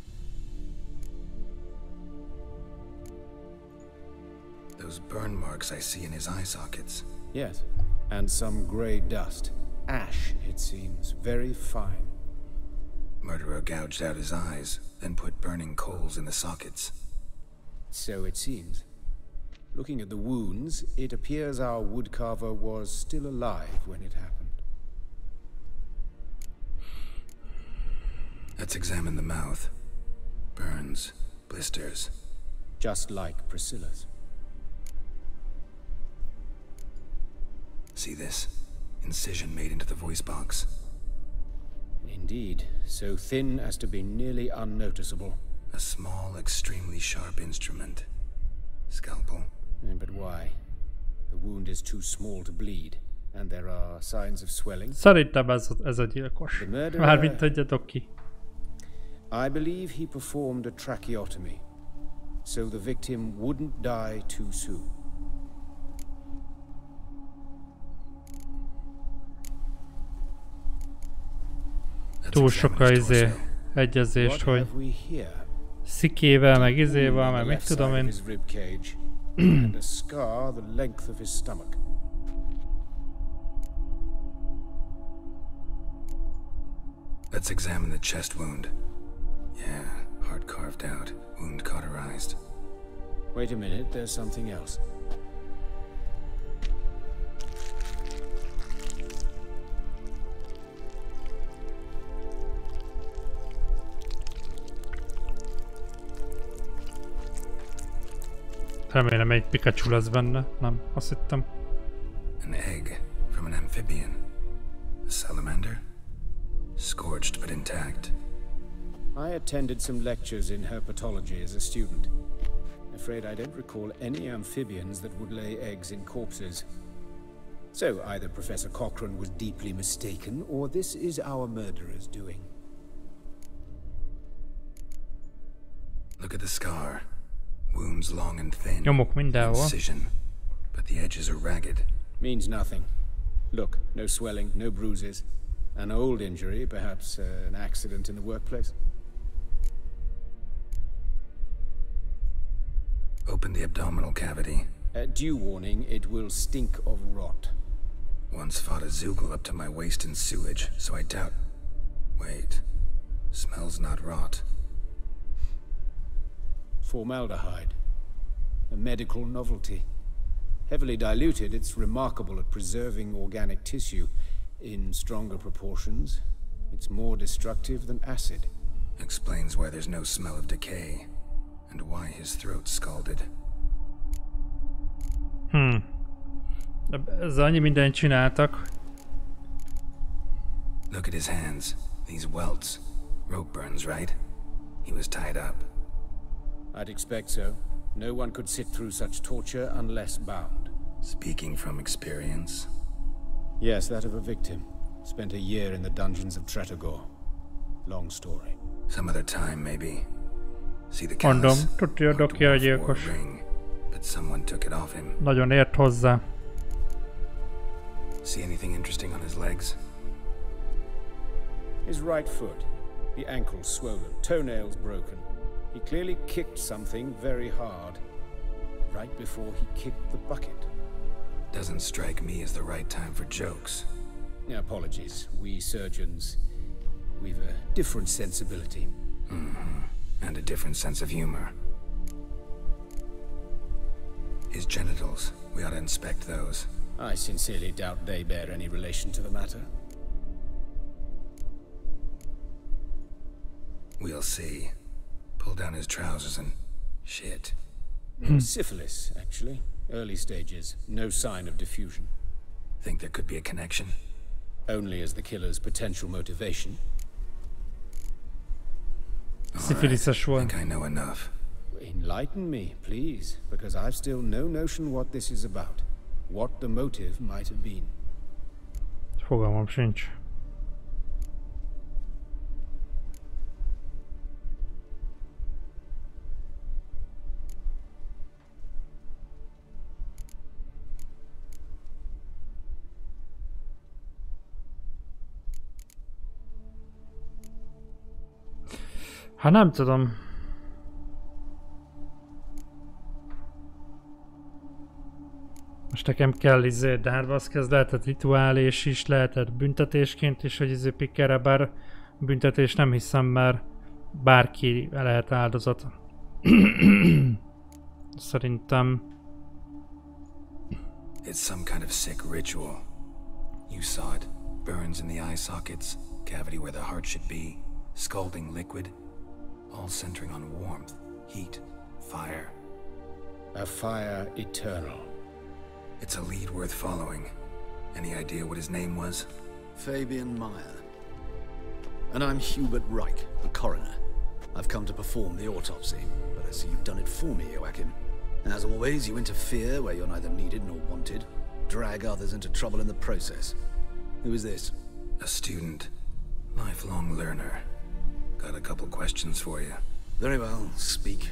Those burn marks I see in his eye sockets. Yes, and some grey dust. Ash, it seems. Very fine. Murderer gouged out his eyes, then put burning coals in the sockets. So it seems. Looking at the wounds, it appears our woodcarver was still alive when it happened. Let's examine the mouth. Burns, blisters. Just like Priscilla's. See this? Incision made into the voice box. Indeed, so thin as to be nearly unnoticeable. A small, extremely sharp instrument. Scalpel. But why? The wound is too small to bleed, and there are signs of swelling. Szerintem ez a gyilkos. Mármint tudjatok ki. I believe he performed a tracheotomy, so the victim wouldn't die too soon. Túl sok a egyezést, hogy szikével, meg izével, meg mit tudom én. And a scar the length of his stomach. Let's examine the chest wound. Yeah, heart carved out, wound cauterized. Wait a minute, there's something else. Remélem egy Pikachu lesz benne, nem, azt hittem. An egg from an amphibian. A salamander? Scorched but intact. I attended some lectures in herpetology as a student. Afraid I don't recall any amphibians that would lay eggs in corpses. So either Professor Cochrane was deeply mistaken, or this is our murderer's doing. Look at the scar. Wounds long and thin. Nyomok mindenhol. Incision, but the edges are ragged. Means nothing. Look, no swelling, no bruises. An old injury, perhaps an accident in the workplace. Open the abdominal cavity. Due warning, it will stink of rot. Once fought a Zoogle up to my waist in sewage, so I doubt... Wait. Smells not rot. Formaldehyde. A medical novelty. Heavily diluted, it's remarkable at preserving organic tissue. In stronger proportions, it's more destructive than acid. Explains why there's no smell of decay, and why his throat's scalded. Ez annyi mindent csináltak. Look at his hands. These welts. Rope burns, right? He was tied up. I'd expect so. No one could sit through such torture unless bound. Speaking from experience? Yes, that of a victim. Spent a year in the dungeons of Tretogor. Long story. Some other time, maybe. See the Mondom, callus? tudja, doki a gyilkos. But someone took it off him. Nagyon ért hozzá. See anything interesting on his legs? His right foot. The ankle swollen. Toenails broken. He clearly kicked something very hard, right before he kicked the bucket. Doesn't strike me as the right time for jokes. Apologies. We surgeons, we've a different sensibility. Mm-hmm. And a different sense of humor. His genitals, we ought to inspect those. I sincerely doubt they bear any relation to the matter. We'll see. Pull down his trousers and... shit. Syphilis, actually. Early stages. No sign of diffusion. Think there could be a connection? Only as the killer's potential motivation. Syphilis-es volt. I think I know enough. Enlighten me, please, because I've still no notion what this is about. What the motive might have been. Fogalmam sincs. Hát nem tudom. Most nekem kell de hát az lehetett rituálés is, lehetett büntetésként is, hogy pikkerre, bár büntetés nem hiszem, mert bárki lehet áldozat. Szerintem... It's some kind of sick ritual. You saw it. Burns in the eye sockets, cavity where the heart should be, scalding liquid. All centering on warmth, heat, fire. A fire eternal. It's a lead worth following. Any idea what his name was? Fabian Meyer. And I'm Hubert Reich, the coroner. I've come to perform the autopsy, but I see you've done it for me, Joachim. As always, you interfere where you're neither needed nor wanted. Drag others into trouble in the process. Who is this? A student. Lifelong learner. Got a couple questions for you. Very well, speak.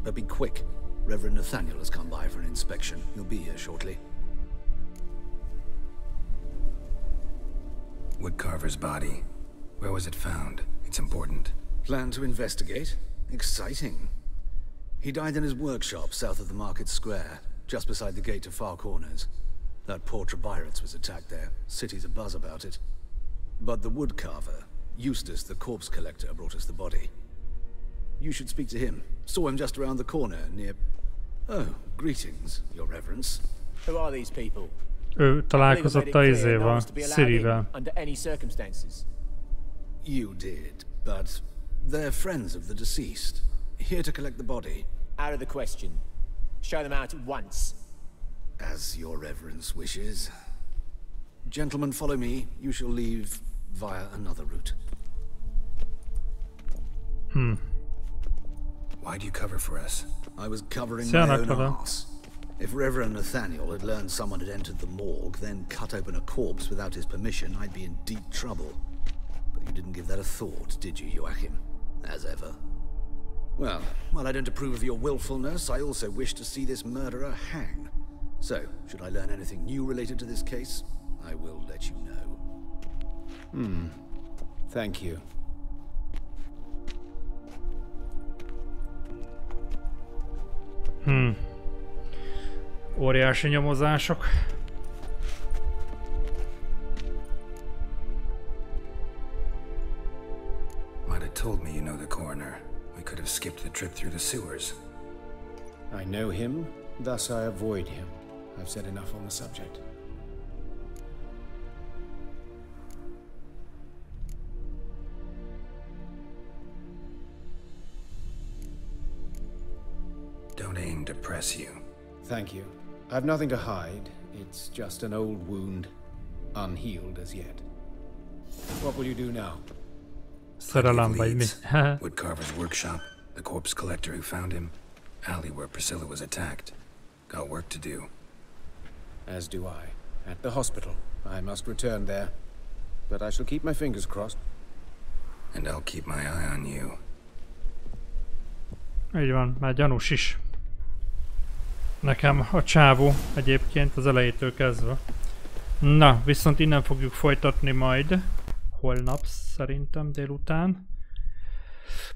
But be quick. Reverend Nathaniel has come by for an inspection. He'll be here shortly. Woodcarver's body. Where was it found? It's important. Plan to investigate? Exciting. He died in his workshop south of the market square, just beside the gate to Far Corners. That poor Trebirates was attacked there. City's abuzz about it. But the woodcarver, Eustace, the corpse collector, brought us the body. You should speak to him. Saw him just around the corner, near... Oh, greetings, your reverence. Who are these people? Ő találkozott a izéval, Cirivel. Under any circumstances. You did, but they're friends of the deceased. Here to collect the body. Out of the question. Show them out at once. As your reverence wishes. Gentlemen, follow me. You shall leave via another route. Why'd you cover for us? I was covering my own arse. If Reverend Nathaniel had learned someone had entered the morgue, then cut open a corpse without his permission, I'd be in deep trouble. But you didn't give that a thought, did you, Joachim? As ever. Well, while I don't approve of your willfulness, I also wish to see this murderer hang. So, should I learn anything new related to this case, I will let you know. Thank you. Óriási nyomozások. Might have told me you know the coroner. We could have skipped the trip through the sewers. I know him, thus I avoid him. I've said enough on the subject. Don't aim to press you. Thank you. I've nothing to hide. It's just an old wound, unhealed as yet. What will you do now? Szerelem vagy mi? Woodcarver's workshop, the corpse collector who found him, alley where Priscilla was attacked. Got work to do. As do I. At the hospital. I must return there. But I shall keep my fingers crossed. And I'll keep my eye on you. Így van, már gyanús is. Nekem a csávó egyébként az elejétől kezdve. Na, viszont innen fogjuk folytatni majd. Holnap szerintem délután.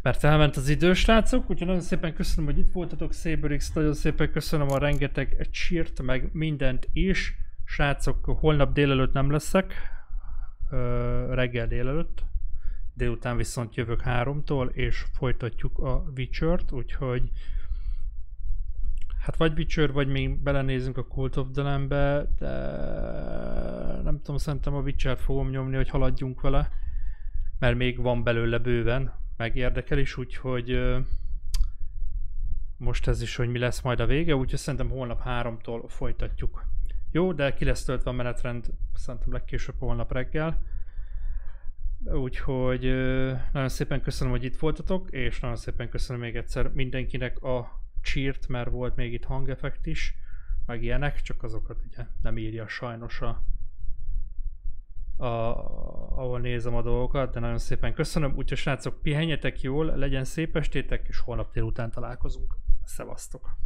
Mert elment az idő, srácok, úgyhogy nagyon szépen köszönöm, hogy itt voltatok, Saberix, nagyon szépen köszönöm a rengeteg cheert, meg mindent is. Srácok, holnap délelőtt nem leszek, reggel délelőtt, délután viszont jövök 3-tól, és folytatjuk a Witcher-t, úgyhogy hát vagy Witcher, vagy még belenézünk a Cult of the Lamb-be, de nem tudom, szerintem a Witcher-t fogom nyomni, hogy haladjunk vele, mert még van belőle bőven, meg érdekel is, úgyhogy most ez is, hogy mi lesz majd a vége, úgyhogy szerintem holnap 3-tól folytatjuk. Jó, de ki lesz töltve a menetrend, szerintem legkésőbb holnap reggel. Úgyhogy nagyon szépen köszönöm, hogy itt voltatok, és nagyon szépen köszönöm még egyszer mindenkinek a cheert, mert volt még itt hangeffekt is, meg ilyenek, csak azokat ugye nem írja sajnos ahol nézem a dolgokat, de nagyon szépen köszönöm. Úgyhogy srácok, pihenjetek jól, legyen szép estétek, és holnap délután találkozunk. Szevasztok!